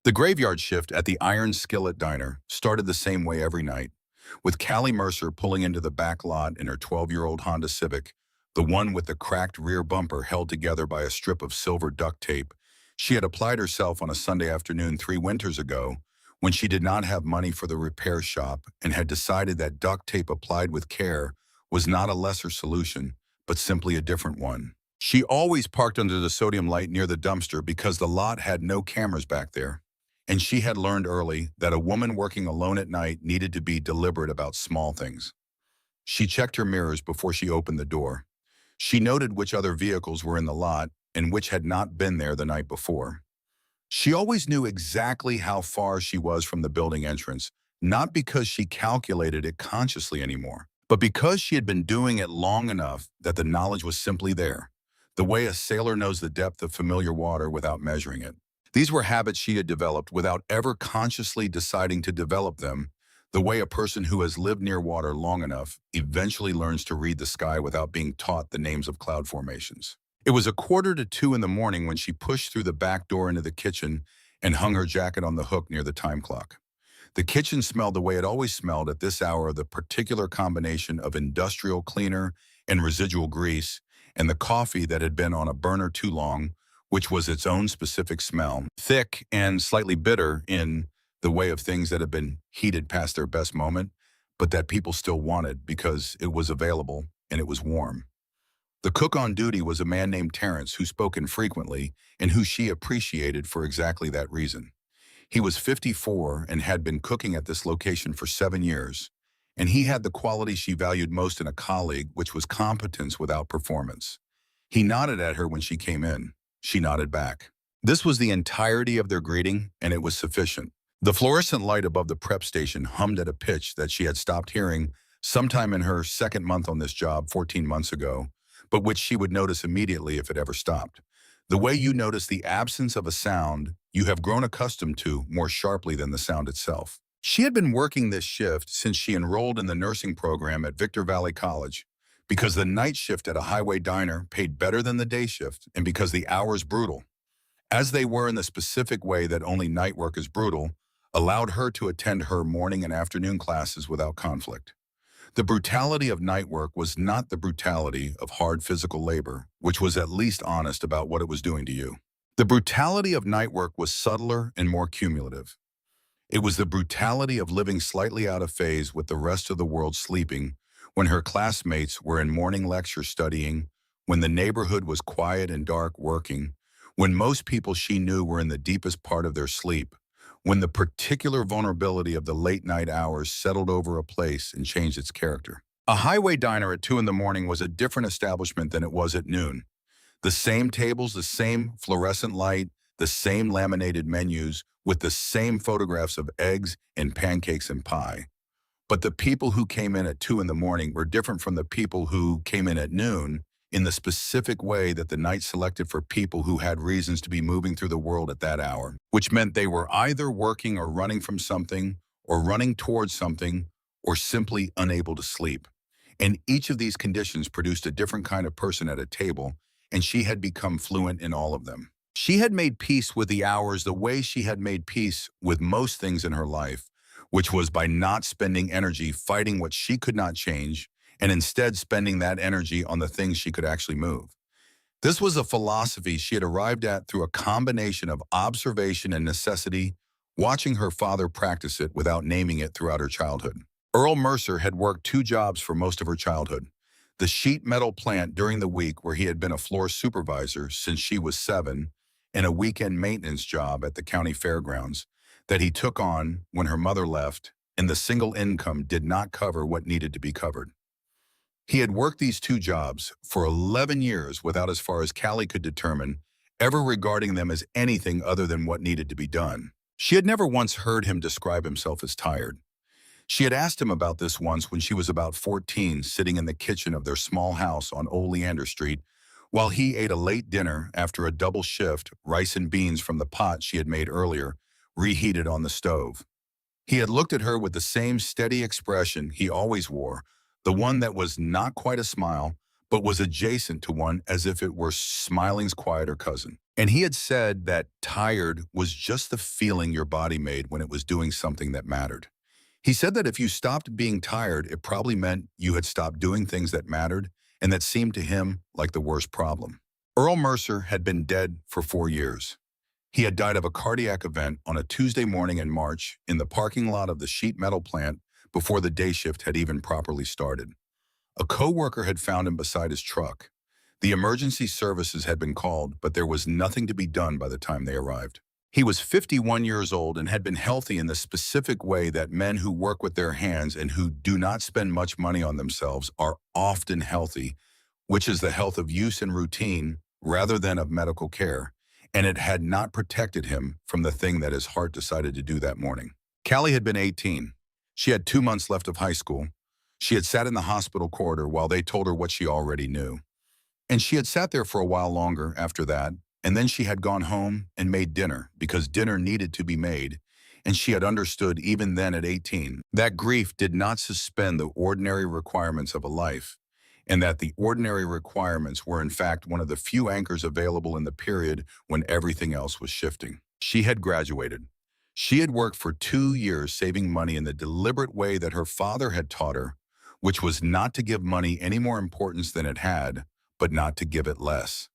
The graveyard shift at the Iron Skillet Diner started the same way every night, with Callie Mercer pulling into the back lot in her 12-year-old Honda Civic, the one with the cracked rear bumper held together by a strip of silver duct tape. She had applied herself on a Sunday afternoon 3 winters ago when she did not have money for the repair shop and had decided that duct tape applied with care was not a lesser solution, but simply a different one. She always parked under the sodium light near the dumpster because the lot had no cameras back there. And she had learned early that a woman working alone at night needed to be deliberate about small things. She checked her mirrors before she opened the door. She noted which other vehicles were in the lot and which had not been there the night before. She always knew exactly how far she was from the building entrance, not because she calculated it consciously anymore, but because she had been doing it long enough that the knowledge was simply there, the way a sailor knows the depth of familiar water without measuring it. These were habits she had developed without ever consciously deciding to develop them, the way a person who has lived near water long enough eventually learns to read the sky without being taught the names of cloud formations. It was 1:45 in the morning when she pushed through the back door into the kitchen and hung her jacket on the hook near the time clock. The kitchen smelled the way it always smelled at this hour, the particular combination of industrial cleaner and residual grease, and the coffee that had been on a burner too long, which was its own specific smell, thick and slightly bitter in the way of things that had been heated past their best moment, but that people still wanted because it was available and it was warm. The cook on duty was a man named Terrence who spoke infrequently and who she appreciated for exactly that reason. He was 54 and had been cooking at this location for 7 years, and he had the quality she valued most in a colleague, which was competence without performance. He nodded at her when she came in. She nodded back. This was the entirety of their greeting, and it was sufficient. The fluorescent light above the prep station hummed at a pitch that she had stopped hearing sometime in her second month on this job 14 months ago, but which she would notice immediately if it ever stopped. The way you notice the absence of a sound you have grown accustomed to more sharply than the sound itself. She had been working this shift since she enrolled in the nursing program at Victor Valley College, because the night shift at a highway diner paid better than the day shift, and because the hours brutal, as they were in the specific way that only night work is brutal, allowed her to attend her morning and afternoon classes without conflict. The brutality of night work was not the brutality of hard physical labor, which was at least honest about what it was doing to you. The brutality of night work was subtler and more cumulative. It was the brutality of living slightly out of phase with the rest of the world sleeping, when her classmates were in morning lecture studying, when the neighborhood was quiet and dark working, when most people she knew were in the deepest part of their sleep, when the particular vulnerability of the late night hours settled over a place and changed its character. A highway diner at 2 in the morning was a different establishment than it was at noon. The same tables, the same fluorescent light, the same laminated menus, with the same photographs of eggs and pancakes and pie. But the people who came in at 2 in the morning were different from the people who came in at noon in the specific way that the night selected for people who had reasons to be moving through the world at that hour, which meant they were either working or running from something, or running towards something, or simply unable to sleep. And each of these conditions produced a different kind of person at a table, and she had become fluent in all of them. She had made peace with the hours the way she had made peace with most things in her life, which was by not spending energy fighting what she could not change, and instead spending that energy on the things she could actually move. This was a philosophy she had arrived at through a combination of observation and necessity, watching her father practice it without naming it throughout her childhood. Earl Mercer had worked 2 jobs for most of her childhood: the sheet metal plant during the week where he had been a floor supervisor since she was 7, and a weekend maintenance job at the county fairgrounds that he took on when her mother left and the single income did not cover what needed to be covered. He had worked these 2 jobs for 11 years without, as far as Callie could determine, ever regarding them as anything other than what needed to be done. She had never once heard him describe himself as tired. She had asked him about this once when she was about 14, sitting in the kitchen of their small house on Old Leander Street, while he ate a late dinner after a double shift, rice and beans from the pot she had made earlier, reheated on the stove. He had looked at her with the same steady expression he always wore, the one that was not quite a smile, but was adjacent to one as if it were smiling's quieter cousin. And he had said that tired was just the feeling your body made when it was doing something that mattered. He said that if you stopped being tired, it probably meant you had stopped doing things that mattered, and that seemed to him like the worst problem. Earl Mercer had been dead for 4 years. He had died of a cardiac event on a Tuesday morning in March in the parking lot of the sheet metal plant before the day shift had even properly started. A coworker had found him beside his truck. The emergency services had been called, but there was nothing to be done by the time they arrived. He was 51 years old and had been healthy in the specific way that men who work with their hands and who do not spend much money on themselves are often healthy, which is the health of use and routine rather than of medical care, and it had not protected him from the thing that his heart decided to do that morning. Callie had been 18. She had 2 months left of high school. She had sat in the hospital corridor while they told her what she already knew. And she had sat there for a while longer after that, and then she had gone home and made dinner because dinner needed to be made, and she had understood even then at 18 that grief did not suspend the ordinary requirements of a life, and that the ordinary requirements were in fact one of the few anchors available in the period when everything else was shifting. She had graduated. She had worked for 2 years saving money in the deliberate way that her father had taught her, which was not to give money any more importance than it had, but not to give it less.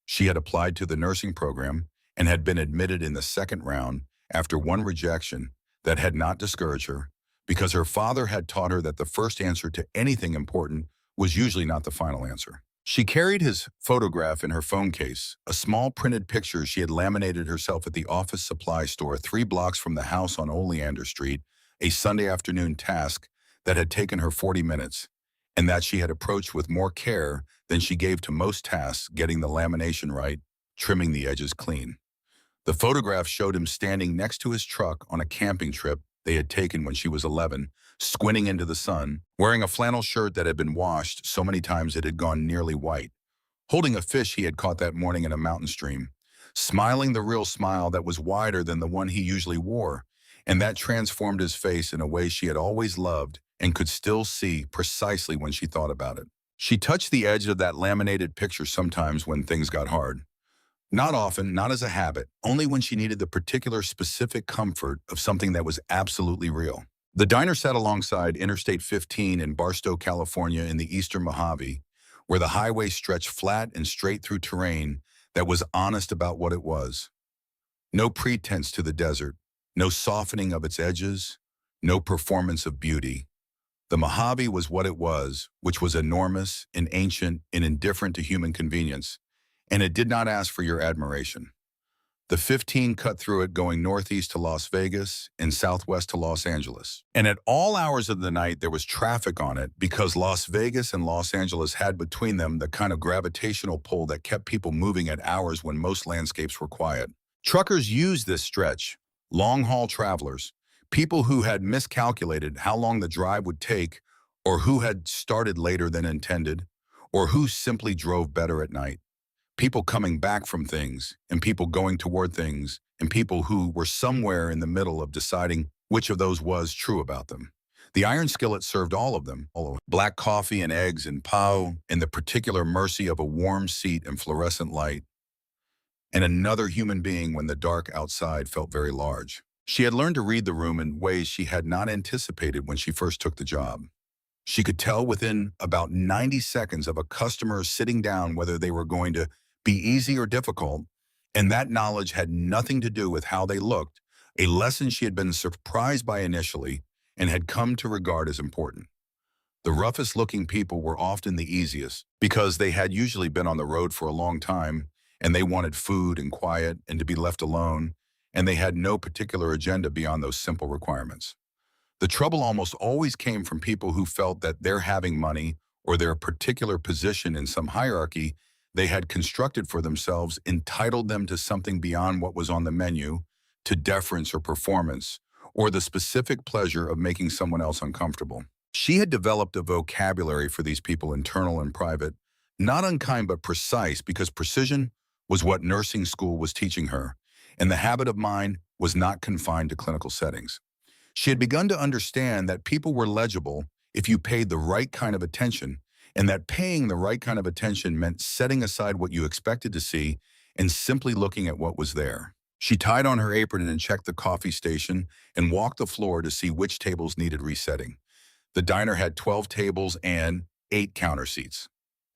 She had applied to the nursing program and had been admitted in the second round after one rejection that had not discouraged her, because her father had taught her that the first answer to anything important was usually not the final answer. She carried his photograph in her phone case, a small printed picture she had laminated herself at the office supply store 3 blocks from the house on Oleander Street, a Sunday afternoon task that had taken her 40 minutes, and that she had approached with more care than she gave to most tasks, getting the lamination right, trimming the edges clean. The photograph showed him standing next to his truck on a camping trip they had taken when she was 11, squinting into the sun, wearing a flannel shirt that had been washed so many times it had gone nearly white, holding a fish he had caught that morning in a mountain stream, smiling the real smile that was wider than the one he usually wore, and that transformed his face in a way she had always loved and could still see precisely when she thought about it. She touched the edge of that laminated picture sometimes when things got hard. Not often, not as a habit, only when she needed the particular specific comfort of something that was absolutely real. The diner sat alongside Interstate 15 in Barstow, California in the eastern Mojave, where the highway stretched flat and straight through terrain that was honest about what it was. No pretense to the desert, no softening of its edges, no performance of beauty. The Mojave was what it was, which was enormous and ancient and indifferent to human convenience, and it did not ask for your admiration. The 15 cut through it going northeast to Las Vegas and southwest to Los Angeles. And at all hours of the night, there was traffic on it because Las Vegas and Los Angeles had between them the kind of gravitational pull that kept people moving at hours when most landscapes were quiet. Truckers used this stretch, long-haul travelers, people who had miscalculated how long the drive would take, or who had started later than intended, or who simply drove better at night. People coming back from things, and people going toward things, and people who were somewhere in the middle of deciding which of those was true about them. The iron skillet served all of them, black coffee and eggs and pau, and the particular mercy of a warm seat and fluorescent light, and another human being when the dark outside felt very large. She had learned to read the room in ways she had not anticipated when she first took the job. She could tell within about 90 seconds of a customer sitting down whether they were going to be easy or difficult, and that knowledge had nothing to do with how they looked, a lesson she had been surprised by initially and had come to regard as important. The roughest looking people were often the easiest because they had usually been on the road for a long time and they wanted food and quiet and to be left alone, and they had no particular agenda beyond those simple requirements. The trouble almost always came from people who felt that their having money or their particular position in some hierarchy they had constructed for themselves entitled them to something beyond what was on the menu, to deference or performance, or the specific pleasure of making someone else uncomfortable. She had developed a vocabulary for these people, internal and private, not unkind but precise, because precision was what nursing school was teaching her, and the habit of mind was not confined to clinical settings. She had begun to understand that people were legible if you paid the right kind of attention, and that paying the right kind of attention meant setting aside what you expected to see and simply looking at what was there. She tied on her apron and checked the coffee station and walked the floor to see which tables needed resetting. The diner had 12 tables and 8 counter seats.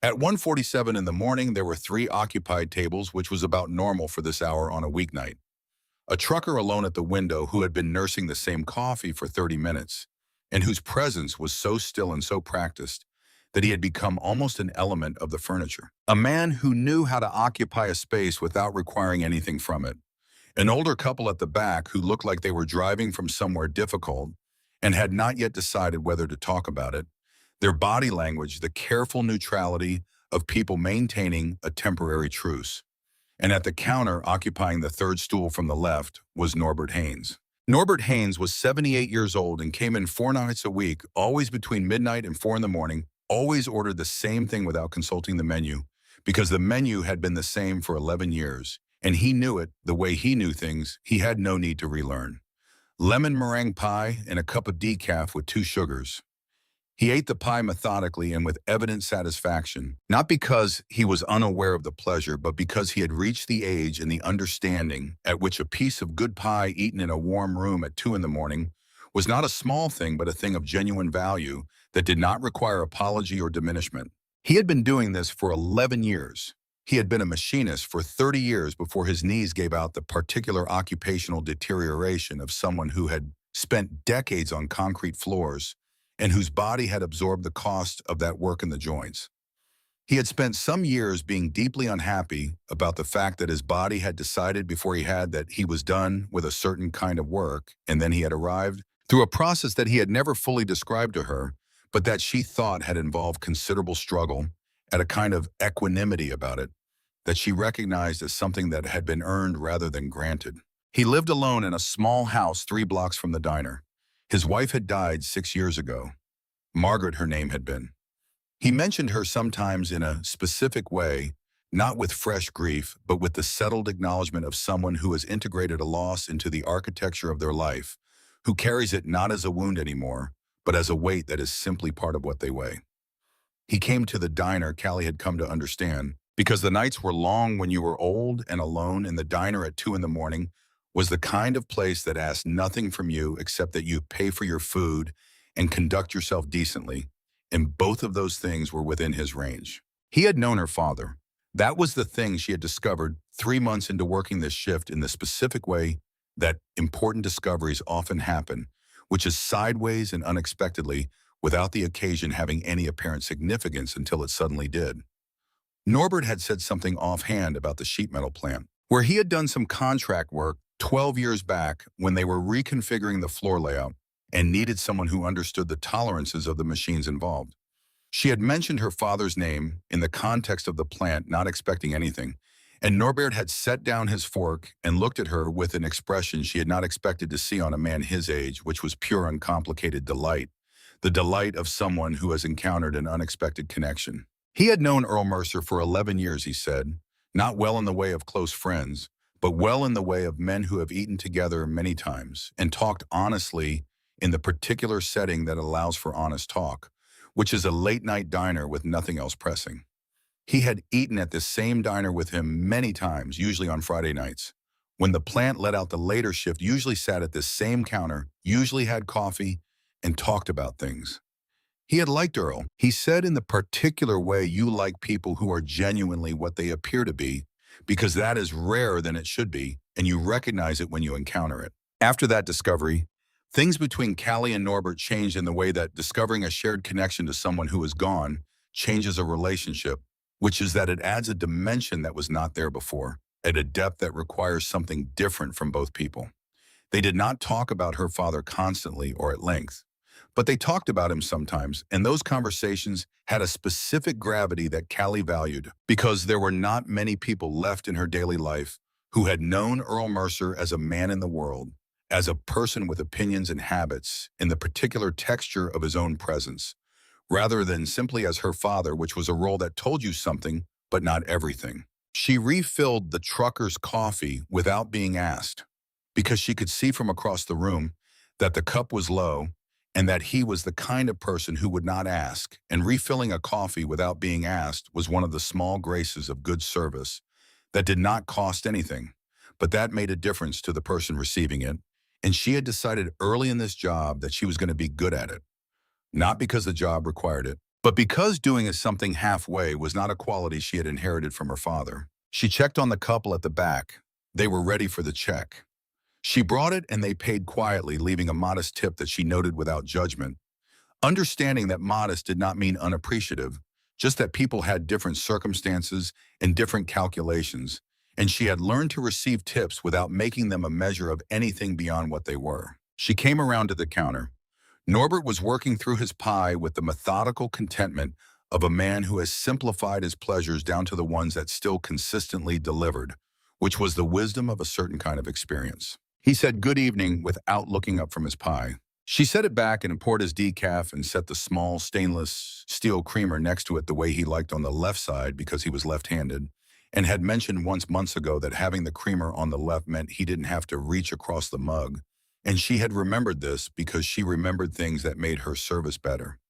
At 1:47 in the morning, there were 3 occupied tables, which was about normal for this hour on a weeknight. A trucker alone at the window who had been nursing the same coffee for 30 minutes, and whose presence was so still and so practiced that he had become almost an element of the furniture. A man who knew how to occupy a space without requiring anything from it. An older couple at the back who looked like they were driving from somewhere difficult and had not yet decided whether to talk about it. Their body language, the careful neutrality of people maintaining a temporary truce. And at the counter, occupying the third stool from the left, was Norbert Haynes. Norbert Haynes was 78 years old and came in 4 nights a week, always between midnight and 4 in the morning, always ordered the same thing without consulting the menu, because the menu had been the same for 11 years, and he knew it the way he knew things. He had no need to relearn. Lemon meringue pie and a cup of decaf with 2 sugars. He ate the pie methodically and with evident satisfaction, not because he was unaware of the pleasure, but because he had reached the age and the understanding at which a piece of good pie eaten in a warm room at 2 in the morning was not a small thing, but a thing of genuine value that did not require apology or diminishment. He had been doing this for 11 years. He had been a machinist for 30 years before his knees gave out the particular occupational deterioration of someone who had spent decades on concrete floors and whose body had absorbed the cost of that work in the joints. He had spent some years being deeply unhappy about the fact that his body had decided before he had that he was done with a certain kind of work, and then he had arrived through a process that he had never fully described to her, but that she thought had involved considerable struggle, at a kind of equanimity about it, that she recognized as something that had been earned rather than granted. He lived alone in a small house 3 blocks from the diner. His wife had died 6 years ago. Margaret, her name had been. He mentioned her sometimes in a specific way, not with fresh grief, but with the settled acknowledgement of someone who has integrated a loss into the architecture of their life, who carries it not as a wound anymore, but as a weight that is simply part of what they weigh. He came to the diner, Callie had come to understand, because the nights were long when you were old and alone, and the diner at 2 in the morning was the kind of place that asked nothing from you except that you pay for your food and conduct yourself decently, and both of those things were within his range. He had known her father. That was the thing she had discovered 3 months into working this shift in the specific way that important discoveries often happen, which is sideways and unexpectedly, without the occasion having any apparent significance until it suddenly did. Norbert had said something offhand about the sheet metal plant, where he had done some contract work 12 years back when they were reconfiguring the floor layout and needed someone who understood the tolerances of the machines involved. She had mentioned her father's name in the context of the plant, not expecting anything, and Norbert had set down his fork and looked at her with an expression she had not expected to see on a man his age, which was pure, uncomplicated delight, the delight of someone who has encountered an unexpected connection. He had known Earl Mercer for 11 years, he said, not well in the way of close friends, but well in the way of men who have eaten together many times and talked honestly in the particular setting that allows for honest talk, which is a late-night diner with nothing else pressing. He had eaten at this same diner with him many times, usually on Friday nights. When the plant let out the later shift, usually sat at this same counter, usually had coffee, and talked about things. He had liked Earl. He said in the particular way you like people who are genuinely what they appear to be, because that is rarer than it should be, and you recognize it when you encounter it. After that discovery, things between Callie and Norbert changed in the way that discovering a shared connection to someone who is gone changes a relationship, which is that it adds a dimension that was not there before, at a depth that requires something different from both people. They did not talk about her father constantly or at length, but they talked about him sometimes, and those conversations had a specific gravity that Callie valued, because there were not many people left in her daily life who had known Earl Mercer as a man in the world, as a person with opinions and habits, in the particular texture of his own presence, rather than simply as her father, which was a role that told you something, but not everything. She refilled the trucker's coffee without being asked, because she could see from across the room that the cup was low and that he was the kind of person who would not ask, and refilling a coffee without being asked was one of the small graces of good service that did not cost anything, but that made a difference to the person receiving it, and she had decided early in this job that she was going to be good at it, not because the job required it, but because doing something halfway was not a quality she had inherited from her father. She checked on the couple at the back. They were ready for the check. She brought it and they paid quietly, leaving a modest tip that she noted without judgment, understanding that modest did not mean unappreciative, just that people had different circumstances and different calculations, and she had learned to receive tips without making them a measure of anything beyond what they were. She came around to the counter. Norbert was working through his pie with the methodical contentment of a man who has simplified his pleasures down to the ones that still consistently delivered, which was the wisdom of a certain kind of experience. He said good evening without looking up from his pie. She set it back and poured his decaf and set the small stainless steel creamer next to it the way he liked on the left side because he was left-handed, and had mentioned once months ago that having the creamer on the left meant he didn't have to reach across the mug, and she had remembered this because she remembered things that made her service better.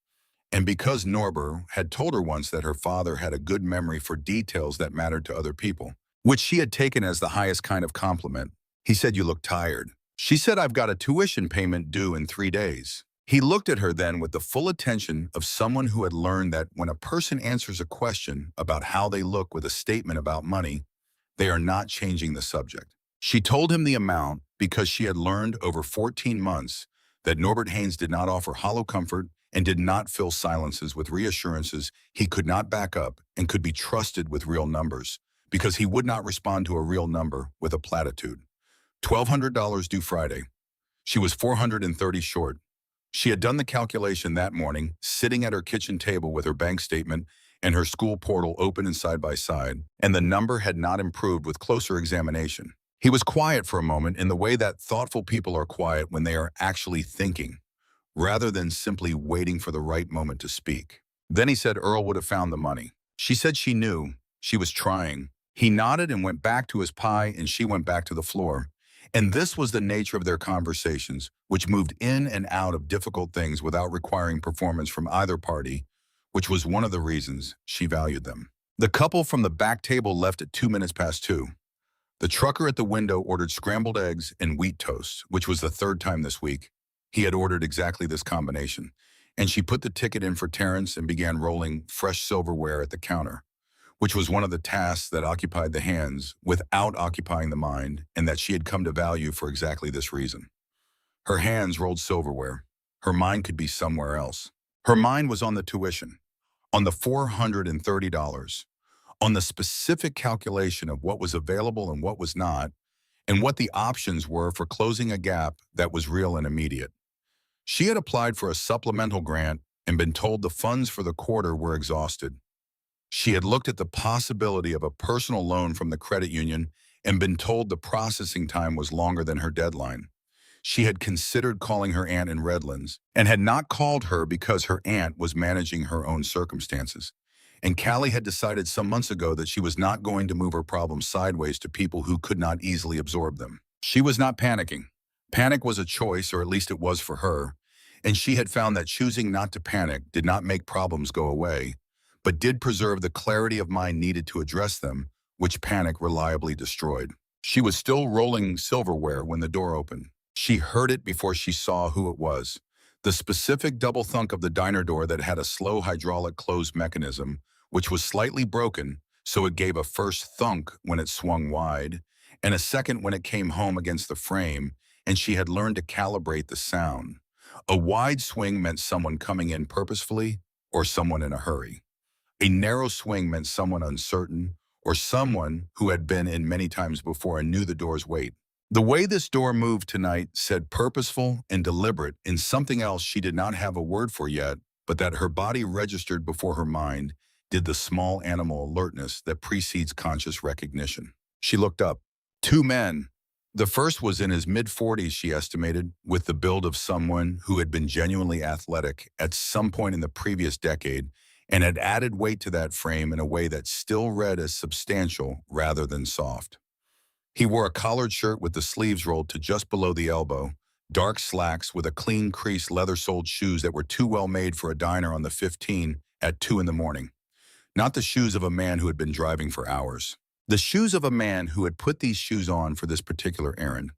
And because Norbert had told her once that her father had a good memory for details that mattered to other people, which she had taken as the highest kind of compliment. He said, "You look tired." She said, "I've got a tuition payment due in 3 days." He looked at her then with the full attention of someone who had learned that when a person answers a question about how they look with a statement about money, they are not changing the subject. She told him the amount because she had learned over 14 months that Norbert Haynes did not offer hollow comfort and did not fill silences with reassurances he could not back up and could be trusted with real numbers, because he would not respond to a real number with a platitude. $1,200 due Friday. She was 430 short. She had done the calculation that morning, sitting at her kitchen table with her bank statement and her school portal open and side by side, and the number had not improved with closer examination. He was quiet for a moment in the way that thoughtful people are quiet when they are actually thinking, rather than simply waiting for the right moment to speak. Then he said Earl would have found the money. She said she knew. She was trying. He nodded and went back to his pie, and she went back to the floor. And this was the nature of their conversations, which moved in and out of difficult things without requiring performance from either party, which was one of the reasons she valued them. The couple from the back table left at 2 minutes past 2. The trucker at the window ordered scrambled eggs and wheat toast, which was the 3rd time this week. He had ordered exactly this combination, and she put the ticket in for Terrence and began rolling fresh silverware at the counter, which was one of the tasks that occupied the hands without occupying the mind, and that she had come to value for exactly this reason. Her hands rolled silverware. Her mind could be somewhere else. Her mind was on the tuition, on the $430, on the specific calculation of what was available and what was not, and what the options were for closing a gap that was real and immediate. She had applied for a supplemental grant and been told the funds for the quarter were exhausted. She had looked at the possibility of a personal loan from the credit union and been told the processing time was longer than her deadline. She had considered calling her aunt in Redlands and had not called her because her aunt was managing her own circumstances. And Callie had decided some months ago that she was not going to move her problems sideways to people who could not easily absorb them. She was not panicking. Panic was a choice, or at least it was for her, and she had found that choosing not to panic did not make problems go away, but did preserve the clarity of mind needed to address them, which panic reliably destroyed. She was still rolling silverware when the door opened. She heard it before she saw who it was. The specific double thunk of the diner door that had a slow hydraulic close mechanism, which was slightly broken, so it gave a first thunk when it swung wide, and a second when it came home against the frame, and she had learned to calibrate the sound. A wide swing meant someone coming in purposefully or someone in a hurry. A narrow swing meant someone uncertain or someone who had been in many times before and knew the door's weight. The way this door moved tonight said purposeful and deliberate in something else she did not have a word for yet, but that her body registered before her mind did the small animal alertness that precedes conscious recognition. She looked up. 2 men. The first was in his mid-40s, she estimated, with the build of someone who had been genuinely athletic at some point in the previous decade and had added weight to that frame in a way that still read as substantial rather than soft. He wore a collared shirt with the sleeves rolled to just below the elbow, dark slacks with a clean creased leather-soled shoes that were too well made for a diner on the 15 at 2 in the morning. Not the shoes of a man who had been driving for hours. The shoes of a man who had put these shoes on for this particular errand.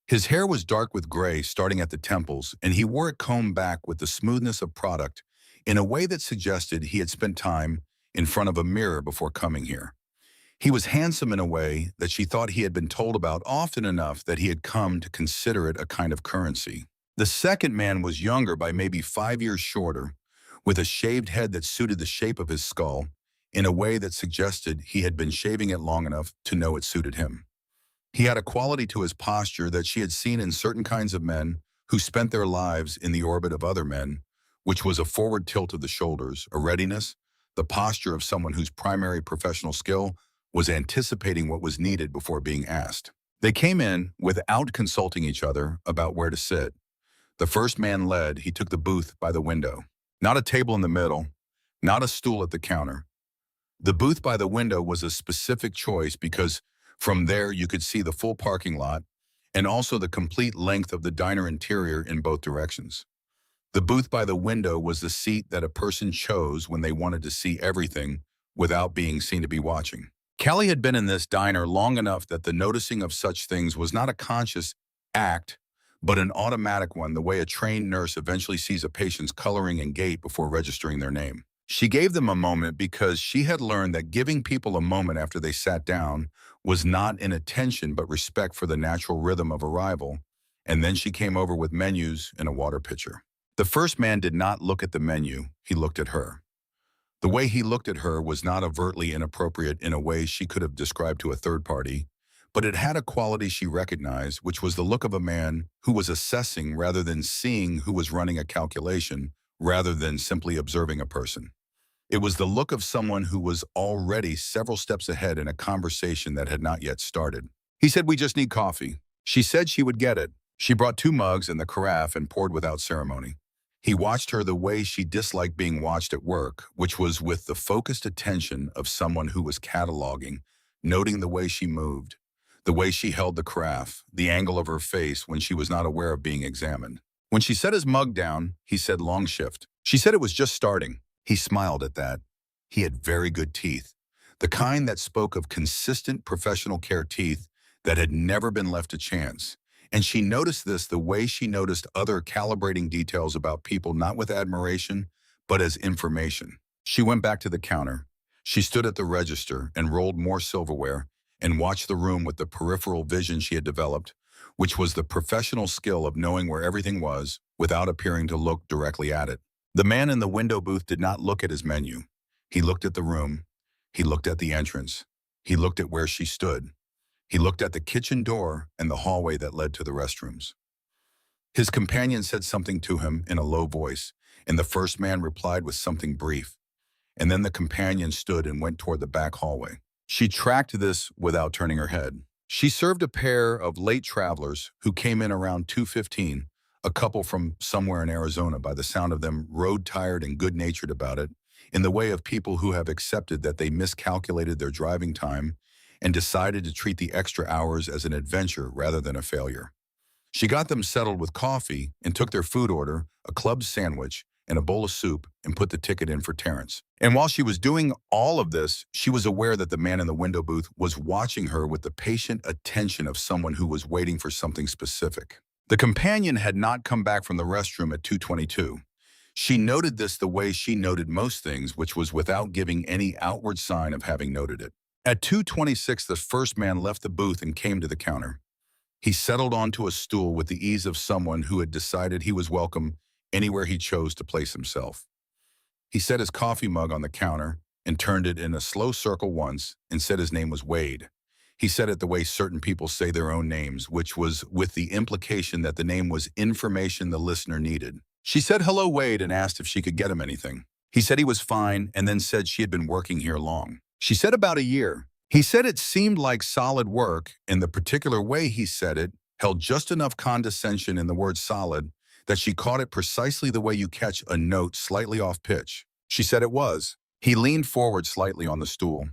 His hair was dark with gray starting at the temples, and he wore it combed back with the smoothness of product in a way that suggested he had spent time in front of a mirror before coming here. He was handsome in a way that she thought he had been told about often enough that he had come to consider it a kind of currency. The second man was younger by maybe 5 years shorter, with a shaved head that suited the shape of his skull in a way that suggested he had been shaving it long enough to know it suited him. He had a quality to his posture that she had seen in certain kinds of men who spent their lives in the orbit of other men, which was a forward tilt of the shoulders, a readiness, the posture of someone whose primary professional skill was anticipating what was needed before being asked. They came in without consulting each other about where to sit. The first man led. He took the booth by the window. Not a table in the middle, not a stool at the counter. The booth by the window was a specific choice because from there you could see the full parking lot and also the complete length of the diner interior in both directions. The booth by the window was the seat that a person chose when they wanted to see everything without being seen to be watching. Kelly had been in this diner long enough that the noticing of such things was not a conscious act, but an automatic one, the way a trained nurse eventually sees a patient's coloring and gait before registering their name. She gave them a moment because she had learned that giving people a moment after they sat down was not inattention but respect for the natural rhythm of arrival, and then she came over with menus and a water pitcher. The first man did not look at the menu, he looked at her. The way he looked at her was not overtly inappropriate in a way she could have described to a third party, but it had a quality she recognized, which was the look of a man who was assessing rather than seeing, who was running a calculation rather than simply observing a person. It was the look of someone who was already several steps ahead in a conversation that had not yet started. He said, "We just need coffee." She said she would get it. She brought 2 mugs and the carafe and poured without ceremony. He watched her the way she disliked being watched at work, which was with the focused attention of someone who was cataloging, noting the way she moved, the way she held the carafe, the angle of her face when she was not aware of being examined. When she set his mug down, he said, "Long shift." She said it was just starting. He smiled at that. He had very good teeth, the kind that spoke of consistent professional care teeth that had never been left to chance. And she noticed this the way she noticed other calibrating details about people, not with admiration, but as information. She went back to the counter. She stood at the register and rolled more silverware and watched the room with the peripheral vision she had developed, which was the professional skill of knowing where everything was without appearing to look directly at it. The man in the window booth did not look at his menu. He looked at the room. He looked at the entrance. He looked at where she stood. He looked at the kitchen door and the hallway that led to the restrooms. His companion said something to him in a low voice, and the first man replied with something brief. And then the companion stood and went toward the back hallway. She tracked this without turning her head. She served a pair of late travelers who came in around 2:15, a couple from somewhere in Arizona, by the sound of them road-tired and good-natured about it, in the way of people who have accepted that they miscalculated their driving time and decided to treat the extra hours as an adventure rather than a failure. She got them settled with coffee and took their food order, a club sandwich, and a bowl of soup, and put the ticket in for Terrence. And while she was doing all of this, she was aware that the man in the window booth was watching her with the patient attention of someone who was waiting for something specific. The companion had not come back from the restroom at 2:22. She noted this the way she noted most things, which was without giving any outward sign of having noted it. At 2:26, the first man left the booth and came to the counter. He settled onto a stool with the ease of someone who had decided he was welcome anywhere he chose to place himself. He set his coffee mug on the counter and turned it in a slow circle once and said his name was Wade. He said it the way certain people say their own names, which was with the implication that the name was information the listener needed. She said hello, Wade, and asked if she could get him anything. He said he was fine and then said she had been working here long. She said about a year. He said it seemed like solid work, and the particular way he said it held just enough condescension in the word solid that she caught it precisely the way you catch a note slightly off pitch. She said it was. He leaned forward slightly on the stool.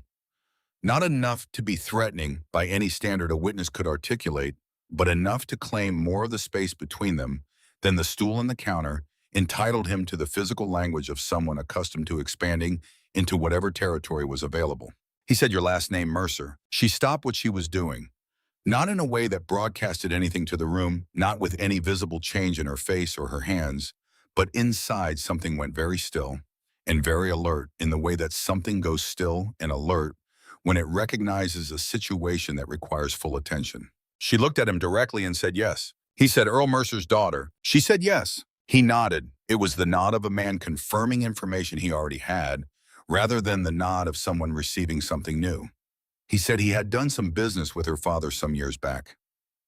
Not enough to be threatening by any standard a witness could articulate, but enough to claim more of the space between them than the stool and the counter entitled him to the physical language of someone accustomed to expanding into whatever territory was available. He said, "Your last name, Mercer." She stopped what she was doing, not in a way that broadcasted anything to the room, not with any visible change in her face or her hands, but inside something went very still and very alert in the way that something goes still and alert when it recognizes a situation that requires full attention. She looked at him directly and said yes. He said, "Earl Mercer's daughter." She said yes. He nodded. It was the nod of a man confirming information he already had, rather than the nod of someone receiving something new. He said he had done some business with her father some years back.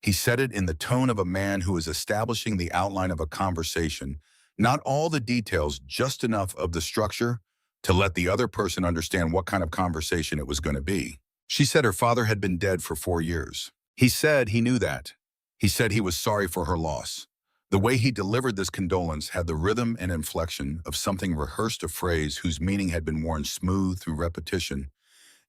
He said it in the tone of a man who is establishing the outline of a conversation, not all the details, just enough of the structure to let the other person understand what kind of conversation it was going to be. She said her father had been dead for 4 years. He said he knew that. He said he was sorry for her loss. The way he delivered this condolence had the rhythm and inflection of something rehearsed, a phrase whose meaning had been worn smooth through repetition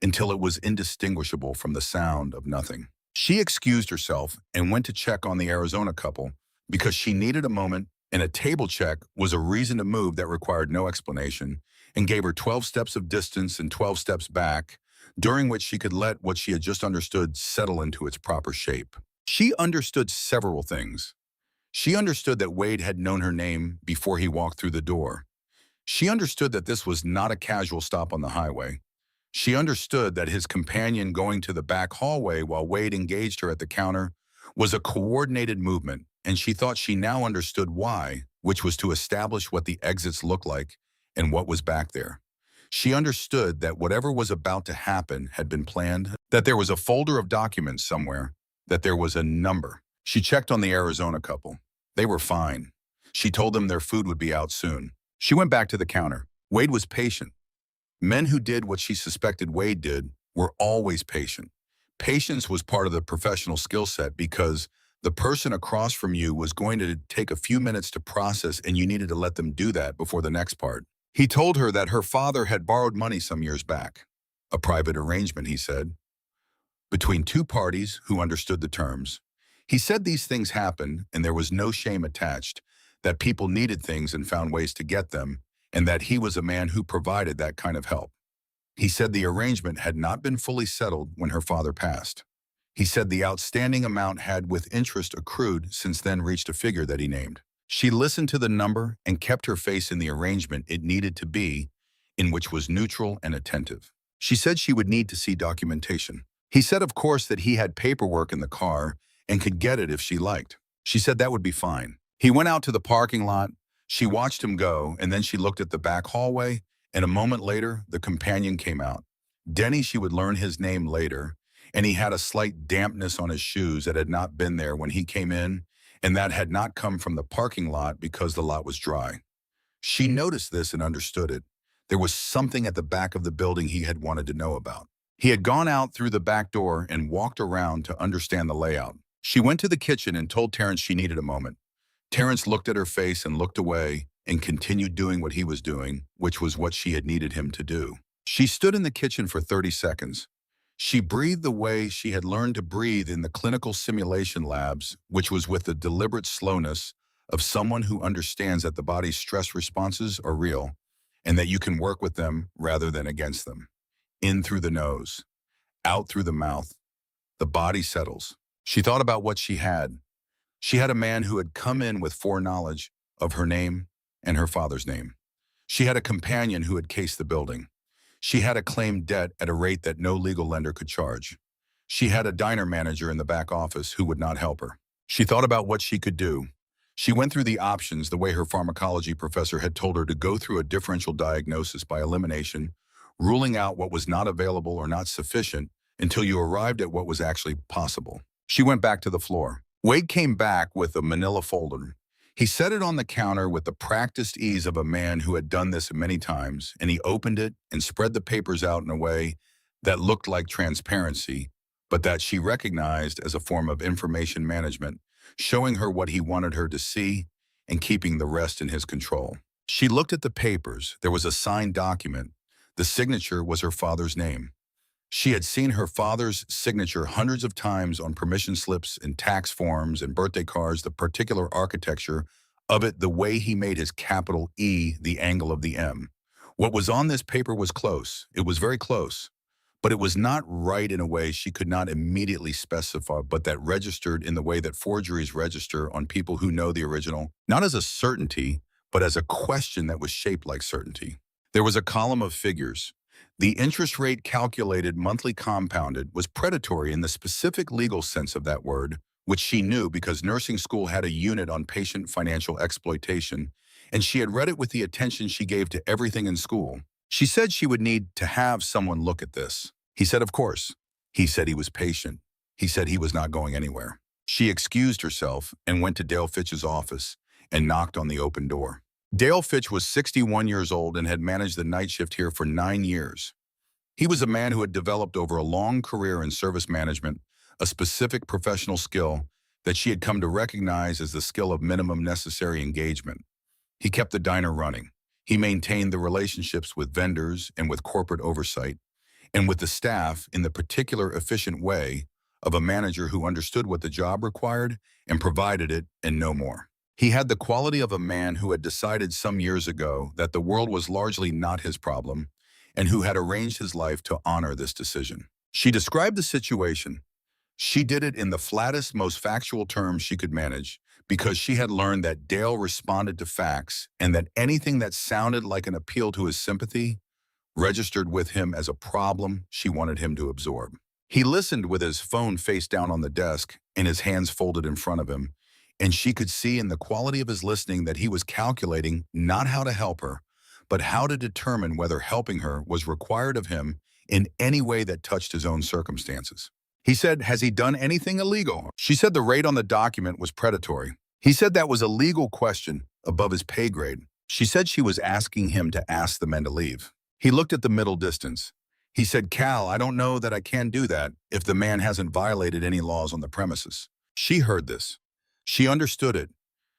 until it was indistinguishable from the sound of nothing. She excused herself and went to check on the Arizona couple because she needed a moment, and a table check was a reason to move that required no explanation and gave her 12 steps of distance and 12 steps back, during which she could let what she had just understood settle into its proper shape. She understood several things. She understood that Wade had known her name before he walked through the door. She understood that this was not a casual stop on the highway. She understood that his companion going to the back hallway while Wade engaged her at the counter was a coordinated movement, and she thought she now understood why, which was to establish what the exits looked like and what was back there. She understood that whatever was about to happen had been planned, that there was a folder of documents somewhere, that there was a number. She checked on the Arizona couple. They were fine. She told them their food would be out soon. She went back to the counter. Wade was patient. Men who did what she suspected Wade did were always patient. Patience was part of the professional skill set because the person across from you was going to take a few minutes to process, and you needed to let them do that before the next part. He told her that her father had borrowed money some years back. A private arrangement, he said, between two parties who understood the terms. He said these things happened and there was no shame attached, that people needed things and found ways to get them, and that he was a man who provided that kind of help. He said the arrangement had not been fully settled when her father passed. He said the outstanding amount had with interest accrued since then reached a figure that he named. She listened to the number and kept her face in the arrangement it needed to be, in which was neutral and attentive. She said she would need to see documentation. He said, of course, that he had paperwork in the car and could get it if she liked. She said that would be fine. He went out to the parking lot. She watched him go, and then she looked at the back hallway, and a moment later, the companion came out. Denny, she would learn his name later, and he had a slight dampness on his shoes that had not been there when he came in, and that had not come from the parking lot because the lot was dry. She noticed this and understood it. There was something at the back of the building he had wanted to know about. He had gone out through the back door and walked around to understand the layout. She went to the kitchen and told Terrence she needed a moment. Terrence looked at her face and looked away and continued doing what he was doing, which was what she had needed him to do. She stood in the kitchen for 30 seconds. She breathed the way she had learned to breathe in the clinical simulation labs, which was with the deliberate slowness of someone who understands that the body's stress responses are real and that you can work with them rather than against them. In through the nose, out through the mouth, the body settles. She thought about what she had. She had a man who had come in with foreknowledge of her name and her father's name. She had a companion who had cased the building. She had a claimed debt at a rate that no legal lender could charge. She had a diner manager in the back office who would not help her. She thought about what she could do. She went through the options the way her pharmacology professor had told her to go through a differential diagnosis by elimination, ruling out what was not available or not sufficient until you arrived at what was actually possible. She went back to the floor. Wade came back with a manila folder. He set it on the counter with the practiced ease of a man who had done this many times, and he opened it and spread the papers out in a way that looked like transparency, but that she recognized as a form of information management, showing her what he wanted her to see and keeping the rest in his control. She looked at the papers. There was a signed document. The signature was her father's name. She had seen her father's signature hundreds of times on permission slips and tax forms and birthday cards, the particular architecture of it, the way he made his capital E the angle of the M. What was on this paper was close. It was very close. But it was not right in a way she could not immediately specify, but that registered in the way that forgeries register on people who know the original, not as a certainty, but as a question that was shaped like certainty. There was a column of figures. The interest rate calculated monthly compounded was predatory in the specific legal sense of that word, which she knew because nursing school had a unit on patient financial exploitation, and she had read it with the attention she gave to everything in school. She said she would need to have someone look at this. He said, of course. He said he was patient. He said he was not going anywhere. She excused herself and went to Dale Fitch's office and knocked on the open door. Dale Fitch was 61 years old and had managed the night shift here for 9 years. He was a man who had developed over a long career in service management, a specific professional skill that she had come to recognize as the skill of minimum necessary engagement. He kept the diner running. He maintained the relationships with vendors and with corporate oversight, and with the staff in the particular efficient way of a manager who understood what the job required and provided it and no more. He had the quality of a man who had decided some years ago that the world was largely not his problem and who had arranged his life to honor this decision. She described the situation. She did it in the flattest, most factual terms she could manage because she had learned that Dale responded to facts and that anything that sounded like an appeal to his sympathy registered with him as a problem she wanted him to absorb. He listened with his phone face down on the desk and his hands folded in front of him, and she could see in the quality of his listening that he was calculating not how to help her, but how to determine whether helping her was required of him in any way that touched his own circumstances. He said, "Has he done anything illegal?" She said the rate on the document was predatory. He said that was a legal question above his pay grade. She said she was asking him to ask the men to leave. He looked at the middle distance. He said, "Cal, I don't know that I can do that if the man hasn't violated any laws on the premises." She heard this. She understood it.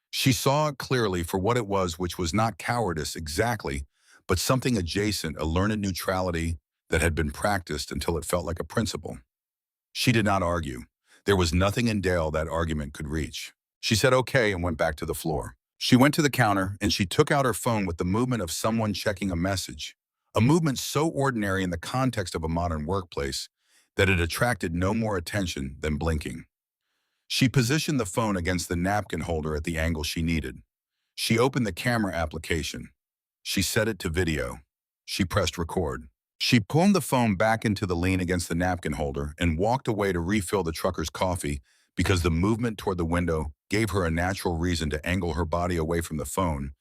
She saw it clearly for what it was, which was not cowardice exactly, but something adjacent, a learned neutrality that had been practiced until it felt like a principle. She did not argue. There was nothing in Dale that argument could reach. She said okay and went back to the floor. She went to the counter and she took out her phone with the movement of someone checking a message, a movement so ordinary in the context of a modern workplace that it attracted no more attention than blinking. She positioned the phone against the napkin holder at the angle she needed. She opened the camera application. She set it to video. She pressed record. She pulled the phone back into the lean against the napkin holder and walked away to refill the trucker's coffee because the movement toward the window gave her a natural reason to angle her body away from the phone.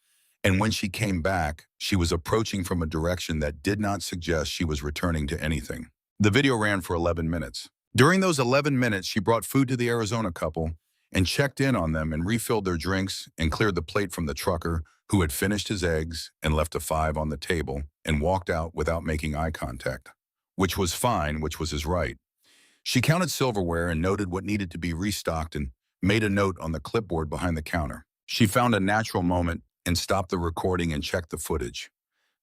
And when she came back, she was approaching from a direction that did not suggest she was returning to anything. The video ran for 11 minutes. During those 11 minutes, she brought food to the Arizona couple and checked in on them and refilled their drinks and cleared the plate from the trucker who had finished his eggs and left a 5 on the table and walked out without making eye contact, which was fine, which was his right. She counted silverware and noted what needed to be restocked and made a note on the clipboard behind the counter. She found a natural moment and stopped the recording and checked the footage.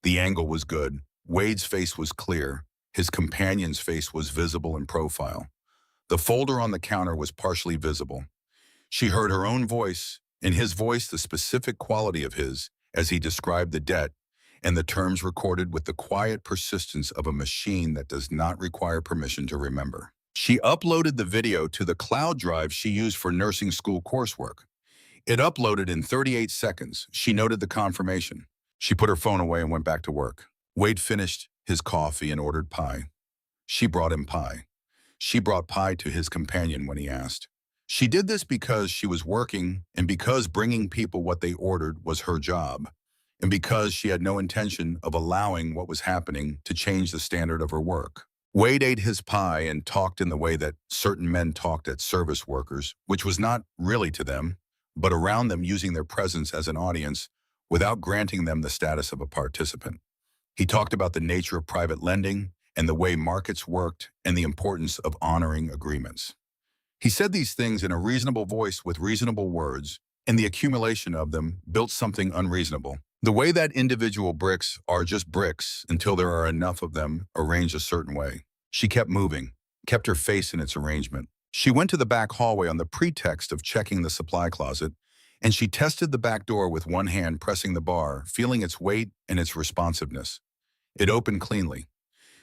The angle was good. Wade's face was clear. His companion's face was visible in profile. The folder on the counter was partially visible. She heard her own voice, in his voice the specific quality of his, as he described the debt, and the terms recorded with the quiet persistence of a machine that does not require permission to remember. She uploaded the video to the cloud drive she used for nursing school coursework. It uploaded in 38 seconds. She noted the confirmation. She put her phone away and went back to work. Wade finished his coffee and ordered pie. She brought him pie. She brought pie to his companion when he asked. She did this because she was working and because bringing people what they ordered was her job, and because she had no intention of allowing what was happening to change the standard of her work. Wade ate his pie and talked in the way that certain men talked at service workers, which was not really to them, but around them using their presence as an audience without granting them the status of a participant. He talked about the nature of private lending and the way markets worked and the importance of honoring agreements. He said these things in a reasonable voice with reasonable words, and the accumulation of them built something unreasonable. The way that individual bricks are just bricks until there are enough of them arranged a certain way. She kept moving, kept her face in its arrangement. She went to the back hallway on the pretext of checking the supply closet, and she tested the back door with one hand pressing the bar, feeling its weight and its responsiveness. It opened cleanly.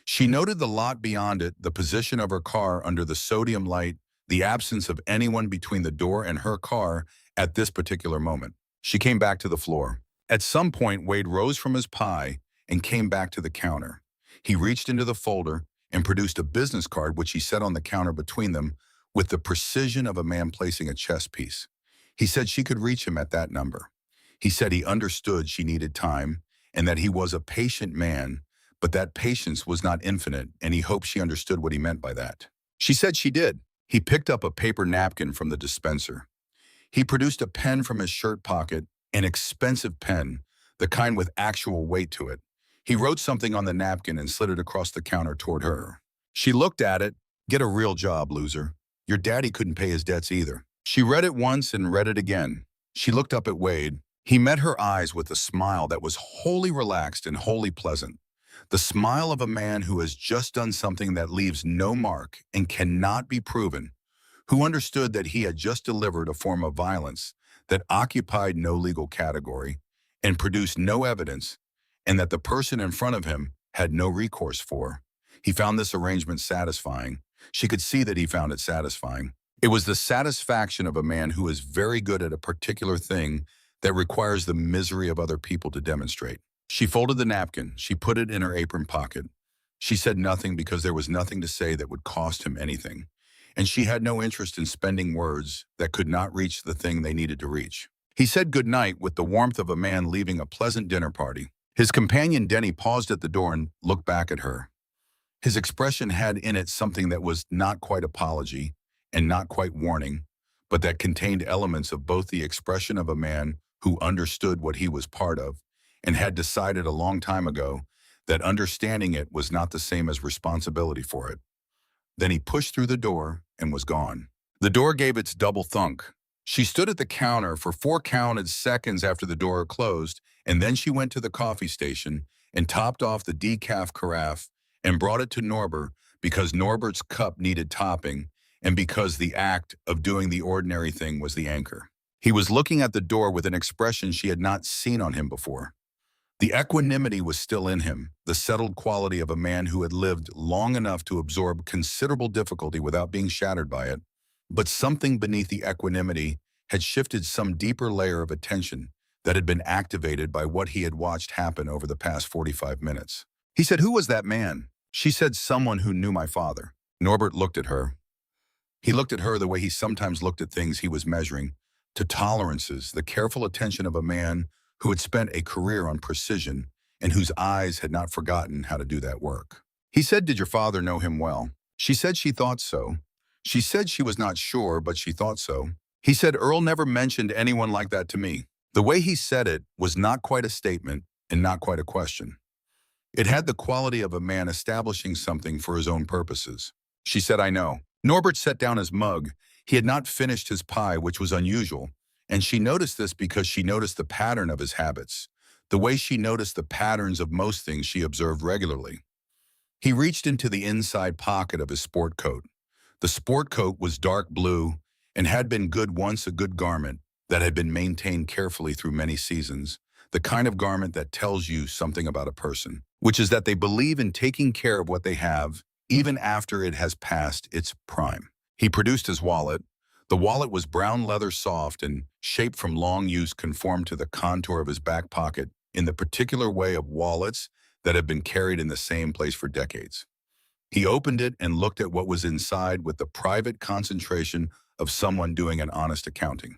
She noted the lot beyond it, the position of her car under the sodium light, the absence of anyone between the door and her car at this particular moment. She came back to the floor. At some point, Wade rose from his pie and came back to the counter. He reached into the folder and produced a business card which he set on the counter between them with the precision of a man placing a chess piece. He said she could reach him at that number. He said he understood she needed time and that he was a patient man, but that patience was not infinite, and he hoped she understood what he meant by that. She said she did. He picked up a paper napkin from the dispenser. He produced a pen from his shirt pocket, an expensive pen, the kind with actual weight to it. He wrote something on the napkin and slid it across the counter toward her. She looked at it. Get a real job, loser. Your daddy couldn't pay his debts either. She read it once and read it again. She looked up at Wade. He met her eyes with a smile that was wholly relaxed and wholly pleasant. The smile of a man who has just done something that leaves no mark and cannot be proven, who understood that he had just delivered a form of violence that occupied no legal category and produced no evidence, and that the person in front of him had no recourse for. He found this arrangement satisfying. She could see that he found it satisfying. It was the satisfaction of a man who is very good at a particular thing that requires the misery of other people to demonstrate. She folded the napkin. She put it in her apron pocket. She said nothing because there was nothing to say that would cost him anything, and she had no interest in spending words that could not reach the thing they needed to reach. He said good night with the warmth of a man leaving a pleasant dinner party. His companion Denny paused at the door and looked back at her. His expression had in it something that was not quite apology and not quite warning, but that contained elements of both the expression of a man who understood what he was part of and had decided a long time ago that understanding it was not the same as responsibility for it. Then he pushed through the door and was gone. The door gave its double thunk. She stood at the counter for 4 counted seconds after the door closed, and then she went to the coffee station and topped off the decaf carafe and brought it to Norbert because Norbert's cup needed topping and because the act of doing the ordinary thing was the anchor. He was looking at the door with an expression she had not seen on him before. The equanimity was still in him, the settled quality of a man who had lived long enough to absorb considerable difficulty without being shattered by it. But something beneath the equanimity had shifted some deeper layer of attention that had been activated by what he had watched happen over the past 45 minutes. He said, "Who was that man?" She said, "Someone who knew my father." Norbert looked at her. He looked at her the way he sometimes looked at things he was measuring, to tolerances, the careful attention of a man who had spent a career on precision and whose eyes had not forgotten how to do that work. He said, "Did your father know him well?" She said she thought so. She said she was not sure, but she thought so. He said, "Earl never mentioned anyone like that to me." The way he said it was not quite a statement and not quite a question. It had the quality of a man establishing something for his own purposes. She said, "I know." Norbert set down his mug. He had not finished his pie, which was unusual, and she noticed this because she noticed the pattern of his habits, the way she noticed the patterns of most things she observed regularly. He reached into the inside pocket of his sport coat. The sport coat was dark blue and had been once a good garment that had been maintained carefully through many seasons, the kind of garment that tells you something about a person, which is that they believe in taking care of what they have even after it has passed its prime. He produced his wallet. The wallet was brown leather, soft and shaped from long use, conformed to the contour of his back pocket in the particular way of wallets that have been carried in the same place for decades. He opened it and looked at what was inside with the private concentration of someone doing an honest accounting.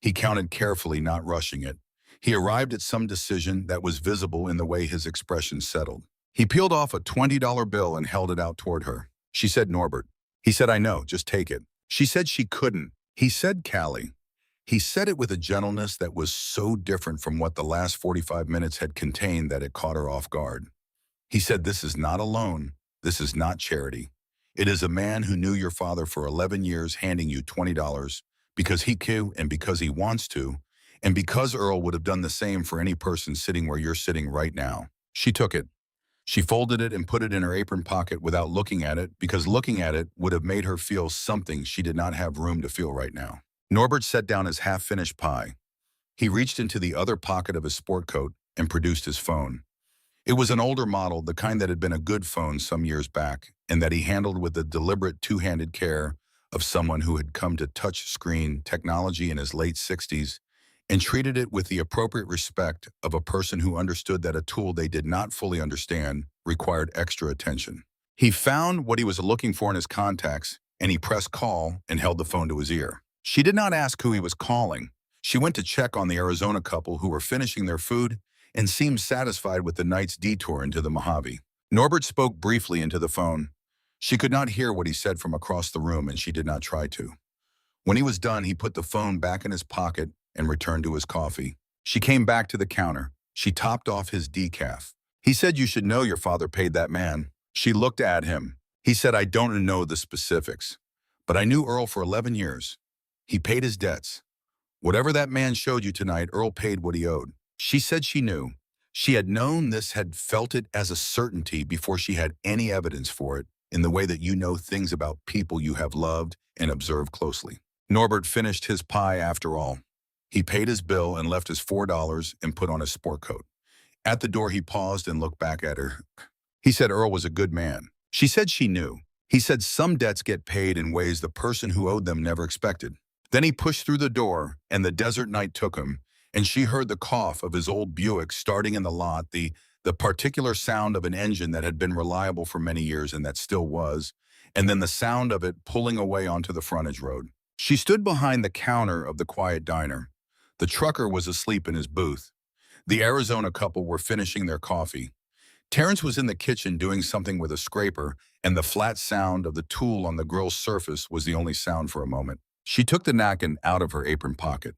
He counted carefully, not rushing it. He arrived at some decision that was visible in the way his expression settled. He peeled off a $20 bill and held it out toward her. She said, "Norbert." He said, "I know, just take it." She said she couldn't. He said, "Callie." He said it with a gentleness that was so different from what the last 45 minutes had contained that it caught her off guard. He said, "This is not a loan. This is not charity. It is a man who knew your father for 11 years handing you $20 because he can and because he wants to, and because Earl would have done the same for any person sitting where you're sitting right now." She took it. She folded it and put it in her apron pocket without looking at it because looking at it would have made her feel something she did not have room to feel right now. Norbert set down his half-finished pie. He reached into the other pocket of his sport coat and produced his phone. It was an older model, the kind that had been a good phone some years back, and that he handled with the deliberate two-handed care of someone who had come to touch-screen technology in his late 60s and treated it with the appropriate respect of a person who understood that a tool they did not fully understand required extra attention. He found what he was looking for in his contacts, and he pressed call and held the phone to his ear. She did not ask who he was calling. She went to check on the Arizona couple who were finishing their food and seemed satisfied with the night's detour into the Mojave. Norbert spoke briefly into the phone. She could not hear what he said from across the room, and she did not try to. When he was done, he put the phone back in his pocket and returned to his coffee. She came back to the counter. She topped off his decaf. He said, "You should know your father paid that man." She looked at him. He said, "I don't know the specifics, but I knew Earl for 11 years. He paid his debts. Whatever that man showed you tonight, Earl paid what he owed." She said she knew. She had known this, had felt it as a certainty before she had any evidence for it, in the way that you know things about people you have loved and observed closely. Norbert finished his pie after all. He paid his bill and left his $4 and put on his sport coat. At the door, he paused and looked back at her. He said Earl was a good man. She said she knew. He said some debts get paid in ways the person who owed them never expected. Then he pushed through the door, and the desert night took him, and she heard the cough of his old Buick starting in the lot, the particular sound of an engine that had been reliable for many years and that still was, and then the sound of it pulling away onto the frontage road. She stood behind the counter of the quiet diner. The trucker was asleep in his booth. The Arizona couple were finishing their coffee. Terrence was in the kitchen doing something with a scraper, and the flat sound of the tool on the grill's surface was the only sound for a moment. She took the napkin out of her apron pocket.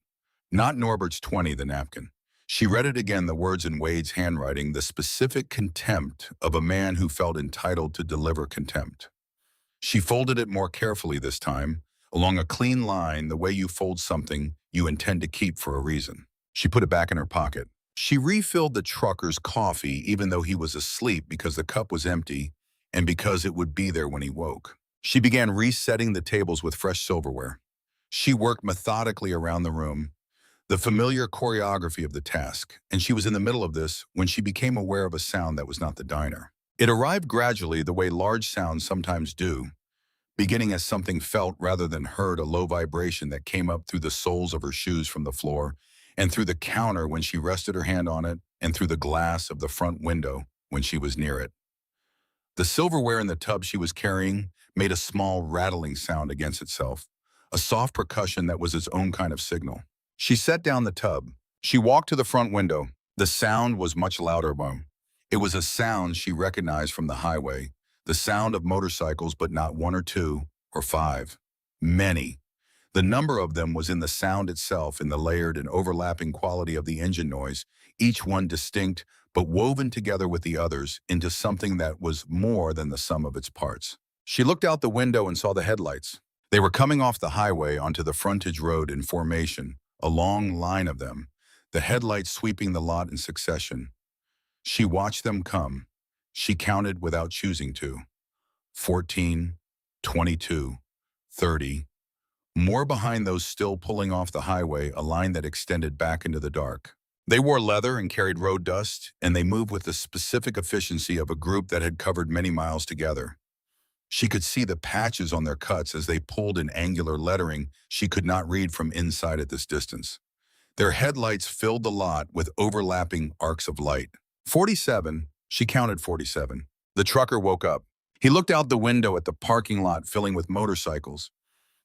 Not Norbert's 20, the napkin. She read it again, the words in Wade's handwriting, the specific contempt of a man who felt entitled to deliver contempt. She folded it more carefully this time, along a clean line, the way you fold something you intend to keep for a reason. She put it back in her pocket. She refilled the trucker's coffee even though he was asleep because the cup was empty and because it would be there when he woke. She began resetting the tables with fresh silverware. She worked methodically around the room, the familiar choreography of the task, and she was in the middle of this when she became aware of a sound that was not the diner. It arrived gradually, the way large sounds sometimes do, beginning as something felt rather than heard, a low vibration that came up through the soles of her shoes from the floor, and through the counter when she rested her hand on it, and through the glass of the front window when she was near it. The silverware in the tub she was carrying made a small rattling sound against itself, a soft percussion that was its own kind of signal. She set down the tub. She walked to the front window. The sound was much louder now. It was a sound she recognized from the highway, the sound of motorcycles, but not one or two or five. Many. The number of them was in the sound itself, in the layered and overlapping quality of the engine noise, each one distinct but woven together with the others into something that was more than the sum of its parts. She looked out the window and saw the headlights. They were coming off the highway onto the frontage road in formation, a long line of them, the headlights sweeping the lot in succession. She watched them come. She counted without choosing to. 14, 22, 30. More behind those still pulling off the highway, a line that extended back into the dark. They wore leather and carried road dust, and they moved with the specific efficiency of a group that had covered many miles together. She could see the patches on their cuts as they pulled in angular lettering she could not read from inside at this distance. Their headlights filled the lot with overlapping arcs of light. 47, she counted 47. The trucker woke up. He looked out the window at the parking lot filling with motorcycles.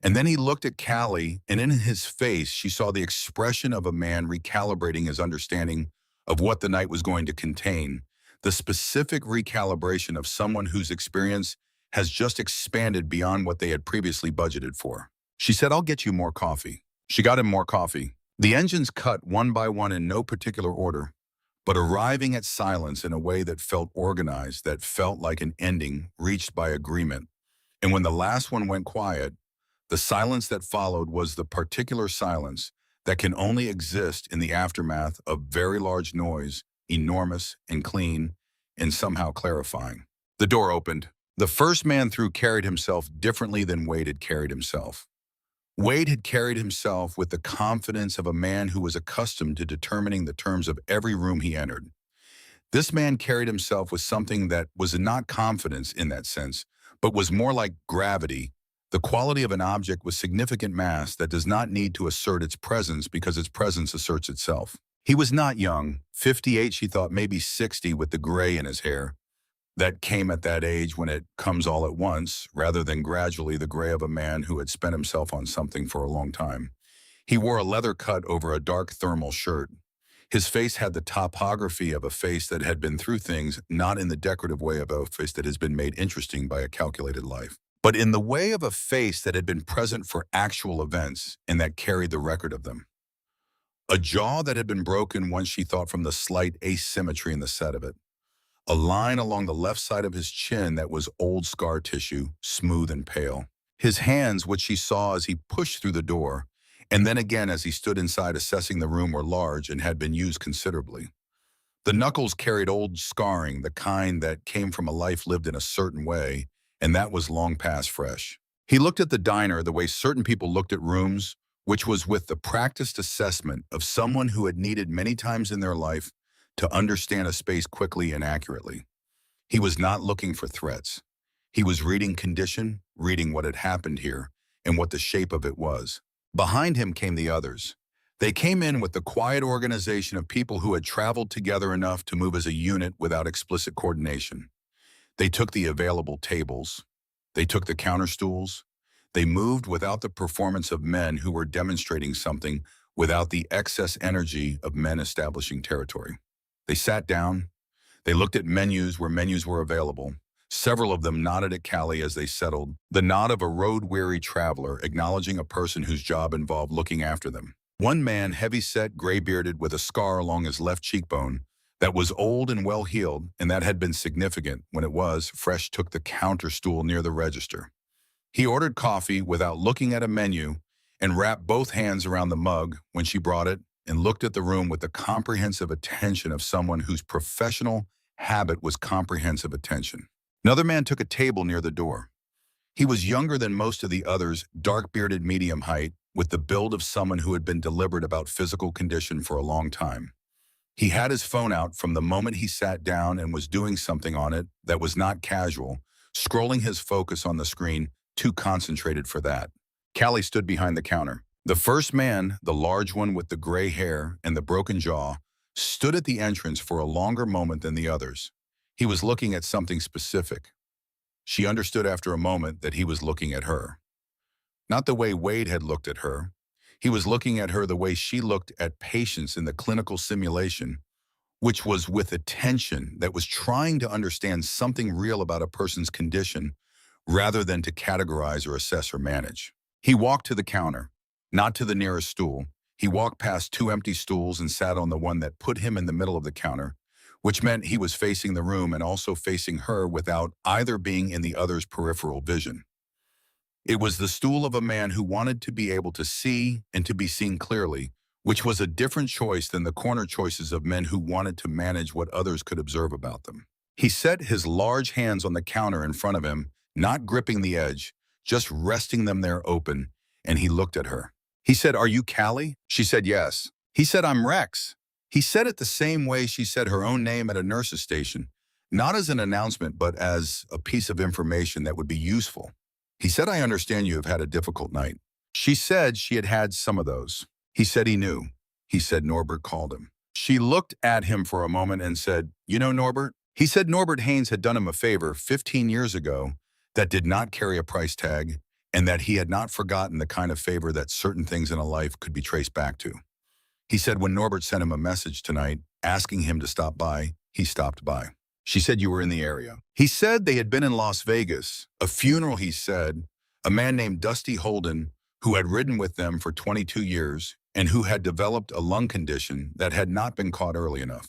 And then he looked at Callie, and in his face she saw the expression of a man recalibrating his understanding of what the night was going to contain, the specific recalibration of someone whose experience has just expanded beyond what they had previously budgeted for. She said, "I'll get you more coffee." She got him more coffee. The engines cut one by one in no particular order, but arriving at silence in a way that felt organized, that felt like an ending reached by agreement. And when the last one went quiet, the silence that followed was the particular silence that can only exist in the aftermath of very large noise, enormous and clean, and somehow clarifying. The door opened. The first man through carried himself differently than Wade had carried himself. Wade had carried himself with the confidence of a man who was accustomed to determining the terms of every room he entered. This man carried himself with something that was not confidence in that sense, but was more like gravity, the quality of an object with significant mass that does not need to assert its presence because its presence asserts itself. He was not young, 58, she thought, maybe 60 with the gray in his hair. That came at that age when it comes all at once, rather than gradually the gray of a man who had spent himself on something for a long time. He wore a leather cut over a dark thermal shirt. His face had the topography of a face that had been through things, not in the decorative way of a face that has been made interesting by a calculated life, but in the way of a face that had been present for actual events and that carried the record of them. A jaw that had been broken once, she thought, from the slight asymmetry in the set of it. A line along the left side of his chin that was old scar tissue, smooth and pale. His hands, which she saw as he pushed through the door, and then again as he stood inside assessing the room, were large and had been used considerably. The knuckles carried old scarring, the kind that came from a life lived in a certain way, and that was long past fresh. He looked at the diner the way certain people looked at rooms, which was with the practiced assessment of someone who had needed many times in their life to understand a space quickly and accurately. He was not looking for threats. He was reading condition, reading what had happened here, and what the shape of it was. Behind him came the others. They came in with the quiet organization of people who had traveled together enough to move as a unit without explicit coordination. They took the available tables. They took the counter stools. They moved without the performance of men who were demonstrating something, without the excess energy of men establishing territory. They sat down. They looked at menus where menus were available. Several of them nodded at Callie as they settled, the nod of a road-weary traveler acknowledging a person whose job involved looking after them. One man, heavy-set, gray-bearded, with a scar along his left cheekbone that was old and well-healed, and that had been significant when it was, fresh, took the counter stool near the register. He ordered coffee without looking at a menu and wrapped both hands around the mug when she brought it, and looked at the room with the comprehensive attention of someone whose professional habit was comprehensive attention. Another man took a table near the door. He was younger than most of the others, dark-bearded, medium height, with the build of someone who had been deliberate about physical condition for a long time. He had his phone out from the moment he sat down and was doing something on it that was not casual, scrolling his focus on the screen, too concentrated for that. Callie stood behind the counter. The first man, the large one with the gray hair and the broken jaw, stood at the entrance for a longer moment than the others. He was looking at something specific. She understood after a moment that he was looking at her. Not the way Wade had looked at her. He was looking at her the way she looked at patients in the clinical simulation, which was with attention that was trying to understand something real about a person's condition rather than to categorize or assess or manage. He walked to the counter. Not to the nearest stool. He walked past two empty stools and sat on the one that put him in the middle of the counter, which meant he was facing the room and also facing her without either being in the other's peripheral vision. It was the stool of a man who wanted to be able to see and to be seen clearly, which was a different choice than the corner choices of men who wanted to manage what others could observe about them. He set his large hands on the counter in front of him, not gripping the edge, just resting them there open, and he looked at her. He said, "Are you Callie?" She said, "Yes." He said, "I'm Rex." He said it the same way she said her own name at a nurse's station, not as an announcement, but as a piece of information that would be useful. He said, "I understand you have had a difficult night." She said she had had some of those. He said he knew. He said Norbert called him. She looked at him for a moment and said, "You know Norbert?" He said Norbert Haynes had done him a favor 15 years ago that did not carry a price tag, and that he had not forgotten the kind of favor that certain things in a life could be traced back to. He said when Norbert sent him a message tonight asking him to stop by, he stopped by. She said you were in the area. He said they had been in Las Vegas, a funeral, he said, a man named Dusty Holden, who had ridden with them for 22 years and who had developed a lung condition that had not been caught early enough.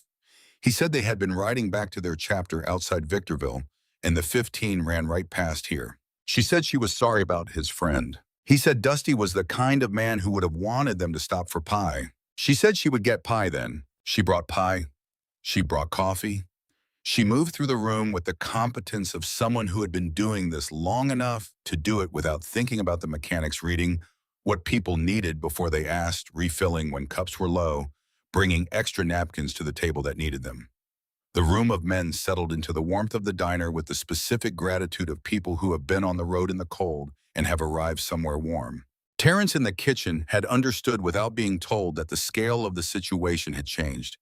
He said they had been riding back to their chapter outside Victorville, and the 15 ran right past here. She said she was sorry about his friend. He said Dusty was the kind of man who would have wanted them to stop for pie. She said she would get pie then. She brought pie. She brought coffee. She moved through the room with the competence of someone who had been doing this long enough to do it without thinking about the mechanics, reading what people needed before they asked, refilling when cups were low, bringing extra napkins to the table that needed them. The room of men settled into the warmth of the diner with the specific gratitude of people who have been on the road in the cold and have arrived somewhere warm. Terrence in the kitchen had understood without being told that the scale of the situation had changed.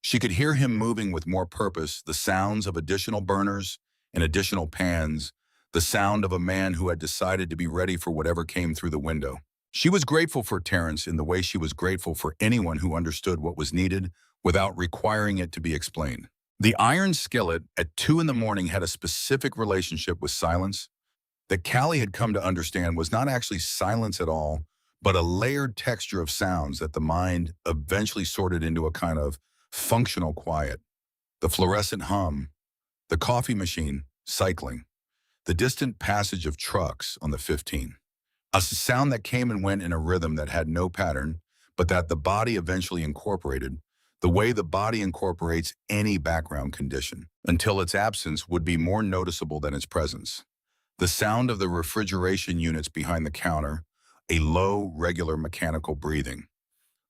She could hear him moving with more purpose, the sounds of additional burners and additional pans, the sound of a man who had decided to be ready for whatever came through the window. She was grateful for Terrence in the way she was grateful for anyone who understood what was needed without requiring it to be explained. The iron skillet at 2 in the morning had a specific relationship with silence that Callie had come to understand was not actually silence at all, but a layered texture of sounds that the mind eventually sorted into a kind of functional quiet. The fluorescent hum, the coffee machine, cycling, the distant passage of trucks on the 15. A sound that came and went in a rhythm that had no pattern, but that the body eventually incorporated, the way the body incorporates any background condition, until its absence would be more noticeable than its presence. The sound of the refrigeration units behind the counter, a low, regular mechanical breathing.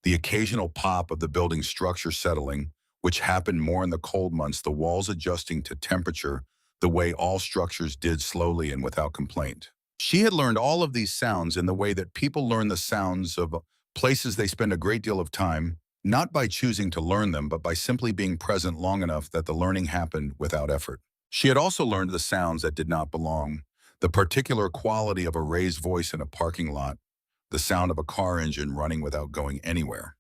The occasional pop of the building's structure settling, which happened more in the cold months, the walls adjusting to temperature, the way all structures did slowly and without complaint. She had learned all of these sounds in the way that people learn the sounds of places they spend a great deal of time, not by choosing to learn them, but by simply being present long enough that the learning happened without effort. She had also learned the sounds that did not belong, the particular quality of a raised voice in a parking lot, the sound of a car engine running without going anywhere,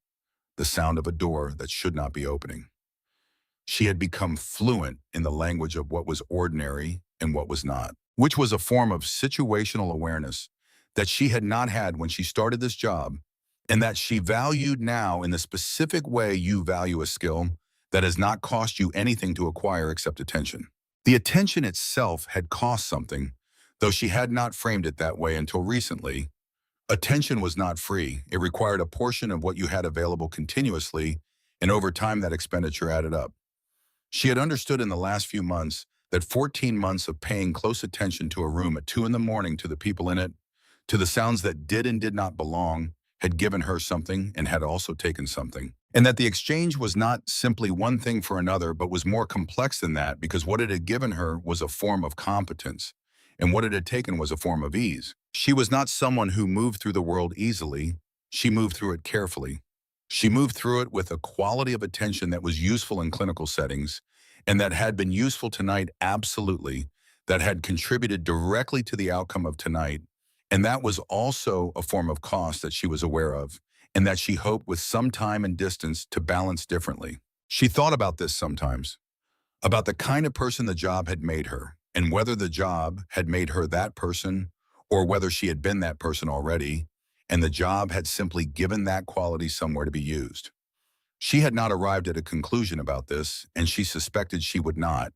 the sound of a door that should not be opening. She had become fluent in the language of what was ordinary and what was not, which was a form of situational awareness that she had not had when she started this job, and that she valued now in the specific way you value a skill that has not cost you anything to acquire except attention. The attention itself had cost something, though she had not framed it that way until recently. Attention was not free. It required a portion of what you had available continuously, and over time that expenditure added up. She had understood in the last few months that 14 months of paying close attention to a room at 2 in the morning, to the people in it, to the sounds that did and did not belong, had given her something and had also taken something. And that the exchange was not simply one thing for another, but was more complex than that, because what it had given her was a form of competence, and what it had taken was a form of ease. She was not someone who moved through the world easily. She moved through it carefully. She moved through it with a quality of attention that was useful in clinical settings, and that had been useful tonight, absolutely, that had contributed directly to the outcome of tonight. And that was also a form of cost that she was aware of, and that she hoped with some time and distance to balance differently. She thought about this sometimes, about the kind of person the job had made her, and whether the job had made her that person, or whether she had been that person already, and the job had simply given that quality somewhere to be used. She had not arrived at a conclusion about this, and she suspected she would not,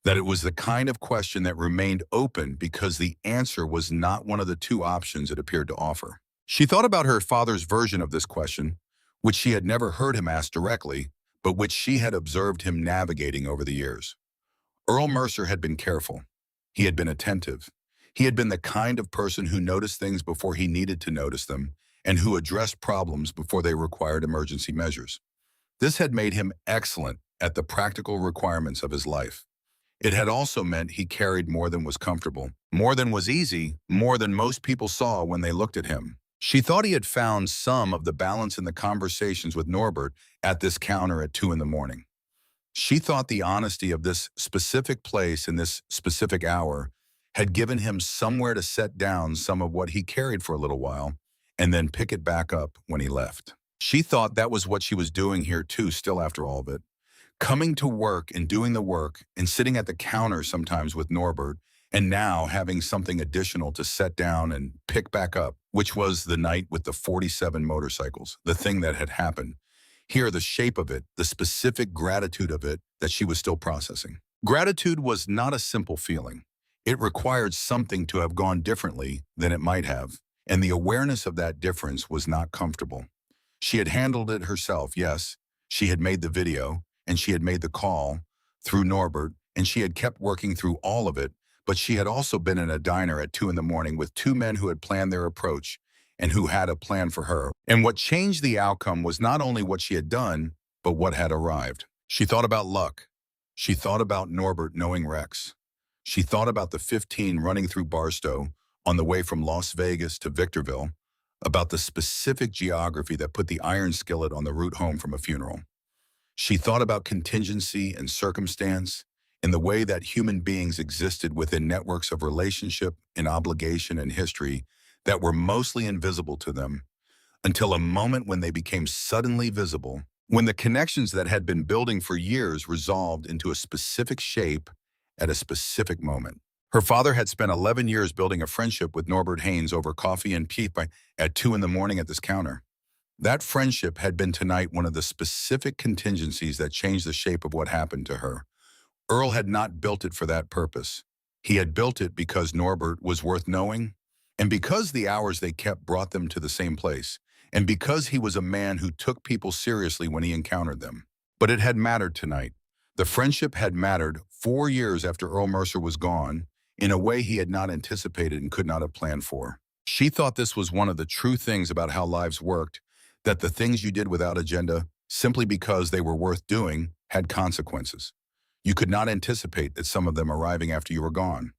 that it was the kind of question that remained open because the answer was not one of the two options it appeared to offer. She thought about her father's version of this question, which she had never heard him ask directly, but which she had observed him navigating over the years. Earl Mercer had been careful. He had been attentive. He had been the kind of person who noticed things before he needed to notice them, and who addressed problems before they required emergency measures. This had made him excellent at the practical requirements of his life. It had also meant he carried more than was comfortable, more than was easy, more than most people saw when they looked at him. She thought he had found some of the balance in the conversations with Norbert at this counter at 2 in the morning. She thought the honesty of this specific place in this specific hour had given him somewhere to set down some of what he carried for a little while and then pick it back up when he left. She thought that was what she was doing here too, still after all of it. Coming to work and doing the work and sitting at the counter sometimes with Norbert, and now having something additional to set down and pick back up, which was the night with the 47 motorcycles, the thing that had happened. Here, the shape of it, the specific gratitude of it that she was still processing. Gratitude was not a simple feeling. It required something to have gone differently than it might have, and the awareness of that difference was not comfortable. She had handled it herself, yes. She had made the video, and she had made the call, through Norbert, and she had kept working through all of it, but she had also been in a diner at 2 in the morning with two men who had planned their approach and who had a plan for her. And what changed the outcome was not only what she had done, but what had arrived. She thought about luck. She thought about Norbert knowing Rex. She thought about the 15 running through Barstow on the way from Las Vegas to Victorville, about the specific geography that put the iron skillet on the route home from a funeral. She thought about contingency and circumstance in the way that human beings existed within networks of relationship and obligation and history that were mostly invisible to them until a moment when they became suddenly visible, when the connections that had been building for years resolved into a specific shape at a specific moment. Her father had spent 11 years building a friendship with Norbert Haynes over coffee and pipe at 2 in the morning at this counter. That friendship had been tonight one of the specific contingencies that changed the shape of what happened to her. Earl had not built it for that purpose. He had built it because Norbert was worth knowing, and because the hours they kept brought them to the same place, and because he was a man who took people seriously when he encountered them. But it had mattered tonight. The friendship had mattered 4 years after Earl Mercer was gone, in a way he had not anticipated and could not have planned for. She thought this was one of the true things about how lives worked, that the things you did without agenda, simply because they were worth doing, had consequences. You could not anticipate that some of them arriving after you were gone.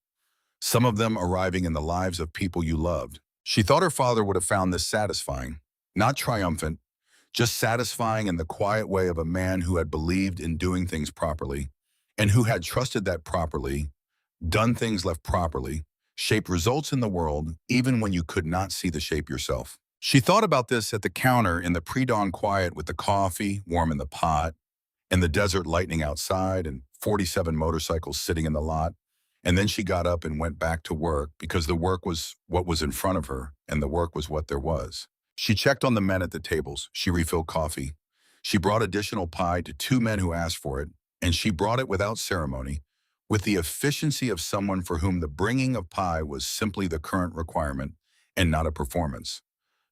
Some of them arriving in the lives of people you loved. She thought her father would have found this satisfying, not triumphant, just satisfying in the quiet way of a man who had believed in doing things properly, and who had trusted that properly, done things left properly, shaped results in the world, even when you could not see the shape yourself. She thought about this at the counter in the pre-dawn quiet with the coffee warm in the pot, and the desert lightning outside, and 47 motorcycles sitting in the lot. And then she got up and went back to work because the work was what was in front of her, and the work was what there was. She checked on the men at the tables. She refilled coffee. She brought additional pie to two men who asked for it, and she brought it without ceremony, with the efficiency of someone for whom the bringing of pie was simply the current requirement and not a performance.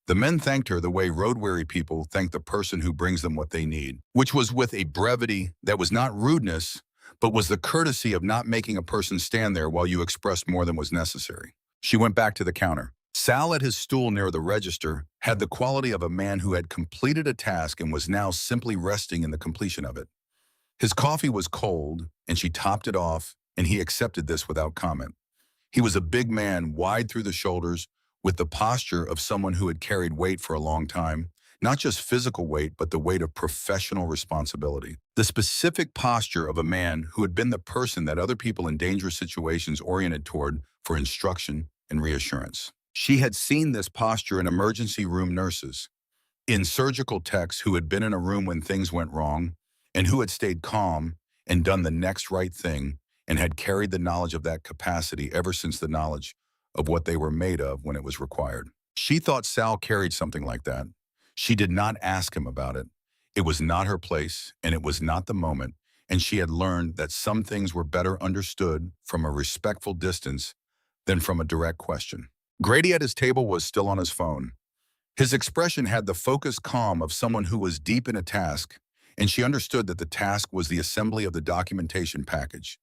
The men thanked her the way road-weary people thank the person who brings them what they need, which was with a brevity that was not rudeness, but was the courtesy of not making a person stand there while you expressed more than was necessary. She went back to the counter. Sal at his stool near the register had the quality of a man who had completed a task and was now simply resting in the completion of it. His coffee was cold, and she topped it off, and he accepted this without comment. He was a big man, wide through the shoulders, with the posture of someone who had carried weight for a long time, not just physical weight, but the weight of professional responsibility. The specific posture of a man who had been the person that other people in dangerous situations oriented toward for instruction and reassurance. She had seen this posture in emergency room nurses, in surgical techs who had been in a room when things went wrong, and who had stayed calm and done the next right thing, and had carried the knowledge of that capacity ever since the knowledge of what they were made of when it was required. She thought Sal carried something like that. She did not ask him about it. It was not her place, and it was not the moment, and she had learned that some things were better understood from a respectful distance than from a direct question. Grady at his table was still on his phone. His expression had the focused calm of someone who was deep in a task, and she understood that the task was the assembly of the documentation package,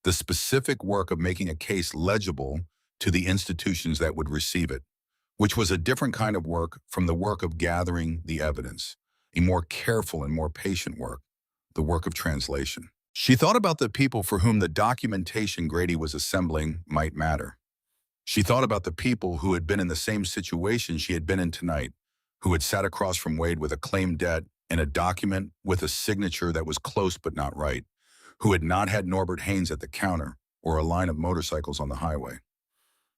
the specific work of making a case legible to the institutions that would receive it, which was a different kind of work from the work of gathering the evidence, a more careful and more patient work, the work of translation. She thought about the people for whom the documentation Grady was assembling might matter. She thought about the people who had been in the same situation she had been in tonight, who had sat across from Wade with a claimed debt and a document with a signature that was close but not right, who had not had Norbert Haynes at the counter or a line of motorcycles on the highway.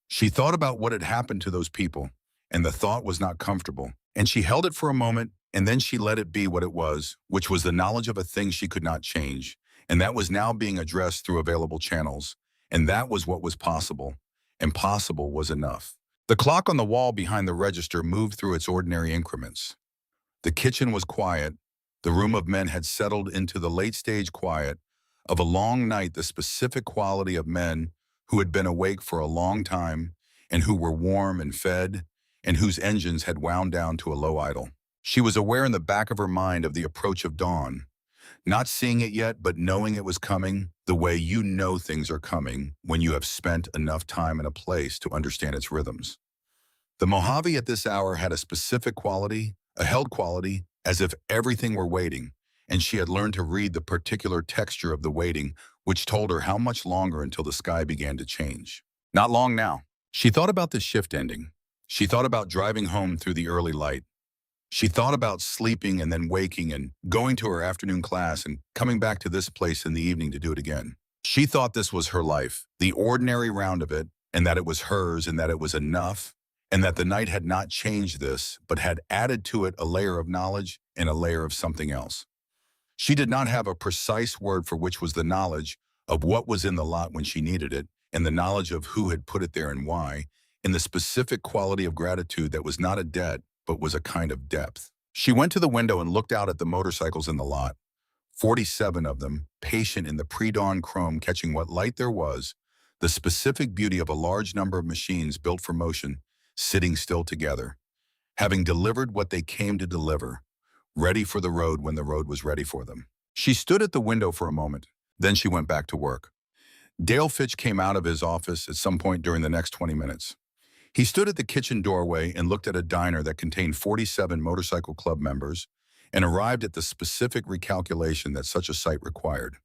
She thought about what had happened to those people, and the thought was not comfortable, and she held it for a moment, and then she let it be what it was, which was the knowledge of a thing she could not change, and that was now being addressed through available channels, and that was what was possible, and possible was enough. The clock on the wall behind the register moved through its ordinary increments. The kitchen was quiet. The room of men had settled into the late-stage quiet of a long night, the specific quality of men who had been awake for a long time and who were warm and fed and whose engines had wound down to a low idle. She was aware in the back of her mind of the approach of dawn, Not seeing it yet, but knowing it was coming, the way you know things are coming when you have spent enough time in a place to understand its rhythms. The Mojave at this hour had a specific quality, a held quality, as if everything were waiting, and she had learned to read the particular texture of the waiting, which told her how much longer until the sky began to change. Not long now. She thought about the shift ending. She thought about driving home through the early light. She thought about sleeping and then waking and going to her afternoon class and coming back to this place in the evening to do it again. She thought this was her life, the ordinary round of it, and that it was hers and that it was enough, and that the night had not changed this, but had added to it a layer of knowledge and a layer of something else. She did not have a precise word for which was the knowledge of what was in the lot when she needed it, and the knowledge of who had put it there and why, and the specific quality of gratitude that was not a debt, but was a kind of depth. She went to the window and looked out at the motorcycles in the lot, 47 of them, patient in the pre-dawn chrome catching what light there was, the specific beauty of a large number of machines built for motion, sitting still together, having delivered what they came to deliver, ready for the road when the road was ready for them. She stood at the window for a moment, then she went back to work. Dale Fitch came out of his office at some point during the next 20 minutes. He stood at the kitchen doorway and looked at a diner that contained 47 motorcycle club members and arrived at the specific recalculation that such a site required.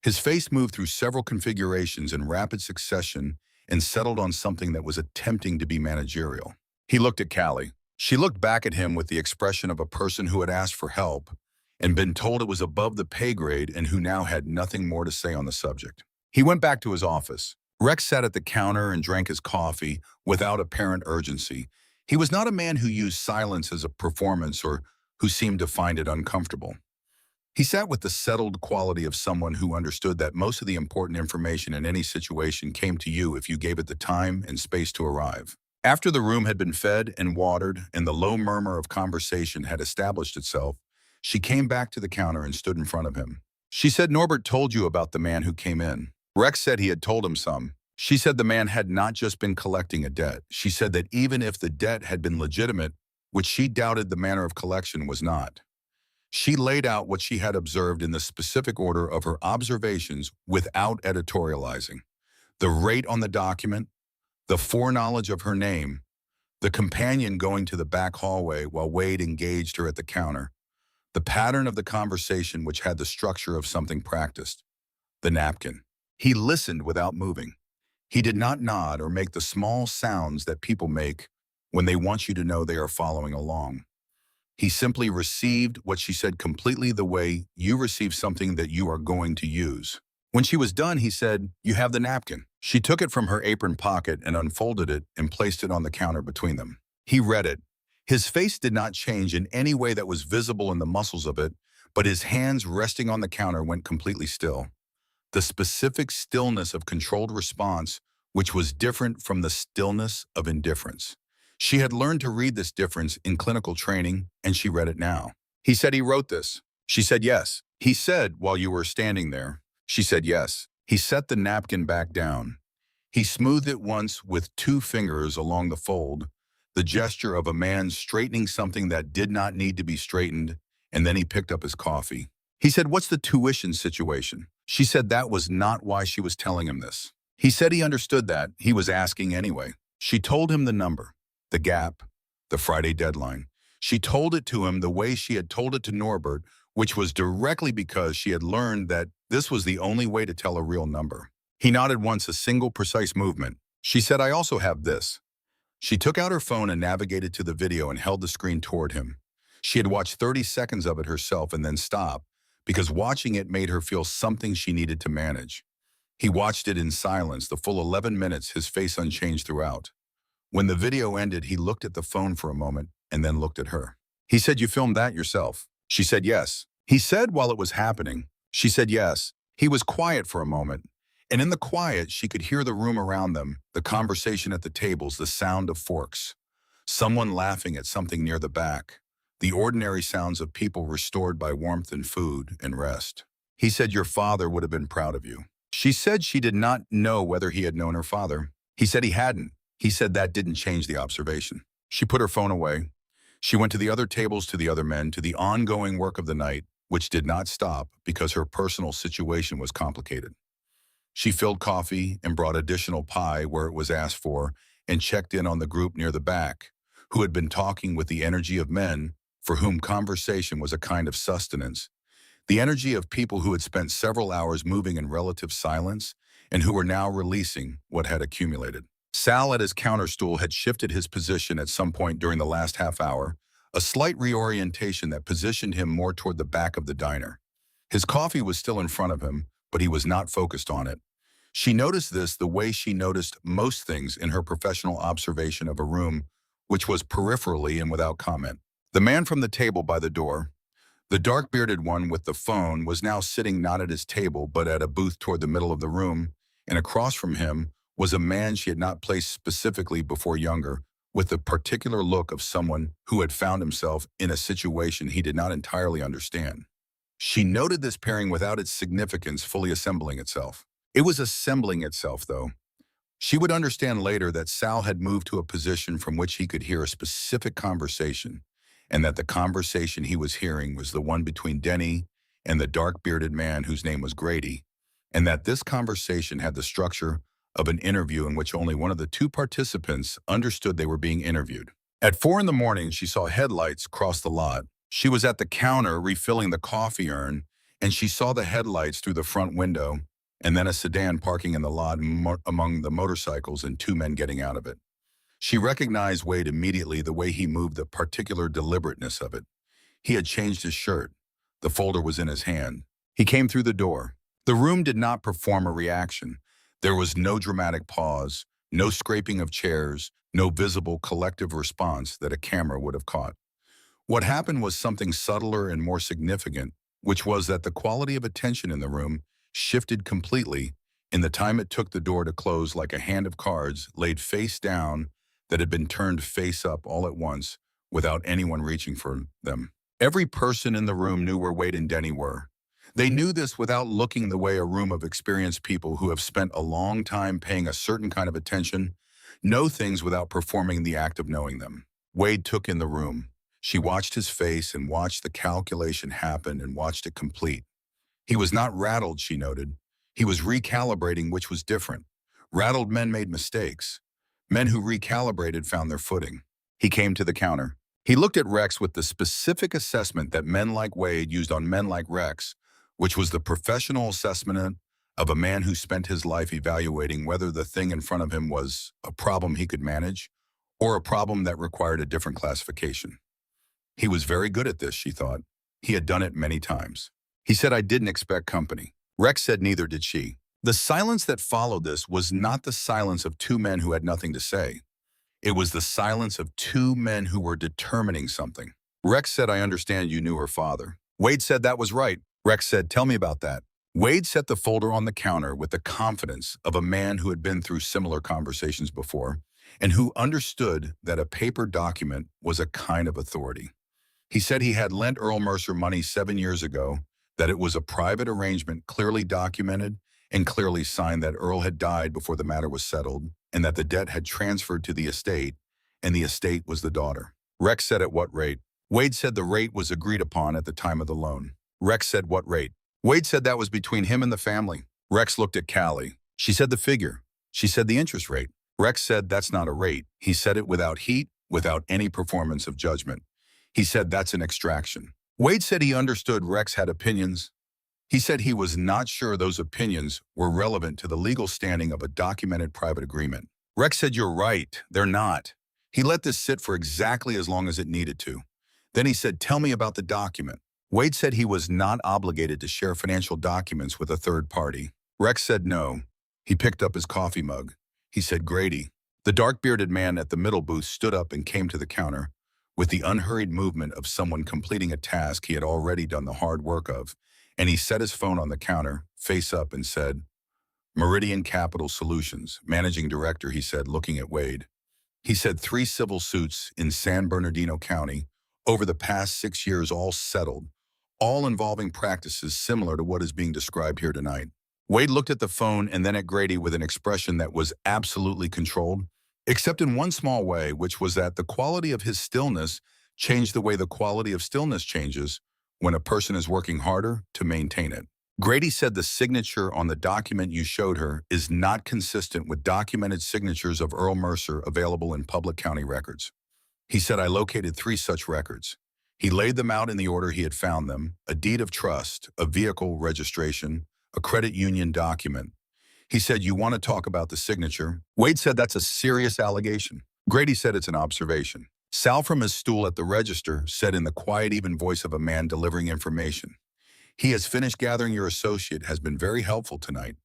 His face moved through several configurations in rapid succession and settled on something that was attempting to be managerial. He looked at Callie. She looked back at him with the expression of a person who had asked for help and been told it was above the pay grade and who now had nothing more to say on the subject. He went back to his office. Rex sat at the counter and drank his coffee without apparent urgency. He was not a man who used silence as a performance or who seemed to find it uncomfortable. He sat with the settled quality of someone who understood that most of the important information in any situation came to you if you gave it the time and space to arrive. After the room had been fed and watered and the low murmur of conversation had established itself, she came back to the counter and stood in front of him. She said Norbert told you about the man who came in. Rex said he had told him some. She said the man had not just been collecting a debt. She said that even if the debt had been legitimate, which she doubted the manner of collection was not. She laid out what she had observed in the specific order of her observations without editorializing. The rate on the document, the foreknowledge of her name, the companion going to the back hallway while Wade engaged her at the counter, the pattern of the conversation which had the structure of something practiced, the napkin. He listened without moving. He did not nod or make the small sounds that people make when they want you to know they are following along. He simply received what she said completely the way you receive something that you are going to use. When she was done, he said, "You have the napkin." She took it from her apron pocket and unfolded it and placed it on the counter between them. He read it. His face did not change in any way that was visible in the muscles of it, but his hands resting on the counter went completely still. The specific stillness of controlled response, which was different from the stillness of indifference. She had learned to read this difference in clinical training, and she read it now. He said he wrote this. She said yes. He said while you were standing there. She said yes. He set the napkin back down. He smoothed it once with 2 fingers along the fold, the gesture of a man straightening something that did not need to be straightened, and then he picked up his coffee. He said, "What's the tuition situation?" She said that was not why she was telling him this. He said he understood that. He was asking anyway. She told him the number, the gap, the Friday deadline. She told it to him the way she had told it to Norbert, which was directly because she had learned that this was the only way to tell a real number. He nodded once, a single precise movement. She said, "I also have this." She took out her phone and navigated to the video and held the screen toward him. She had watched 30 seconds of it herself and then stopped, because watching it made her feel something she needed to manage. He watched it in silence, the full 11 minutes, his face unchanged throughout. When the video ended, he looked at the phone for a moment and then looked at her. He said, "You filmed that yourself?" She said yes. He said while it was happening. She said yes. He was quiet for a moment, and in the quiet, she could hear the room around them, the conversation at the tables, the sound of forks, someone laughing at something near the back, the ordinary sounds of people restored by warmth and food and rest. He said, "Your father would have been proud of you." She said she did not know whether he had known her father. He said he hadn't. He said that didn't change the observation. She put her phone away. She went to the other tables, to the other men, to the ongoing work of the night, which did not stop because her personal situation was complicated. She filled coffee and brought additional pie where it was asked for and checked in on the group near the back, who had been talking with the energy of men for whom conversation was a kind of sustenance, the energy of people who had spent several hours moving in relative silence and who were now releasing what had accumulated. Sal at his counter stool had shifted his position at some point during the last half hour, a slight reorientation that positioned him more toward the back of the diner. His coffee was still in front of him, but he was not focused on it. She noticed this the way she noticed most things in her professional observation of a room, which was peripherally and without comment. The man from the table by the door, the dark-bearded one with the phone, was now sitting not at his table but at a booth toward the middle of the room, and across from him was a man she had not placed specifically before younger, with the particular look of someone who had found himself in a situation he did not entirely understand. She noted this pairing without its significance fully assembling itself. It was assembling itself, though. She would understand later that Sal had moved to a position from which he could hear a specific conversation, and that the conversation he was hearing was the one between Denny and the dark-bearded man whose name was Grady, and that this conversation had the structure of an interview in which only one of the two participants understood they were being interviewed. At 4 in the morning, she saw headlights cross the lot. She was at the counter refilling the coffee urn, and she saw the headlights through the front window, and then a sedan parking in the lot among the motorcycles and two men getting out of it. She recognized Wade immediately, the way he moved, the particular deliberateness of it. He had changed his shirt. The folder was in his hand. He came through the door. The room did not perform a reaction. There was no dramatic pause, no scraping of chairs, no visible collective response that a camera would have caught. What happened was something subtler and more significant, which was that the quality of attention in the room shifted completely in the time it took the door to close, like a hand of cards laid face down that had been turned face up all at once without anyone reaching for them. Every person in the room knew where Wade and Denny were. They knew this without looking the way a room of experienced people who have spent a long time paying a certain kind of attention know things without performing the act of knowing them. Wade took in the room. She watched his face and watched the calculation happen and watched it complete. He was not rattled, she noted. He was recalibrating, which was different. Rattled men made mistakes. Men who recalibrated found their footing. He came to the counter. He looked at Rex with the specific assessment that men like Wade used on men like Rex, which was the professional assessment of a man who spent his life evaluating whether the thing in front of him was a problem he could manage or a problem that required a different classification. He was very good at this, she thought. He had done it many times. He said, "I didn't expect company." Rex said neither did she. The silence that followed this was not the silence of two men who had nothing to say. It was the silence of two men who were determining something. Rex said, "I understand you knew her father." Wade said that was right. Rex said, "Tell me about that." Wade set the folder on the counter with the confidence of a man who had been through similar conversations before and who understood that a paper document was a kind of authority. He said he had lent Earl Mercer money 7 years ago, that it was a private arrangement clearly documented and clearly signed, that Earl had died before the matter was settled, and that the debt had transferred to the estate, and the estate was the daughter. Rex said, "At what rate?" Wade said the rate was agreed upon at the time of the loan. Rex said, "What rate?" Wade said that was between him and the family. Rex looked at Callie. She said the figure. She said the interest rate. Rex said that's not a rate. He said it without heat, without any performance of judgment. He said that's an extraction. Wade said he understood Rex had opinions. He said he was not sure those opinions were relevant to the legal standing of a documented private agreement. Rex said, "You're right, they're not." He let this sit for exactly as long as it needed to. Then he said, "Tell me about the document." Wade said he was not obligated to share financial documents with a third party. Rex said no. He picked up his coffee mug. He said, "Grady." The dark-bearded man at the middle booth stood up and came to the counter with the unhurried movement of someone completing a task he had already done the hard work of, and he set his phone on the counter, face up, and said, "Meridian Capital Solutions, Managing Director," he said, looking at Wade. He said 3 civil suits in San Bernardino County over the past 6 years, all settled, all involving practices similar to what is being described here tonight. Wade looked at the phone and then at Grady with an expression that was absolutely controlled, except in one small way, which was that the quality of his stillness changed the way the quality of stillness changes when a person is working harder to maintain it. Grady said the signature on the document you showed her is not consistent with documented signatures of Earl Mercer available in public county records. He said, I located 3 such records. He laid them out in the order he had found them: a deed of trust, a vehicle registration, a credit union document. He said, you want to talk about the signature? Wade said, that's a serious allegation. Grady said, it's an observation. Sal from his stool at the register said in the quiet, even voice of a man delivering information, he has finished gathering. Your associate has been very helpful tonight.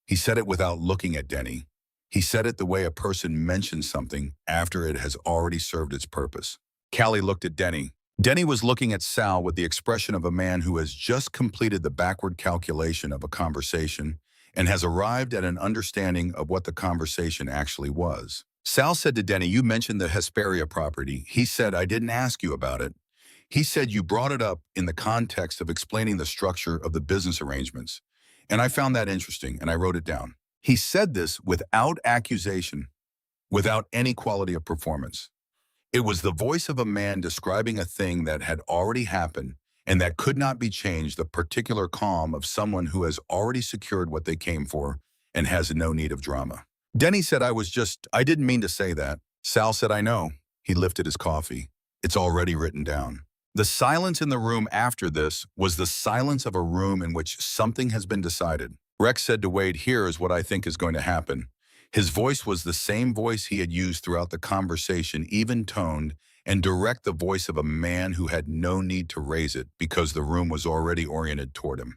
He said it without looking at Denny. He said it the way a person mentions something after it has already served its purpose. Callie looked at Denny. Denny was looking at Sal with the expression of a man who has just completed the backward calculation of a conversation and has arrived at an understanding of what the conversation actually was. Sal said to Denny, you mentioned the Hesperia property. He said, I didn't ask you about it. He said you brought it up in the context of explaining the structure of the business arrangements. And I found that interesting, and I wrote it down. He said this without accusation, without any quality of performance. It was the voice of a man describing a thing that had already happened and that could not be changed, the particular calm of someone who has already secured what they came for and has no need of drama. Denny said, I didn't mean to say that. Sal said, I know. He lifted his coffee. It's already written down. The silence in the room after this was the silence of a room in which something has been decided. Rex said to Wade, here is what I think is going to happen. His voice was the same voice he had used throughout the conversation, even-toned, and direct, the voice of a man who had no need to raise it because the room was already oriented toward him.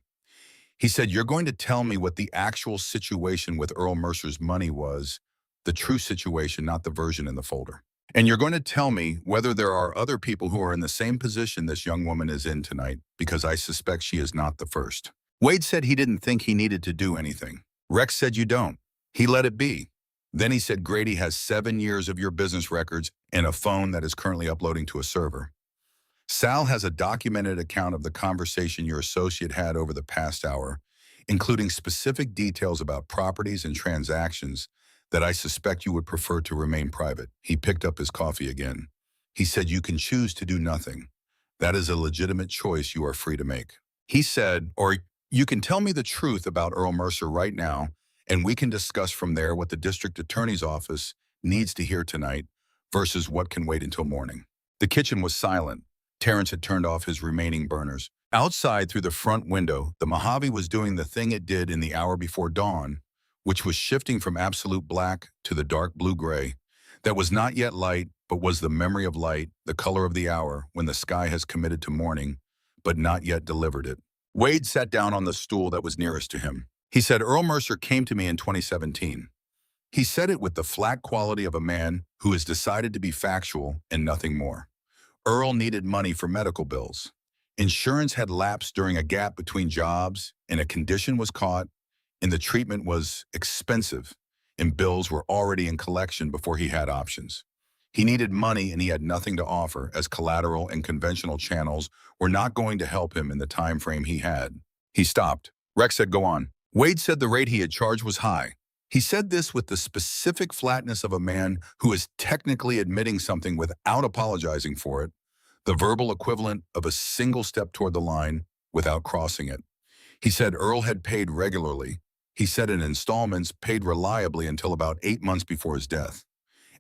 He said, you're going to tell me what the actual situation with Earl Mercer's money was, the true situation, not the version in the folder. And you're going to tell me whether there are other people who are in the same position this young woman is in tonight, because I suspect she is not the first. Wade said he didn't think he needed to do anything. Rex said you don't. He let it be. Then he said Grady has 7 years of your business records and a phone that is currently uploading to a server. Sal has a documented account of the conversation your associate had over the past hour, including specific details about properties and transactions that I suspect you would prefer to remain private. He picked up his coffee again. He said, you can choose to do nothing. That is a legitimate choice you are free to make. He said, or you can tell me the truth about Earl Mercer right now, and we can discuss from there what the district attorney's office needs to hear tonight versus what can wait until morning. The kitchen was silent. Terrence had turned off his remaining burners. Outside, through the front window, the Mojave was doing the thing it did in the hour before dawn, which was shifting from absolute black to the dark blue-gray. That was not yet light, but was the memory of light, the color of the hour when the sky has committed to morning, but not yet delivered it. Wade sat down on the stool that was nearest to him. He said, Earl Mercer came to me in 2017. He said it with the flat quality of a man who has decided to be factual and nothing more. Earl needed money for medical bills. Insurance had lapsed during a gap between jobs, and a condition was caught, and the treatment was expensive, and bills were already in collection before he had options. He needed money, and he had nothing to offer, as collateral and conventional channels were not going to help him in the time frame he had. He stopped. Rex said, go on. Wade said the rate he had charged was high. He said this with the specific flatness of a man who is technically admitting something without apologizing for it, the verbal equivalent of a single step toward the line without crossing it. He said Earl had paid regularly. He said in installments, paid reliably until about 8 months before his death,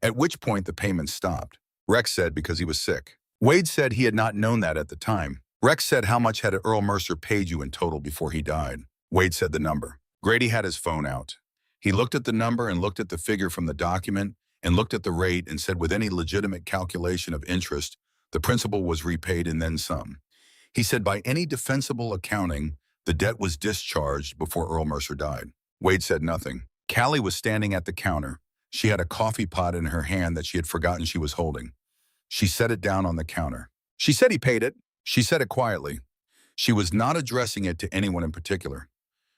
at which point the payments stopped. Rex said because he was sick. Wade said he had not known that at the time. Rex said, how much had Earl Mercer paid you in total before he died? Wade said the number. Grady had his phone out. He looked at the number and looked at the figure from the document and looked at the rate and said with any legitimate calculation of interest, the principal was repaid and then some. He said by any defensible accounting, the debt was discharged before Earl Mercer died. Wade said nothing. Callie was standing at the counter. She had a coffee pot in her hand that she had forgotten she was holding. She set it down on the counter. She said he paid it. She said it quietly. She was not addressing it to anyone in particular.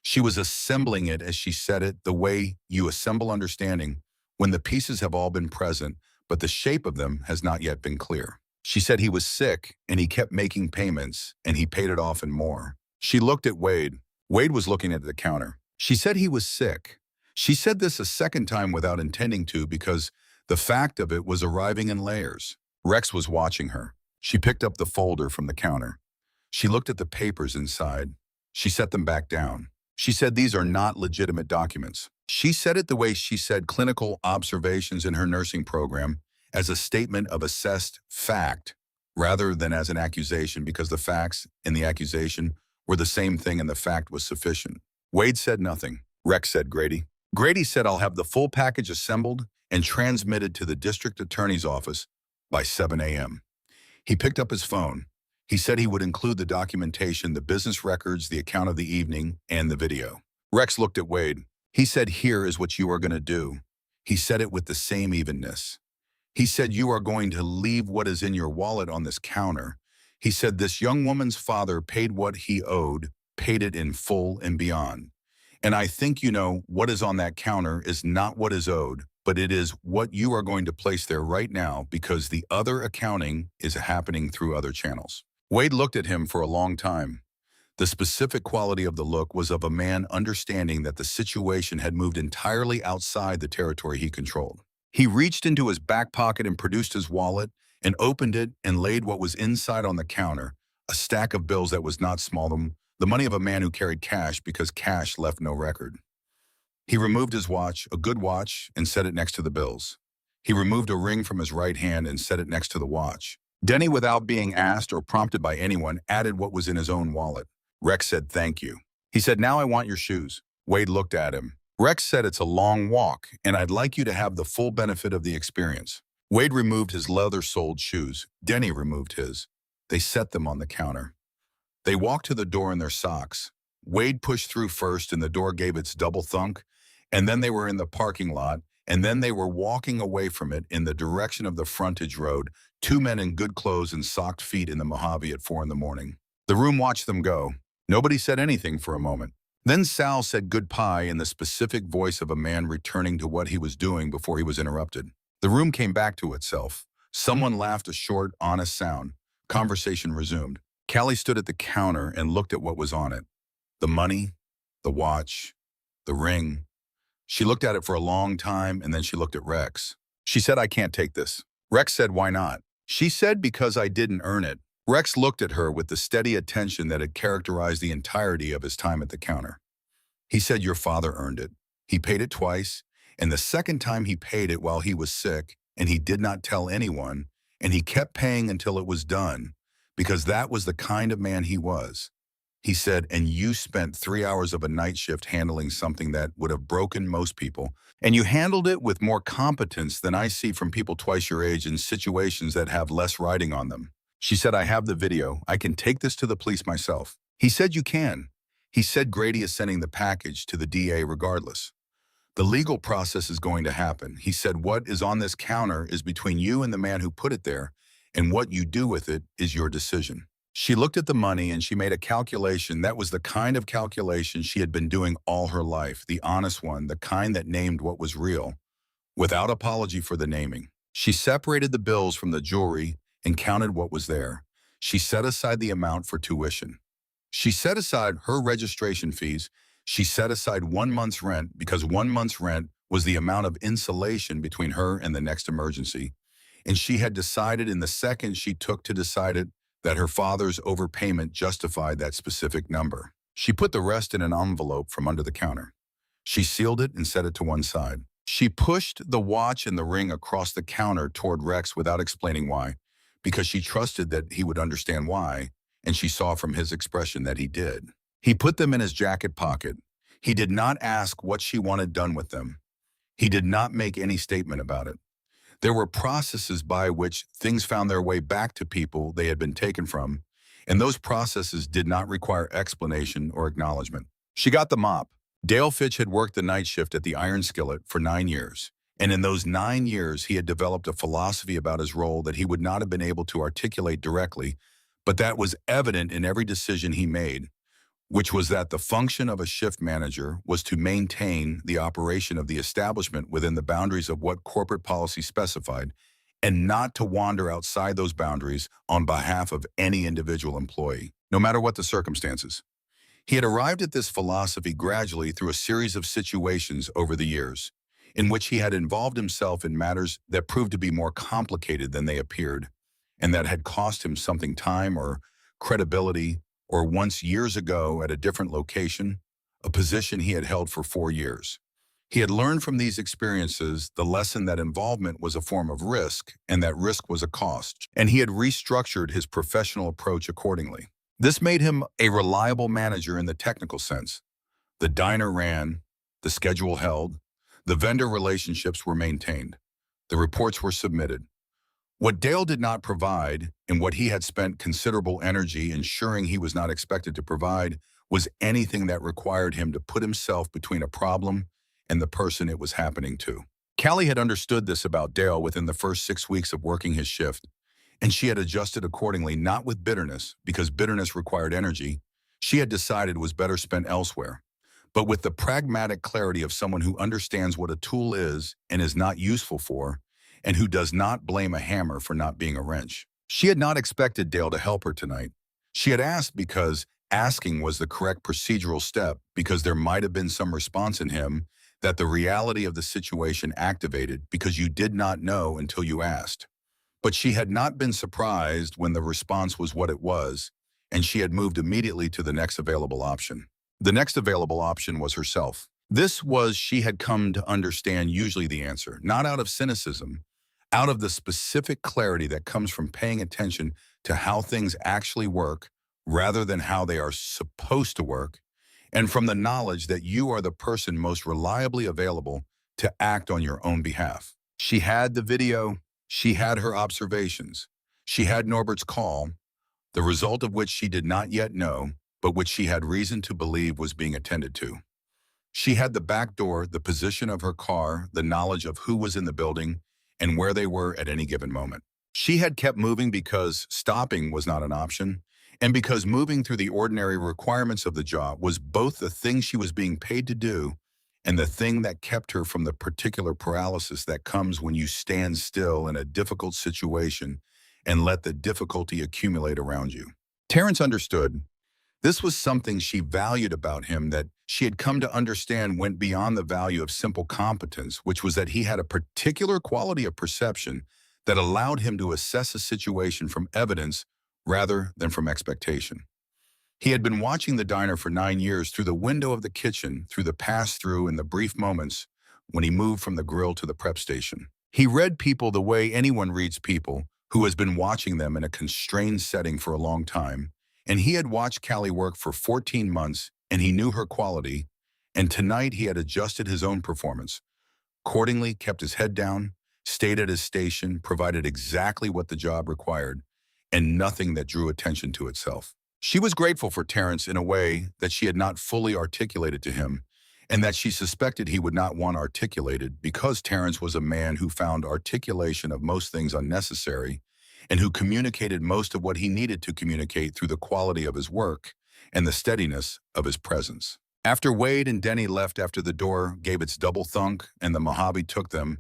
She was assembling it as she said it, the way you assemble understanding when the pieces have all been present, but the shape of them has not yet been clear. She said he was sick, and he kept making payments, and he paid it off and more. She looked at Wade. Wade was looking at the counter. She said he was sick. She said this a second time without intending to because the fact of it was arriving in layers. Rex was watching her. She picked up the folder from the counter. She looked at the papers inside. She set them back down. She said these are not legitimate documents. She said it the way she said clinical observations in her nursing program, as a statement of assessed fact, rather than as an accusation, because the facts and the accusation were the same thing and the fact was sufficient. Wade said nothing. Rex said Grady. Grady said I'll have the full package assembled and transmitted to the district attorney's office by 7 a.m. He picked up his phone. He said he would include the documentation, the business records, the account of the evening, and the video. Rex looked at Wade. He said, here is what you are going to do. He said it with the same evenness. He said, you are going to leave what is in your wallet on this counter. He said, this young woman's father paid what he owed, paid it in full and beyond. And I think you know what is on that counter is not what is owed, but it is what you are going to place there right now because the other accounting is happening through other channels. Wade looked at him for a long time. The specific quality of the look was of a man understanding that the situation had moved entirely outside the territory he controlled. He reached into his back pocket and produced his wallet and opened it and laid what was inside on the counter, a stack of bills that was not small, the money of a man who carried cash because cash left no record. He removed his watch, a good watch, and set it next to the bills. He removed a ring from his right hand and set it next to the watch. Denny, without being asked or prompted by anyone, added what was in his own wallet. Rex said, thank you. He said, now I want your shoes. Wade looked at him. Rex said, it's a long walk, and I'd like you to have the full benefit of the experience. Wade removed his leather-soled shoes. Denny removed his. They set them on the counter. They walked to the door in their socks. Wade pushed through first, and the door gave its double thunk, and then they were in the parking lot, and then they were walking away from it in the direction of the frontage road, two men in good clothes and socked feet in the Mojave at 4 in the morning. The room watched them go. Nobody said anything for a moment. Then Sal said goodbye in the specific voice of a man returning to what he was doing before he was interrupted. The room came back to itself. Someone laughed a short, honest sound. Conversation resumed. Callie stood at the counter and looked at what was on it. The money, the watch, the ring. She looked at it for a long time, and then she looked at Rex. She said, I can't take this. Rex said, why not? She said, because I didn't earn it. Rex looked at her with the steady attention that had characterized the entirety of his time at the counter. He said, your father earned it. He paid it twice, and the second time he paid it while he was sick, and he did not tell anyone, and he kept paying until it was done, because that was the kind of man he was. He said, and you spent 3 hours of a night shift handling something that would have broken most people, and you handled it with more competence than I see from people twice your age in situations that have less riding on them. She said, I have the video. I can take this to the police myself. He said, you can. He said Grady is sending the package to the DA regardless. The legal process is going to happen. He said, what is on this counter is between you and the man who put it there, and what you do with it is your decision. She looked at the money and she made a calculation that was the kind of calculation she had been doing all her life, the honest one, the kind that named what was real, without apology for the naming. She separated the bills from the jewelry and counted what was there. She set aside the amount for tuition. She set aside her registration fees. She set aside 1 month's rent because 1 month's rent was the amount of insulation between her and the next emergency. And she had decided in the second she took to decide it that her father's overpayment justified that specific number. She put the rest in an envelope from under the counter. She sealed it and set it to one side. She pushed the watch and the ring across the counter toward Rex without explaining why, because she trusted that he would understand why, and she saw from his expression that he did. He put them in his jacket pocket. He did not ask what she wanted done with them. He did not make any statement about it. There were processes by which things found their way back to people they had been taken from, and those processes did not require explanation or acknowledgement. She got the mop. Dale Fitch had worked the night shift at the Iron Skillet for 9 years, and in those 9 years he had developed a philosophy about his role that he would not have been able to articulate directly, but that was evident in every decision he made, which was that the function of a shift manager was to maintain the operation of the establishment within the boundaries of what corporate policy specified, and not to wander outside those boundaries on behalf of any individual employee, no matter what the circumstances. He had arrived at this philosophy gradually through a series of situations over the years, in which he had involved himself in matters that proved to be more complicated than they appeared, and that had cost him something time or credibility or once years ago at a different location, a position he had held for 4 years. He had learned from these experiences the lesson that involvement was a form of risk and that risk was a cost, and he had restructured his professional approach accordingly. This made him a reliable manager in the technical sense. The diner ran, the schedule held, the vendor relationships were maintained, the reports were submitted. What Dale did not provide, and what he had spent considerable energy ensuring he was not expected to provide, was anything that required him to put himself between a problem and the person it was happening to. Callie had understood this about Dale within the first 6 weeks of working his shift, and she had adjusted accordingly, not with bitterness, because bitterness required energy she had decided was better spent elsewhere, but with the pragmatic clarity of someone who understands what a tool is and is not useful for, and who does not blame a hammer for not being a wrench. She had not expected Dale to help her tonight. She had asked because asking was the correct procedural step, because there might have been some response in him that the reality of the situation activated because you did not know until you asked. But she had not been surprised when the response was what it was, and she had moved immediately to the next available option. The next available option was herself. This was, she had come to understand, usually the answer, not out of cynicism, out of the specific clarity that comes from paying attention to how things actually work rather than how they are supposed to work, and from the knowledge that you are the person most reliably available to act on your own behalf. She had the video, she had her observations, she had Norbert's call, the result of which she did not yet know, but which she had reason to believe was being attended to. She had the back door, the position of her car, the knowledge of who was in the building, and where they were at any given moment. She had kept moving because stopping was not an option, and because moving through the ordinary requirements of the job was both the thing she was being paid to do and the thing that kept her from the particular paralysis that comes when you stand still in a difficult situation and let the difficulty accumulate around you. Terrence understood. This was something she valued about him that she had come to understand went beyond the value of simple competence, which was that he had a particular quality of perception that allowed him to assess a situation from evidence rather than from expectation. He had been watching the diner for 9 years through the window of the kitchen, through the pass-through and the brief moments when he moved from the grill to the prep station. He read people the way anyone reads people who has been watching them in a constrained setting for a long time, and he had watched Callie work for 14 months, and he knew her quality, and tonight he had adjusted his own performance, accordingly kept his head down, stayed at his station, provided exactly what the job required, and nothing that drew attention to itself. She was grateful for Terrence in a way that she had not fully articulated to him, and that she suspected he would not want articulated because Terrence was a man who found articulation of most things unnecessary and who communicated most of what he needed to communicate through the quality of his work and the steadiness of his presence. After Wade and Denny left after the door gave its double thunk and the Mojave took them,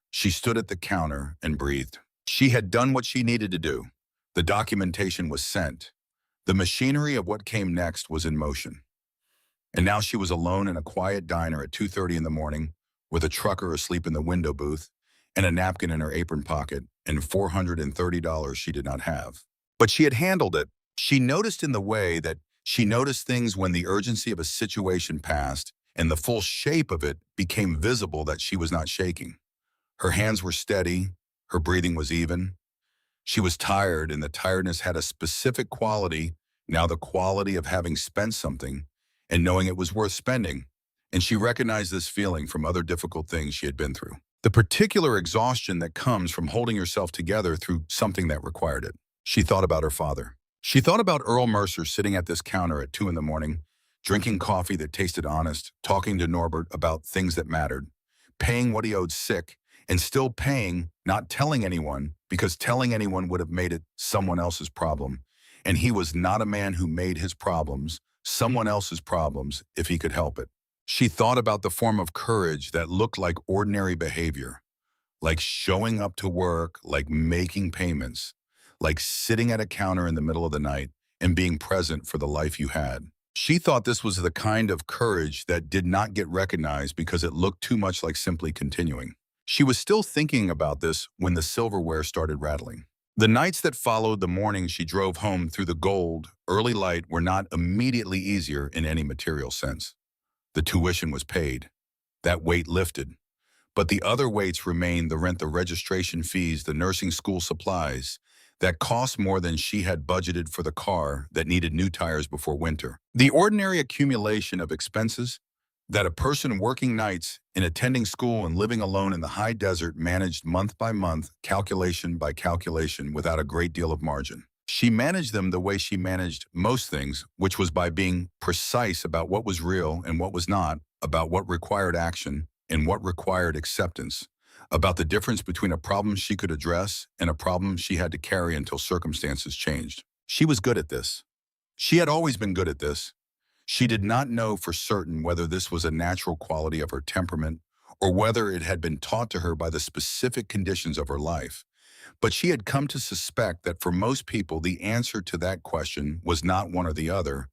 she stood at the counter and breathed. She had done what she needed to do. The documentation was sent. The machinery of what came next was in motion. And now she was alone in a quiet diner at 2:30 in the morning with a trucker asleep in the window booth and a napkin in her apron pocket and $430 she did not have. But she had handled it. She noticed in the way that she noticed things when the urgency of a situation passed and the full shape of it became visible that she was not shaking. Her hands were steady. Her breathing was even. She was tired, and the tiredness had a specific quality, now the quality of having spent something and knowing it was worth spending, and she recognized this feeling from other difficult things she had been through. The particular exhaustion that comes from holding yourself together through something that required it. She thought about her father. She thought about Earl Mercer sitting at this counter at 2 in the morning, drinking coffee that tasted honest, talking to Norbert about things that mattered, paying what he owed sick, and still paying, not telling anyone, because telling anyone would have made it someone else's problem. And he was not a man who made his problems someone else's problems if he could help it. She thought about the form of courage that looked like ordinary behavior, like showing up to work, like making payments, like sitting at a counter in the middle of the night and being present for the life you had. She thought this was the kind of courage that did not get recognized because it looked too much like simply continuing. She was still thinking about this when the silverware started rattling. The nights that followed the morning she drove home through the gold, early light were not immediately easier in any material sense. The tuition was paid. That weight lifted. But the other weights remained: the rent, the registration fees, the nursing school supplies, that cost more than she had budgeted for the car that needed new tires before winter. The ordinary accumulation of expenses that a person working nights and attending school and living alone in the high desert managed month by month, calculation by calculation, without a great deal of margin. She managed them the way she managed most things, which was by being precise about what was real and what was not, about what required action and what required acceptance, about the difference between a problem she could address and a problem she had to carry until circumstances changed. She was good at this. She had always been good at this. She did not know for certain whether this was a natural quality of her temperament or whether it had been taught to her by the specific conditions of her life. But she had come to suspect that for most people, the answer to that question was not one or the other,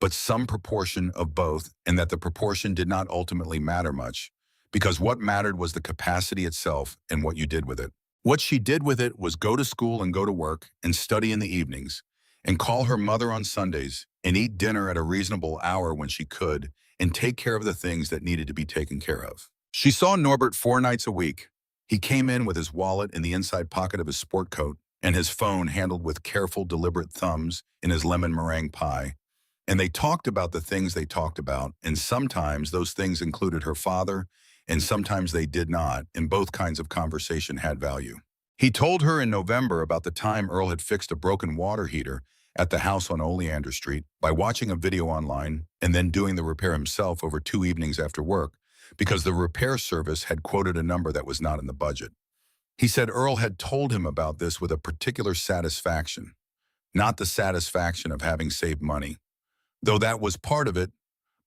but some proportion of both, and that the proportion did not ultimately matter much, because what mattered was the capacity itself and what you did with it. What she did with it was go to school and go to work and study in the evenings, and call her mother on Sundays, and eat dinner at a reasonable hour when she could, and take care of the things that needed to be taken care of. She saw Norbert 4 nights a week. He came in with his wallet in the inside pocket of his sport coat and his phone handled with careful, deliberate thumbs in his lemon meringue pie. And they talked about the things they talked about, and sometimes those things included her father, and sometimes they did not, and both kinds of conversation had value. He told her in November about the time Earl had fixed a broken water heater at the house on Oleander Street by watching a video online and then doing the repair himself over 2 evenings after work, because the repair service had quoted a number that was not in the budget. He said Earl had told him about this with a particular satisfaction, not the satisfaction of having saved money, though that was part of it,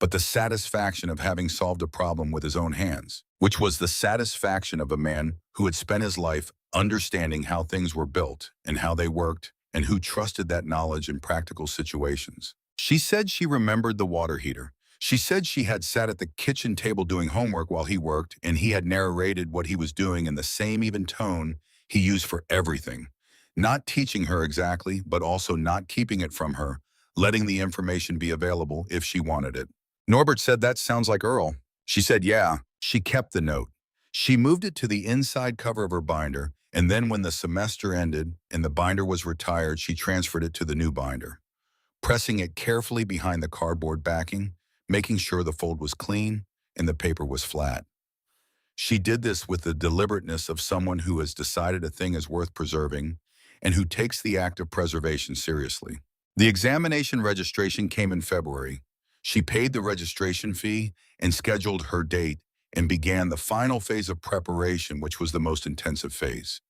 but the satisfaction of having solved a problem with his own hands, which was the satisfaction of a man who had spent his life understanding how things were built and how they worked, and who trusted that knowledge in practical situations. She said she remembered the water heater. She said she had sat at the kitchen table doing homework while he worked, and he had narrated what he was doing in the same even tone he used for everything, not teaching her exactly, but also not keeping it from her, letting the information be available if she wanted it. Norbert said, "That sounds like Earl." She said, "Yeah." She kept the note. She moved it to the inside cover of her binder, and then when the semester ended and the binder was retired, she transferred it to the new binder, pressing it carefully behind the cardboard backing, making sure the fold was clean and the paper was flat. She did this with the deliberateness of someone who has decided a thing is worth preserving and who takes the act of preservation seriously. The examination registration came in February. She paid the registration fee and scheduled her date and began the final phase of preparation, which was the most intensive phase.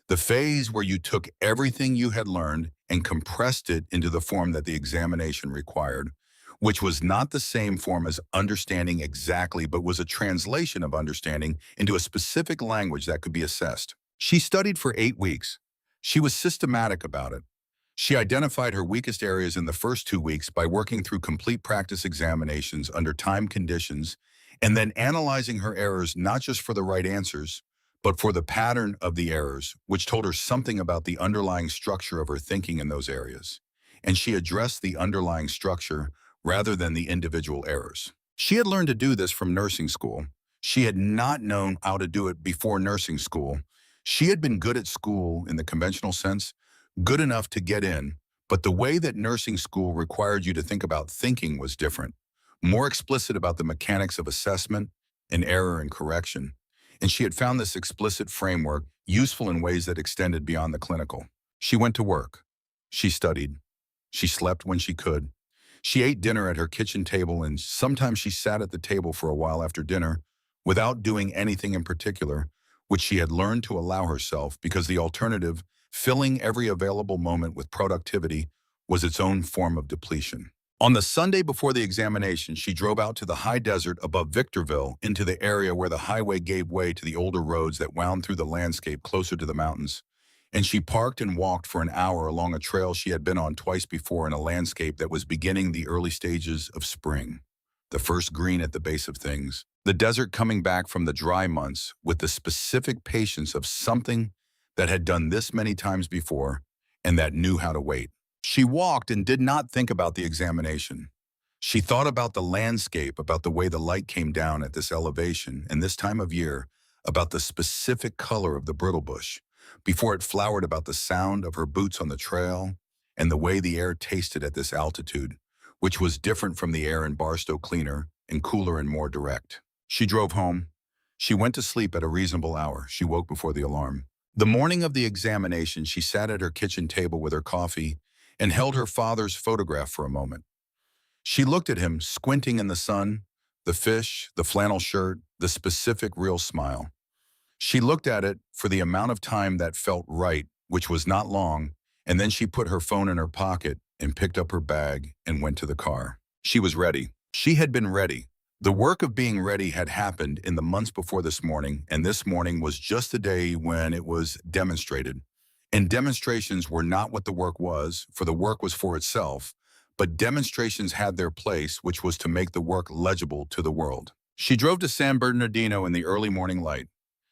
The phase where you took everything you had learned and compressed it into the form that the examination required, which was not the same form as understanding exactly, but was a translation of understanding into a specific language that could be assessed. She studied for 8 weeks. She was systematic about it. She identified her weakest areas in the first 2 weeks by working through complete practice examinations under time conditions and then analyzing her errors not just for the right answers, but for the pattern of the errors, which told her something about the underlying structure of her thinking in those areas. And she addressed the underlying structure rather than the individual errors. She had learned to do this from nursing school. She had not known how to do it before nursing school. She had been good at school in the conventional sense, good enough to get in, but the way that nursing school required you to think about thinking was different, more explicit about the mechanics of assessment and error and correction. And she had found this explicit framework useful in ways that extended beyond the clinical. She went to work. She studied. She slept when she could. She ate dinner at her kitchen table, and sometimes she sat at the table for a while after dinner without doing anything in particular, which she had learned to allow herself because the alternative, filling every available moment with productivity, was its own form of depletion. On the Sunday before the examination, she drove out to the high desert above Victorville into the area where the highway gave way to the older roads that wound through the landscape closer to the mountains. And she parked and walked for an hour along a trail she had been on twice before in a landscape that was beginning the early stages of spring, the first green at the base of things. The desert coming back from the dry months with the specific patience of something that had done this many times before, and that knew how to wait. She walked and did not think about the examination. She thought about the landscape, about the way the light came down at this elevation and this time of year, about the specific color of the brittle bush, before it flowered, about the sound of her boots on the trail, and the way the air tasted at this altitude, which was different from the air in Barstow, cleaner and cooler and more direct. She drove home. She went to sleep at a reasonable hour. She woke before the alarm. The morning of the examination, she sat at her kitchen table with her coffee and held her father's photograph for a moment. She looked at him, squinting in the sun, the fish, the flannel shirt, the specific real smile. She looked at it for the amount of time that felt right, which was not long, and then she put her phone in her pocket and picked up her bag and went to the car. She was ready. She had been ready. The work of being ready had happened in the months before this morning, and this morning was just the day when it was demonstrated. And demonstrations were not what the work was, for the work was for itself, but demonstrations had their place, which was to make the work legible to the world. She drove to San Bernardino in the early morning light.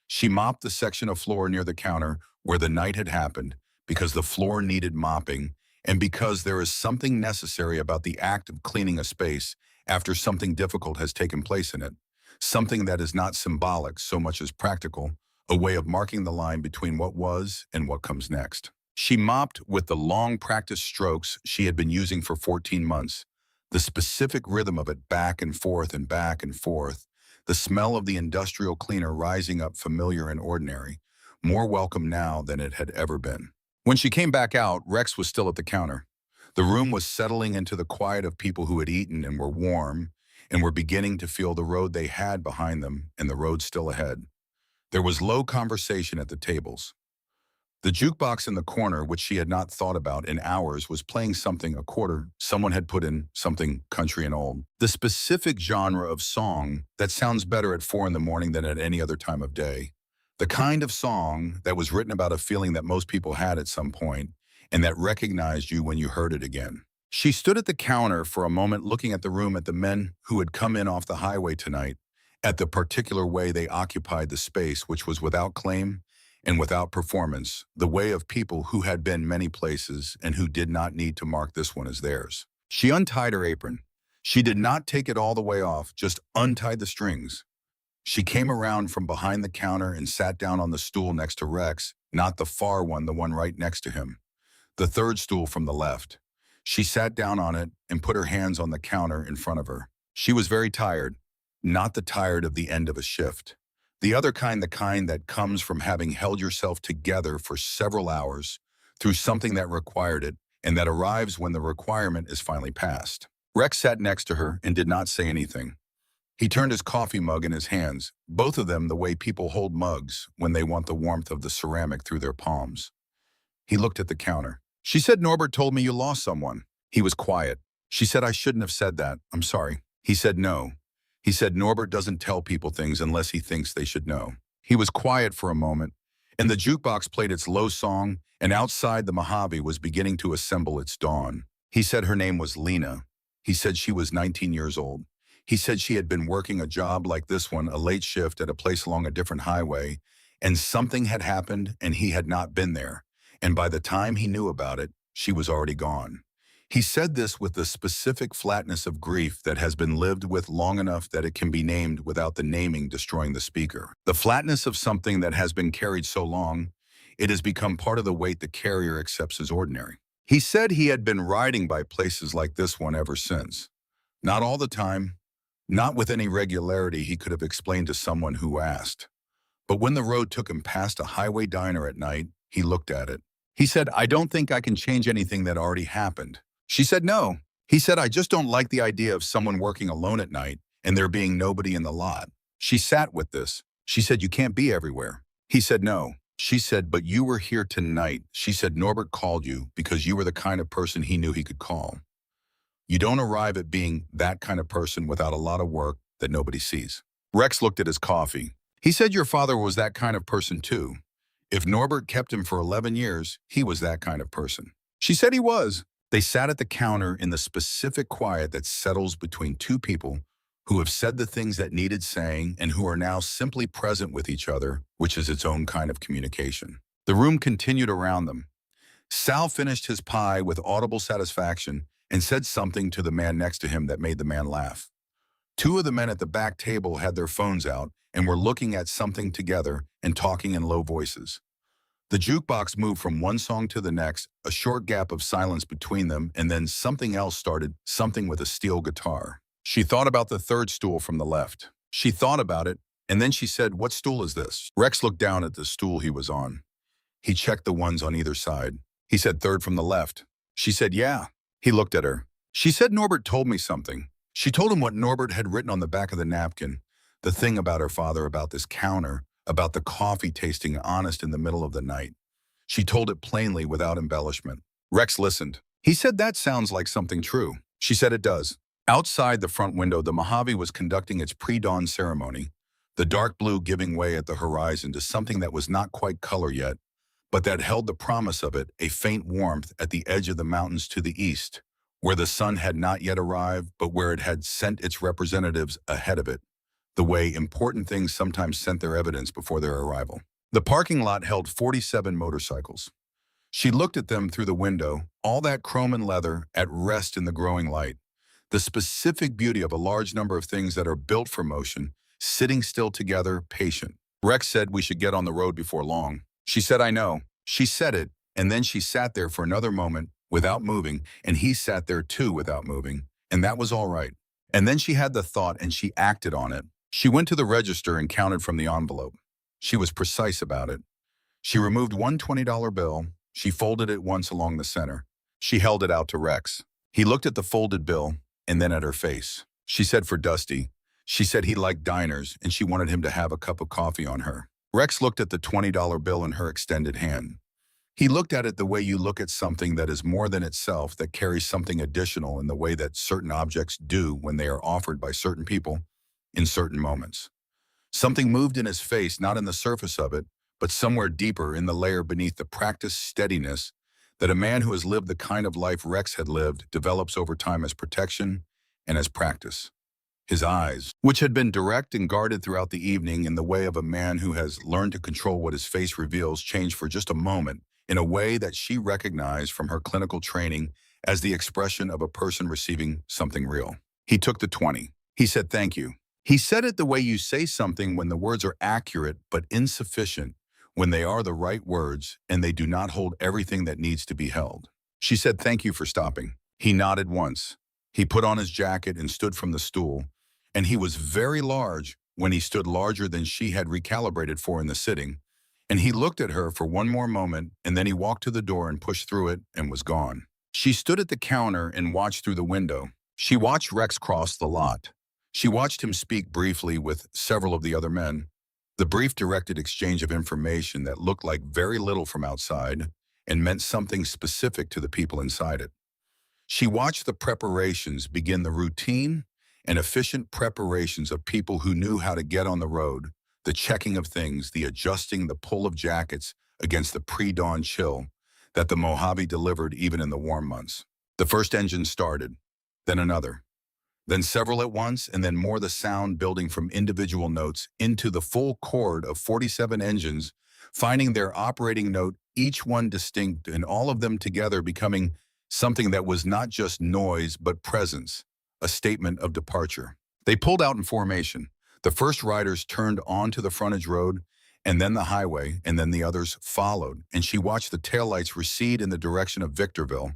She mopped the section of floor near the counter where the night had happened, because the floor needed mopping, and because there is something necessary about the act of cleaning a space after something difficult has taken place in it, something that is not symbolic so much as practical, a way of marking the line between what was and what comes next. She mopped with the long practice strokes she had been using for 14 months, the specific rhythm of it back and forth and back and forth, the smell of the industrial cleaner rising up familiar and ordinary, more welcome now than it had ever been. When she came back out, Rex was still at the counter. The room was settling into the quiet of people who had eaten and were warm and were beginning to feel the road they had behind them and the road still ahead. There was low conversation at the tables. The jukebox in the corner, which she had not thought about in hours, was playing something a quarter. Someone had put in something country and old. The specific genre of song that sounds better at 4 in the morning than at any other time of day. The kind of song that was written about a feeling that most people had at some point and that recognized you when you heard it again. She stood at the counter for a moment, looking at the room, at the men who had come in off the highway tonight, at the particular way they occupied the space, which was without claim and without performance, the way of people who had been many places and who did not need to mark this one as theirs. She untied her apron. She did not take it all the way off, just untied the strings. She came around from behind the counter and sat down on the stool next to Rex, not the far one, the one right next to him, the third stool from the left. She sat down on it and put her hands on the counter in front of her. She was very tired, not the tired of the end of a shift. The other kind, the kind that comes from having held yourself together for several hours through something that required it, and that arrives when the requirement is finally passed. Rex sat next to her and did not say anything. He turned his coffee mug in his hands, both of them the way people hold mugs when they want the warmth of the ceramic through their palms. He looked at the counter. She said, "Norbert told me you lost someone." He was quiet. She said, "I shouldn't have said that. I'm sorry." He said, "No." He said, "Norbert doesn't tell people things unless he thinks they should know." He was quiet for a moment, and the jukebox played its low song, and outside the Mojave was beginning to assemble its dawn. He said her name was Lena. He said she was 19 years old. He said she had been working a job like this one, a late shift at a place along a different highway, and something had happened and he had not been there. And by the time he knew about it, she was already gone. He said this with the specific flatness of grief that has been lived with long enough that it can be named without the naming destroying the speaker. The flatness of something that has been carried so long, it has become part of the weight the carrier accepts as ordinary. He said he had been riding by places like this one ever since. Not all the time, not with any regularity he could have explained to someone who asked. But when the road took him past a highway diner at night, he looked at it. He said, "I don't think I can change anything that already happened." She said, "No." He said, "I just don't like the idea of someone working alone at night and there being nobody in the lot." She sat with this. She said, "You can't be everywhere." He said, "No." She said, "But you were here tonight." She said, "Norbert called you because you were the kind of person he knew he could call. You don't arrive at being that kind of person without a lot of work that nobody sees." Rex looked at his coffee. He said, "Your father was that kind of person too. If Norbert kept him for 11 years, he was that kind of person." She said he was. They sat at the counter in the specific quiet that settles between two people who have said the things that needed saying and who are now simply present with each other, which is its own kind of communication. The room continued around them. Sal finished his pie with audible satisfaction and said something to the man next to him that made the man laugh. Two of the men at the back table had their phones out and were looking at something together and talking in low voices. The jukebox moved from one song to the next, a short gap of silence between them, and then something else started, something with a steel guitar. She thought about the third stool from the left. She thought about it, and then she said, "What stool is this?" Rex looked down at the stool he was on. He checked the ones on either side. He said, "Third from the left." She said, "Yeah." He looked at her. She said, "Norbert told me something." She told him what Norbert had written on the back of the napkin, the thing about her father, about this counter, about the coffee tasting honest in the middle of the night. She told it plainly without embellishment. Rex listened. He said, "That sounds like something true." She said, "It does." Outside the front window, the Mojave was conducting its pre-dawn ceremony, the dark blue giving way at the horizon to something that was not quite color yet, but that held the promise of it, a faint warmth at the edge of the mountains to the east, where the sun had not yet arrived, but where it had sent its representatives ahead of it, the way important things sometimes sent their evidence before their arrival. The parking lot held 47 motorcycles. She looked at them through the window, all that chrome and leather at rest in the growing light, the specific beauty of a large number of things that are built for motion, sitting still together, patient. Rex said we should get on the road before long. She said, "I know." She said it, and then she sat there for another moment without moving, and he sat there too without moving, and that was all right. And then she had the thought and she acted on it. She went to the register and counted from the envelope. She was precise about it. She removed one $20 bill. She folded it once along the center. She held it out to Rex. He looked at the folded bill and then at her face. She said, "For Dusty." She said he liked diners and she wanted him to have a cup of coffee on her. Rex looked at the $20 bill in her extended hand. He looked at it the way you look at something that is more than itself, that carries something additional in the way that certain objects do when they are offered by certain people in certain moments. Something moved in his face, not in the surface of it, but somewhere deeper in the layer beneath the practiced steadiness that a man who has lived the kind of life Rex had lived develops over time as protection and as practice. His eyes, which had been direct and guarded throughout the evening in the way of a man who has learned to control what his face reveals, changed for just a moment in a way that she recognized from her clinical training as the expression of a person receiving something real. He took the 20. He said, "Thank you." He said it the way you say something when the words are accurate but insufficient, when they are the right words and they do not hold everything that needs to be held. She said, "Thank you for stopping." He nodded once. He put on his jacket and stood from the stool, and he was very large when he stood larger than she had recalibrated for in the sitting, and he looked at her for one more moment, and then he walked to the door and pushed through it and was gone. She stood at the counter and watched through the window. She watched Rex cross the lot. She watched him speak briefly with several of the other men, the brief directed exchange of information that looked like very little from outside and meant something specific to the people inside it. She watched the preparations begin, the routine and efficient preparations of people who knew how to get on the road, the checking of things, the adjusting, the pull of jackets against the pre-dawn chill that the Mojave delivered even in the warm months. The first engine started, then another, then several at once, and then more, the sound building from individual notes into the full chord of 47 engines, finding their operating note, each one distinct, and all of them together becoming something that was not just noise but presence, a statement of departure. They pulled out in formation. The first riders turned onto the frontage road, and then the highway, and then the others followed, and she watched the taillights recede in the direction of Victorville.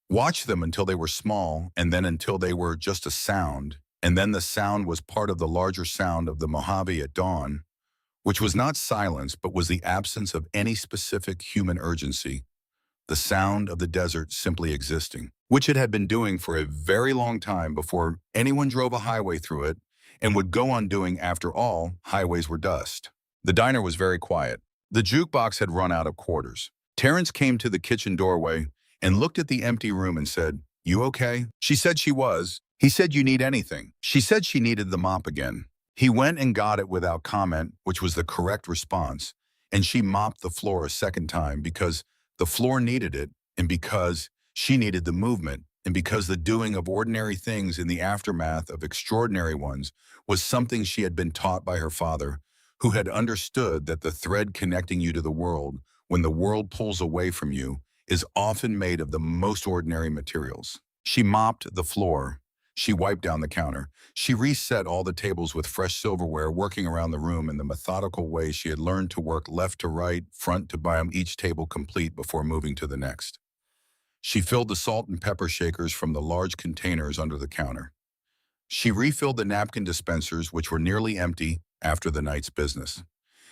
Watched them until they were small, and then until they were just a sound, and then the sound was part of the larger sound of the Mojave at dawn, which was not silence but was the absence of any specific human urgency, the sound of the desert simply existing, which it had been doing for a very long time before anyone drove a highway through it, and would go on doing. After all, highways were dust. The diner was very quiet. The jukebox had run out of quarters. Terrence came to the kitchen doorway and looked at the empty room and said, "You okay?" She said she was. He said, "You need anything?" She said she needed the mop again. He went and got it without comment, which was the correct response, and she mopped the floor a second time because the floor needed it, and because she needed the movement, and because the doing of ordinary things in the aftermath of extraordinary ones was something she had been taught by her father, who had understood that the thread connecting you to the world when the world pulls away from you, is often made of the most ordinary materials. She mopped the floor. She wiped down the counter. She reset all the tables with fresh silverware, working around the room in the methodical way she had learned to work left to right, front to back, each table complete before moving to the next. She filled the salt and pepper shakers from the large containers under the counter. She refilled the napkin dispensers, which were nearly empty after the night's business.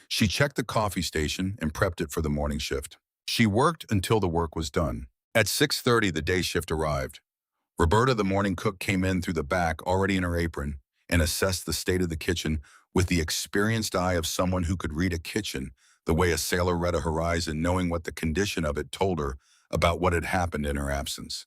She checked the coffee station and prepped it for the morning shift. She worked until the work was done. At 6:30, the day shift arrived. Roberta, the morning cook, came in through the back, already in her apron, and assessed the state of the kitchen with the experienced eye of someone who could read a kitchen the way a sailor read a horizon, knowing what the condition of it told her about what had happened in her absence.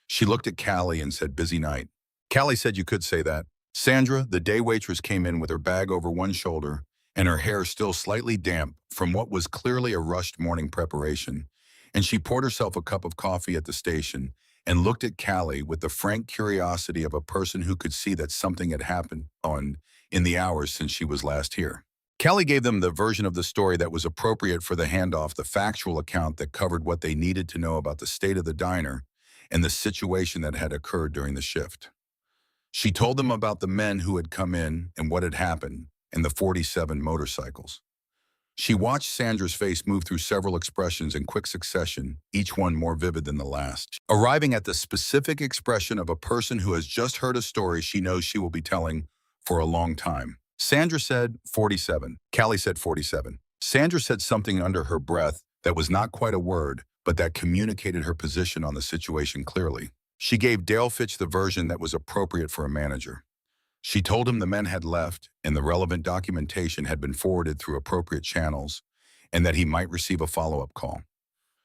She looked at Callie and said, "Busy night." Callie said you could say that. Sandra, the day waitress, came in with her bag over one shoulder and her hair still slightly damp from what was clearly a rushed morning preparation, and she poured herself a cup of coffee at the station and looked at Callie with the frank curiosity of a person who could see that something had happened in the hours since she was last here. Callie gave them the version of the story that was appropriate for the handoff, the factual account that covered what they needed to know about the state of the diner and the situation that had occurred during the shift. She told them about the men who had come in and what had happened, and the 47 motorcycles. She watched Sandra's face move through several expressions in quick succession, each one more vivid than the last, arriving at the specific expression of a person who has just heard a story she knows she will be telling for a long time. Sandra said 47. Callie said 47. Sandra said something under her breath that was not quite a word, but that communicated her position on the situation clearly. She gave Dale Fitch the version that was appropriate for a manager. She told him the men had left and the relevant documentation had been forwarded through appropriate channels and that he might receive a follow-up call.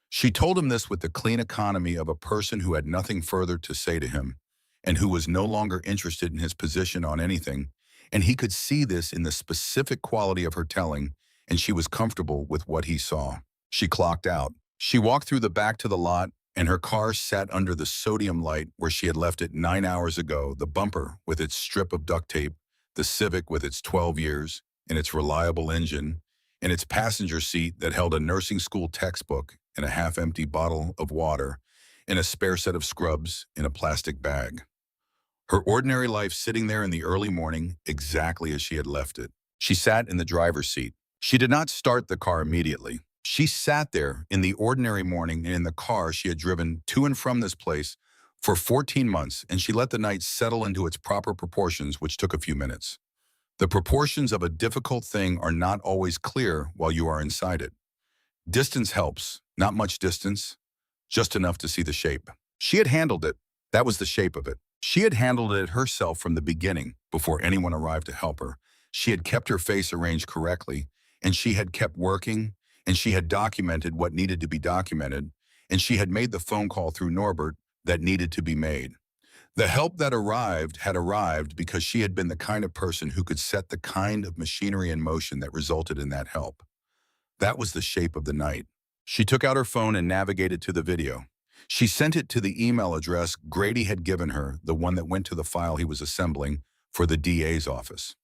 She told him this with the clean economy of a person who had nothing further to say to him and who was no longer interested in his position on anything, and he could see this in the specific quality of her telling, and she was comfortable with what he saw. She clocked out. She walked through the back to the lot, and her car sat under the sodium light where she had left it 9 hours ago, the bumper with its strip of duct tape, the Civic with its 12 years and its reliable engine, and its passenger seat that held a nursing school textbook and a half-empty bottle of water and a spare set of scrubs in a plastic bag. Her ordinary life sitting there in the early morning exactly as she had left it. She sat in the driver's seat. She did not start the car immediately. She sat there in the ordinary morning in the car she had driven to and from this place for 14 months, and she let the night settle into its proper proportions, which took a few minutes. The proportions of a difficult thing are not always clear while you are inside it. Distance helps, not much distance, just enough to see the shape. She had handled it. That was the shape of it. She had handled it herself from the beginning, before anyone arrived to help her. She had kept her face arranged correctly, and she had kept working, and she had documented what needed to be documented, and she had made the phone call through Norbert that needed to be made. The help that arrived had arrived because she had been the kind of person who could set the kind of machinery in motion that resulted in that help. That was the shape of the night. She took out her phone and navigated to the video. She sent it to the email address Grady had given her, the one that went to the file he was assembling for the DA's office.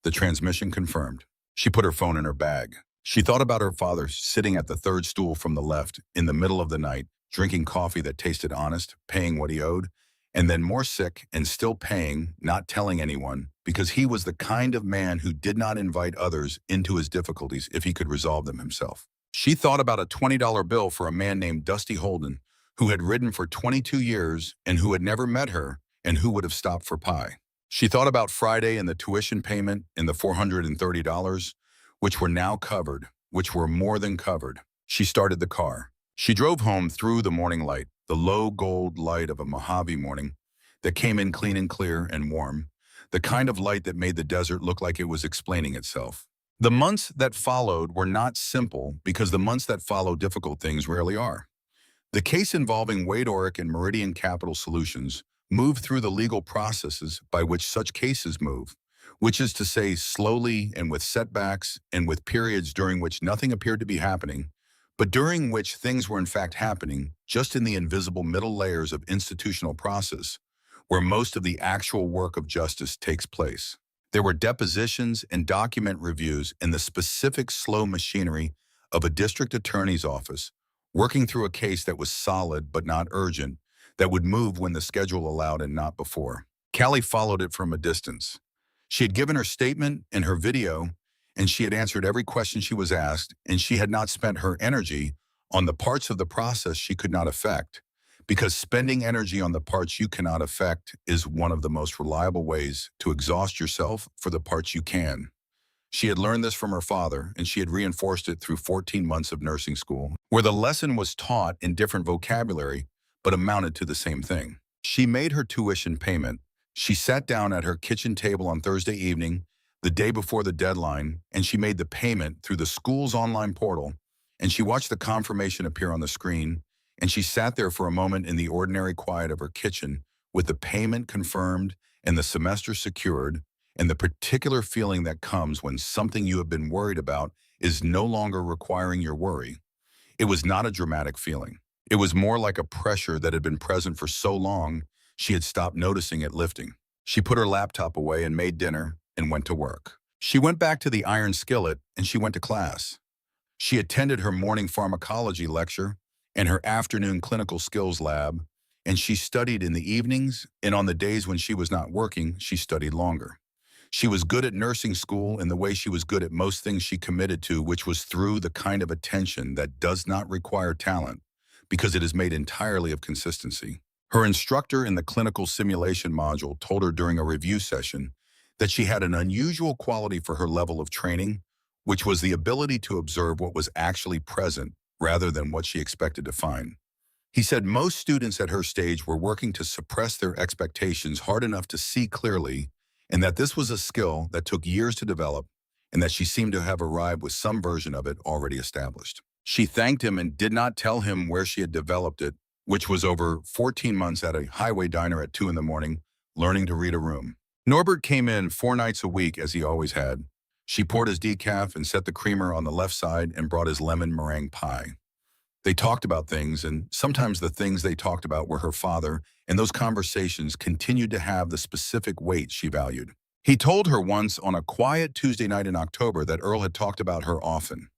The transmission confirmed. She put her phone in her bag. She thought about her father sitting at the third stool from the left in the middle of the night, drinking coffee that tasted honest, paying what he owed, and then more sick and still paying, not telling anyone, because he was the kind of man who did not invite others into his difficulties if he could resolve them himself. She thought about a $20 bill for a man named Dusty Holden, who had ridden for 22 years and who had never met her and who would have stopped for pie. She thought about Friday and the tuition payment and the $430, which were now covered, which were more than covered. She started the car. She drove home through the morning light, the low gold light of a Mojave morning that came in clean and clear and warm, the kind of light that made the desert look like it was explaining itself. The months that followed were not simple because the months that follow difficult things rarely are. The case involving Wade Orrick and Meridian Capital Solutions moved through the legal processes by which such cases move, which is to say slowly and with setbacks and with periods during which nothing appeared to be happening, but during which things were in fact happening just in the invisible middle layers of institutional process, where most of the actual work of justice takes place. There were depositions and document reviews in the specific slow machinery of a district attorney's office, working through a case that was solid but not urgent, that would move when the schedule allowed and not before. Callie followed it from a distance. She had given her statement and her video, and she had answered every question she was asked, and she had not spent her energy on the parts of the process she could not affect, because spending energy on the parts you cannot affect is one of the most reliable ways to exhaust yourself for the parts you can. She had learned this from her father, and she had reinforced it through 14 months of nursing school, where the lesson was taught in different vocabulary, but amounted to the same thing. She made her tuition payment. She sat down at her kitchen table on Thursday evening, the day before the deadline, and she made the payment through the school's online portal, and she watched the confirmation appear on the screen, and she sat there for a moment in the ordinary quiet of her kitchen with the payment confirmed and the semester secured, and the particular feeling that comes when something you have been worried about is no longer requiring your worry. It was not a dramatic feeling. It was more like a pressure that had been present for so long she had stopped noticing it lifting. She put her laptop away and made dinner and went to work. She went back to the iron skillet and she went to class. She attended her morning pharmacology lecture and her afternoon clinical skills lab, and she studied in the evenings, and on the days when she was not working, she studied longer. She was good at nursing school in the way she was good at most things she committed to, which was through the kind of attention that does not require talent, because it is made entirely of consistency. Her instructor in the clinical simulation module told her during a review session that she had an unusual quality for her level of training, which was the ability to observe what was actually present rather than what she expected to find. He said most students at her stage were working to suppress their expectations hard enough to see clearly, and that this was a skill that took years to develop, and that she seemed to have arrived with some version of it already established. She thanked him and did not tell him where she had developed it, which was over 14 months at a highway diner at 2 in the morning, learning to read a room. Norbert came in 4 nights a week as he always had. She poured his decaf and set the creamer on the left side and brought his lemon meringue pie. They talked about things, and sometimes the things they talked about were her father, and those conversations continued to have the specific weight she valued. He told her once on a quiet Tuesday night in October that Earl had talked about her often.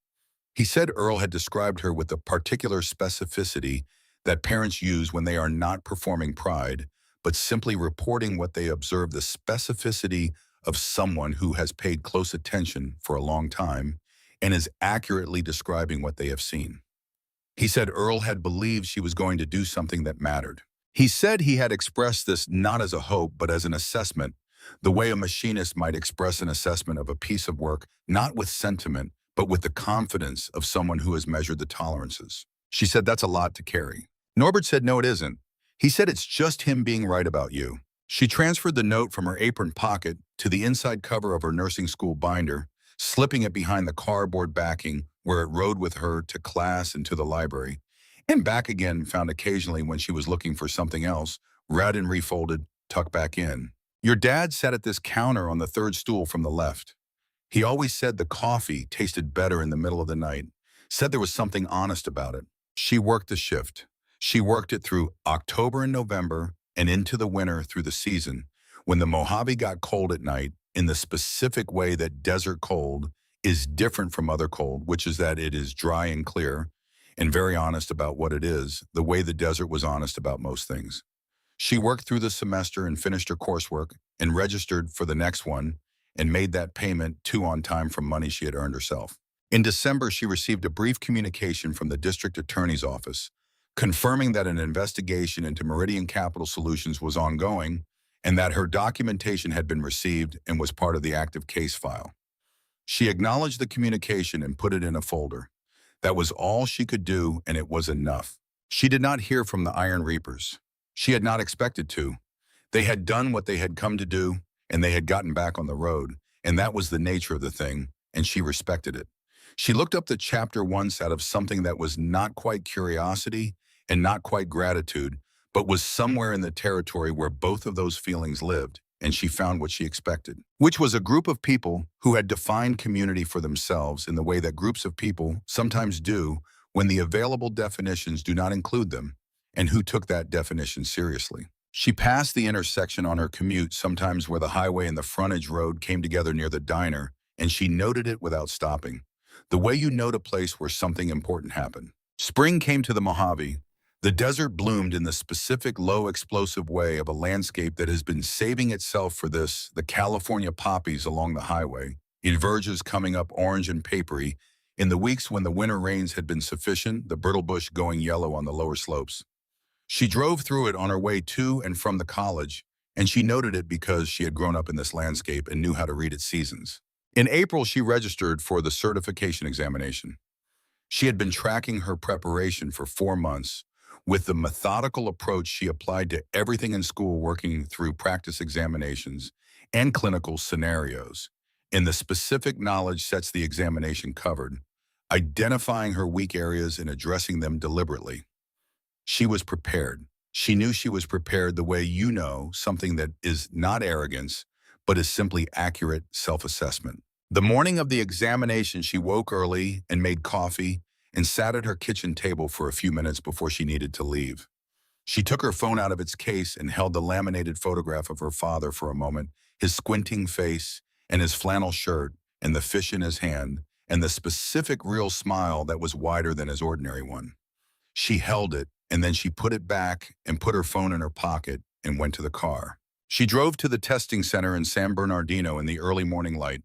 He said Earl had described her with the particular specificity that parents use when they are not performing pride, but simply reporting what they observe, the specificity of someone who has paid close attention for a long time and is accurately describing what they have seen. He said Earl had believed she was going to do something that mattered. He said he had expressed this not as a hope, but as an assessment, the way a machinist might express an assessment of a piece of work, not with sentiment, but with the confidence of someone who has measured the tolerances. She said that's a lot to carry. Norbert said no, it isn't. He said it's just him being right about you. She transferred the note from her apron pocket to the inside cover of her nursing school binder, slipping it behind the cardboard backing where it rode with her to class and to the library, and back again found occasionally when she was looking for something else, read and refolded, tucked back in. Your dad sat at this counter on the third stool from the left. He always said the coffee tasted better in the middle of the night, said there was something honest about it. She worked the shift. She worked it through October and November and into the winter through the season, when the Mojave got cold at night in the specific way that desert cold is different from other cold, which is that it is dry and clear and very honest about what it is, the way the desert was honest about most things. She worked through the semester and finished her coursework and registered for the next one and made that payment 2 on time from money she had earned herself. In December, she received a brief communication from the district attorney's office, confirming that an investigation into Meridian Capital Solutions was ongoing and that her documentation had been received and was part of the active case file. She acknowledged the communication and put it in a folder. That was all she could do, and it was enough. She did not hear from the Iron Reapers. She had not expected to. They had done what they had come to do, and they had gotten back on the road, and that was the nature of the thing, and she respected it. She looked up the chapter once out of something that was not quite curiosity and not quite gratitude, but was somewhere in the territory where both of those feelings lived, and she found what she expected, which was a group of people who had defined community for themselves in the way that groups of people sometimes do when the available definitions do not include them, and who took that definition seriously. She passed the intersection on her commute, sometimes where the highway and the frontage road came together near the diner, and she noted it without stopping. The way you note a place where something important happened. Spring came to the Mojave. The desert bloomed in the specific low explosive way of a landscape that has been saving itself for this, the California poppies along the highway, in verges coming up orange and papery, in the weeks when the winter rains had been sufficient, the brittle bush going yellow on the lower slopes. She drove through it on her way to and from the college, and she noted it because she had grown up in this landscape and knew how to read its seasons. In April, she registered for the certification examination. She had been tracking her preparation for 4 months with the methodical approach she applied to everything in school, working through practice examinations and clinical scenarios. And the specific knowledge sets the examination covered, identifying her weak areas and addressing them deliberately. She was prepared. She knew she was prepared the way you know something that is not arrogance, but is simply accurate self-assessment. The morning of the examination, she woke early and made coffee and sat at her kitchen table for a few minutes before she needed to leave. She took her phone out of its case and held the laminated photograph of her father for a moment, his squinting face and his flannel shirt and the fish in his hand and the specific real smile that was wider than his ordinary one. She held it, and then she put it back and put her phone in her pocket and went to the car. She drove to the testing center in San Bernardino in the early morning light.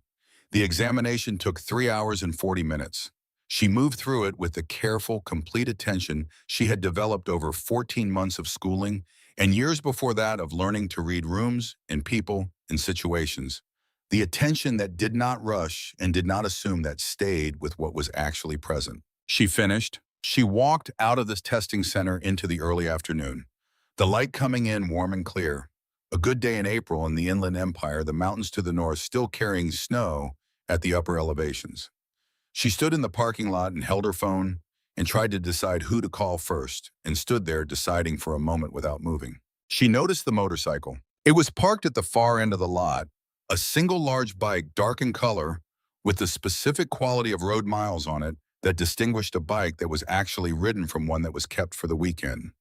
The examination took 3 hours and 40 minutes. She moved through it with the careful, complete attention she had developed over 14 months of schooling and years before that of learning to read rooms and people and situations. The attention that did not rush and did not assume, that stayed with what was actually present. She finished. She walked out of this testing center into the early afternoon. The light coming in warm and clear. A good day in April in the Inland Empire, the mountains to the north still carrying snow at the upper elevations. She stood in the parking lot and held her phone and tried to decide who to call first, and stood there deciding for a moment without moving. She noticed the motorcycle. It was parked at the far end of the lot, a single large bike, dark in color, with the specific quality of road miles on it that distinguished a bike that was actually ridden from one that was kept for the weekend.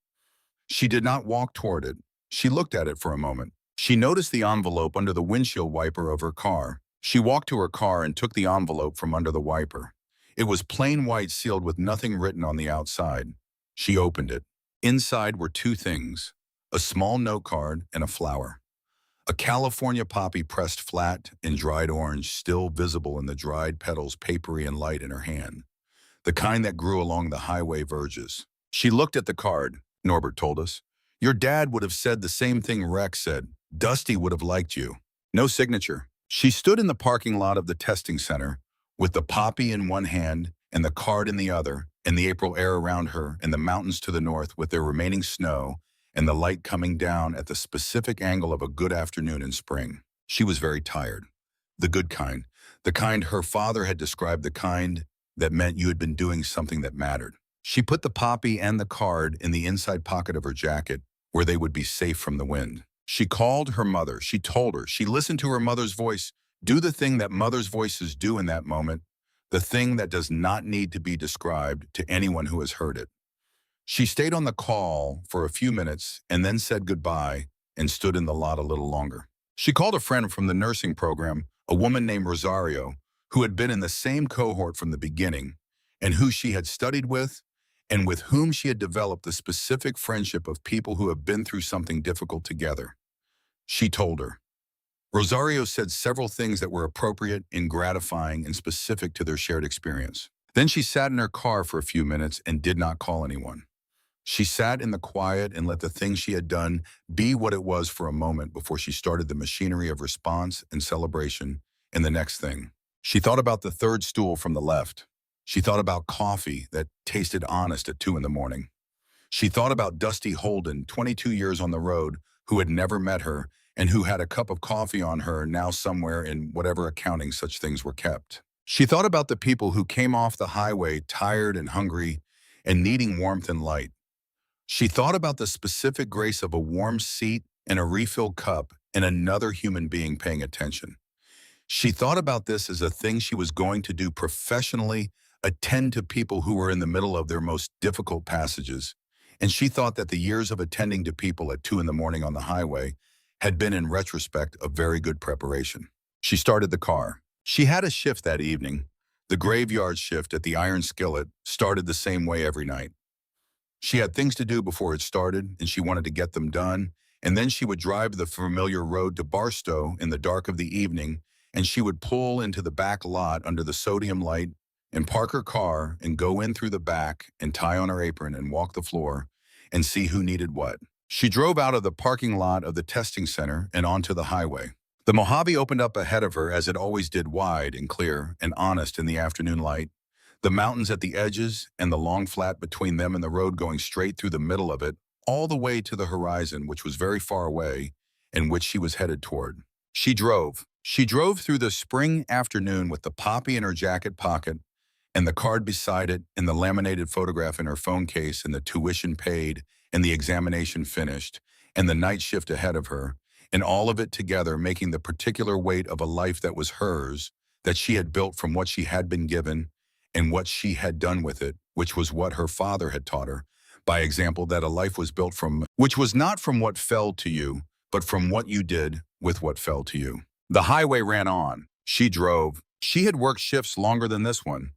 She did not walk toward it. She looked at it for a moment. She noticed the envelope under the windshield wiper of her car. She walked to her car and took the envelope from under the wiper. It was plain white, sealed with nothing written on the outside. She opened it. Inside were two things: a small note card and a flower. A California poppy pressed flat and dried orange, still visible in the dried petals, papery and light in her hand. The kind that grew along the highway verges. She looked at the card. Norbert told us. Your dad would have said the same thing Rex said. Dusty would have liked you. No signature. She stood in the parking lot of the testing center with the poppy in one hand and the card in the other, and the April air around her and the mountains to the north with their remaining snow and the light coming down at the specific angle of a good afternoon in spring. She was very tired. The good kind. The kind her father had described, the kind that meant you had been doing something that mattered. She put the poppy and the card in the inside pocket of her jacket, where they would be safe from the wind. She called her mother. She told her. She listened to her mother's voice. Do the thing that mother's voices do in that moment, the thing that does not need to be described to anyone who has heard it. She stayed on the call for a few minutes and then said goodbye and stood in the lot a little longer. She called a friend from the nursing program, a woman named Rosario, who had been in the same cohort from the beginning and who she had studied with and with whom she had developed the specific friendship of people who have been through something difficult together. She told her. Rosario said several things that were appropriate and gratifying and specific to their shared experience. Then she sat in her car for a few minutes and did not call anyone. She sat in the quiet and let the thing she had done be what it was for a moment before she started the machinery of response and celebration and the next thing. She thought about the third stool from the left. She thought about coffee that tasted honest at 2 a.m. She thought about Dusty Holden, 22 years on the road, who had never met her and who had a cup of coffee on her now somewhere in whatever accounting such things were kept. She thought about the people who came off the highway tired and hungry and needing warmth and light. She thought about the specific grace of a warm seat and a refill cup and another human being paying attention. She thought about this as a thing she was going to do professionally, attend to people who were in the middle of their most difficult passages. And she thought that the years of attending to people at 2 a.m. on the highway had been, in retrospect, a very good preparation. She started the car. She had a shift that evening. The graveyard shift at the Iron Skillet started the same way every night. She had things to do before it started, and she wanted to get them done, and then she would drive the familiar road to Barstow in the dark of the evening, and she would pull into the back lot under the sodium light and park her car and go in through the back and tie on her apron and walk the floor and see who needed what. She drove out of the parking lot of the testing center and onto the highway. The Mojave opened up ahead of her as it always did, wide and clear and honest in the afternoon light. The mountains at the edges and the long flat between them and the road going straight through the middle of it, all the way to the horizon, which was very far away and which she was headed toward. She drove. She drove through the spring afternoon with the poppy in her jacket pocket and the card beside it and the laminated photograph in her phone case and the tuition paid and the examination finished and the night shift ahead of her, and all of it together making the particular weight of a life that was hers, that she had built from what she had been given and what she had done with it, which was what her father had taught her. By example, that a life was built from, which was not from what fell to you, but from what you did with what fell to you. The highway ran on. She drove. She had worked shifts longer than this one.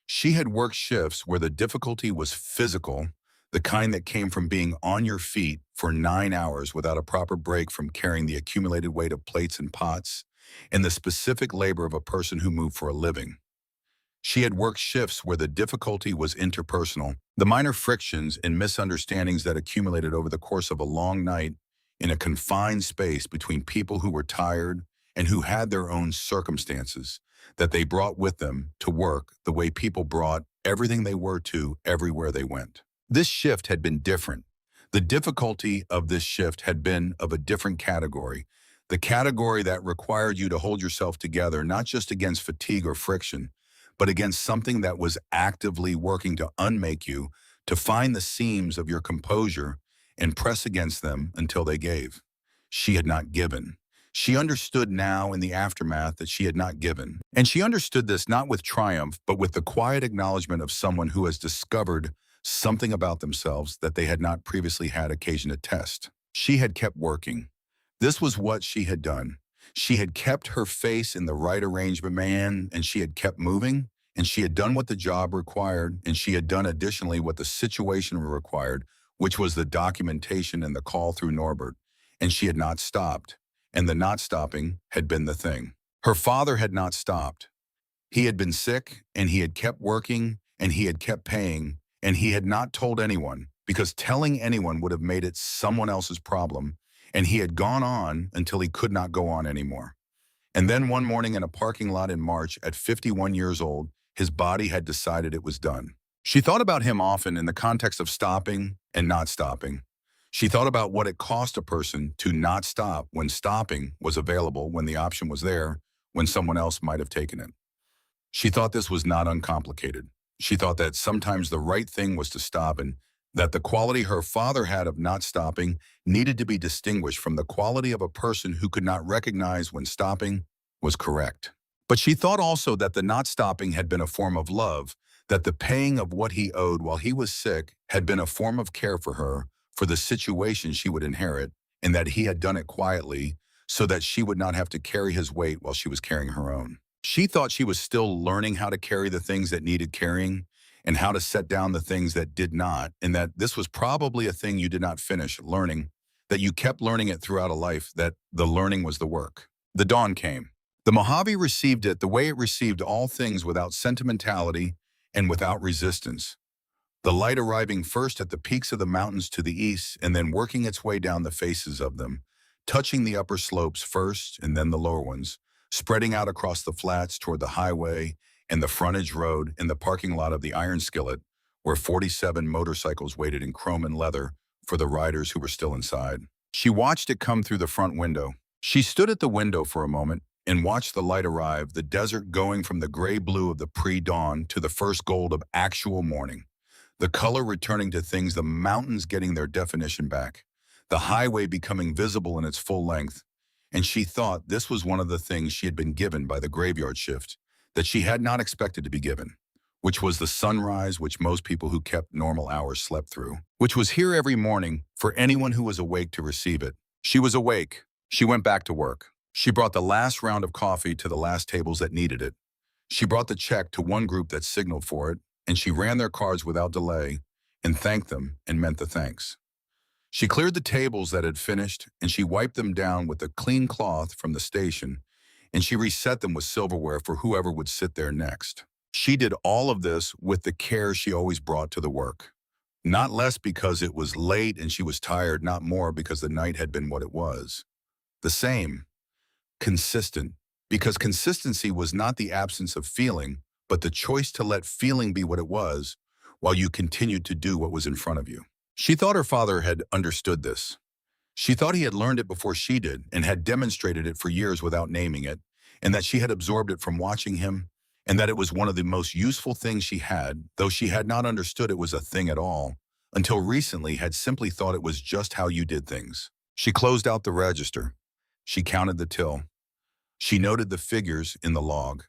She had worked shifts where the difficulty was physical, the kind that came from being on your feet for 9 hours without a proper break from carrying the accumulated weight of plates and pots, and the specific labor of a person who moved for a living. She had worked shifts where the difficulty was interpersonal, the minor frictions and misunderstandings that accumulated over the course of a long night in a confined space between people who were tired and who had their own circumstances that they brought with them to work the way people brought everything they were to everywhere they went. This shift had been different. The difficulty of this shift had been of a different category, the category that required you to hold yourself together not just against fatigue or friction, but against something that was actively working to unmake you, to find the seams of your composure and press against them until they gave. She had not given. She understood now in the aftermath that she had not given. And she understood this not with triumph, but with the quiet acknowledgement of someone who has discovered something about themselves that they had not previously had occasion to test. She had kept working. This was what she had done. She had kept her face in the right arrangement, man, and she had kept moving, and she had done what the job required, and she had done additionally what the situation required, which was the documentation and the call through Norbert, and she had not stopped, and the not stopping had been the thing. Her father had not stopped. He had been sick, and he had kept working, and he had kept paying, and he had not told anyone, because telling anyone would have made it someone else's problem, and he had gone on until he could not go on anymore. And then one morning in a parking lot in March, at 51 years old, his body had decided it was done. She thought about him often in the context of stopping and not stopping. She thought about what it cost a person to not stop when stopping was available, when the option was there, when someone else might have taken it. She thought this was not uncomplicated. She thought that sometimes the right thing was to stop, and that the quality her father had of not stopping needed to be distinguished from the quality of a person who could not recognize when stopping was correct. But she thought also that the not stopping had been a form of love, that the paying of what he owed while he was sick had been a form of care for her, for the situation she would inherit, and that he had done it quietly so that she would not have to carry his weight while she was carrying her own. She thought she was still learning how to carry the things that needed carrying and how to set down the things that did not, and that this was probably a thing you did not finish learning, that you kept learning it throughout a life, that the learning was the work. The dawn came. The Mojave received it the way it received all things, without sentimentality and without resistance. The light arriving first at the peaks of the mountains to the east and then working its way down the faces of them, touching the upper slopes first and then the lower ones, spreading out across the flats toward the highway and the frontage road and the parking lot of the Iron Skillet, where 47 motorcycles waited in chrome and leather for the riders who were still inside. She watched it come through the front window. She stood at the window for a moment and watched the light arrive, the desert going from the gray blue of the pre-dawn to the first gold of actual morning, the color returning to things, the mountains getting their definition back, the highway becoming visible in its full length. And she thought this was one of the things she had been given by the graveyard shift that she had not expected to be given, which was the sunrise which most people who kept normal hours slept through, which was here every morning for anyone who was awake to receive it. She was awake. She went back to work. She brought the last round of coffee to the last tables that needed it. She brought the check to one group that signaled for it, and she ran their cards without delay and thanked them and meant the thanks. She cleared the tables that had finished, and she wiped them down with a clean cloth from the station, and she reset them with silverware for whoever would sit there next. She did all of this with the care she always brought to the work. Not less because it was late and she was tired, not more because the night had been what it was. The same, consistent, because consistency was not the absence of feeling, but the choice to let feeling be what it was while you continued to do what was in front of you. She thought her father had understood this. She thought he had learned it before she did and had demonstrated it for years without naming it, and that she had absorbed it from watching him, and that it was one of the most useful things she had, though she had not understood it was a thing at all, until recently had simply thought it was just how you did things. She closed out the register. She counted the till. She noted the figures in the log,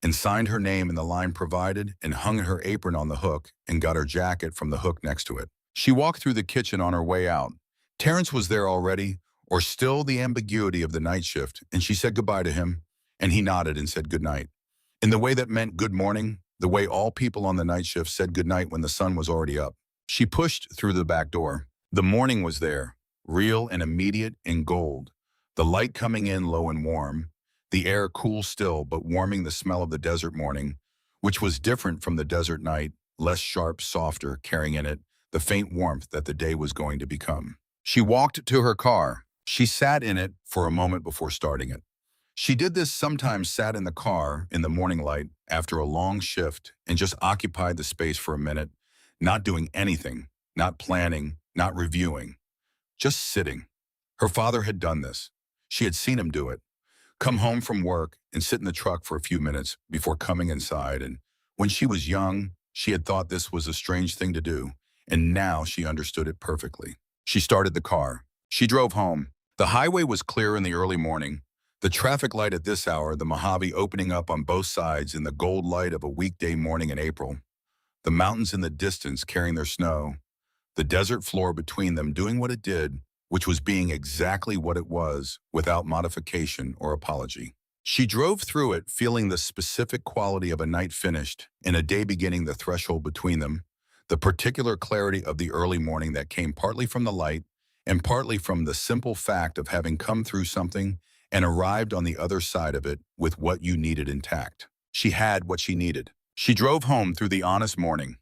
and signed her name in the line provided, and hung her apron on the hook and got her jacket from the hook next to it. She walked through the kitchen on her way out. Terrence was there already, or still the ambiguity of the night shift, and she said goodbye to him, and he nodded and said goodnight. In the way that meant good morning, the way all people on the night shift said goodnight when the sun was already up. She pushed through the back door. The morning was there, real and immediate in gold, the light coming in low and warm, the air cool still but warming the smell of the desert morning, which was different from the desert night, less sharp, softer, carrying in it the faint warmth that the day was going to become. She walked to her car. She sat in it for a moment before starting it. She did this sometimes, sat in the car in the morning light after a long shift and just occupied the space for a minute, not doing anything, not planning, not reviewing, just sitting. Her father had done this. She had seen him do it. Come home from work and sit in the truck for a few minutes before coming inside, and when she was young, she had thought this was a strange thing to do, and now she understood it perfectly. She started the car. She drove home. The highway was clear in the early morning. The traffic light at this hour, the Mojave opening up on both sides in the gold light of a weekday morning in April. The mountains in the distance carrying their snow. The desert floor between them doing what it did, which was being exactly what it was, without modification or apology. She drove through it feeling the specific quality of a night finished and a day beginning, the threshold between them, the particular clarity of the early morning that came partly from the light and partly from the simple fact of having come through something and arrived on the other side of it with what you needed intact. She had what she needed. She drove home through the honest morning.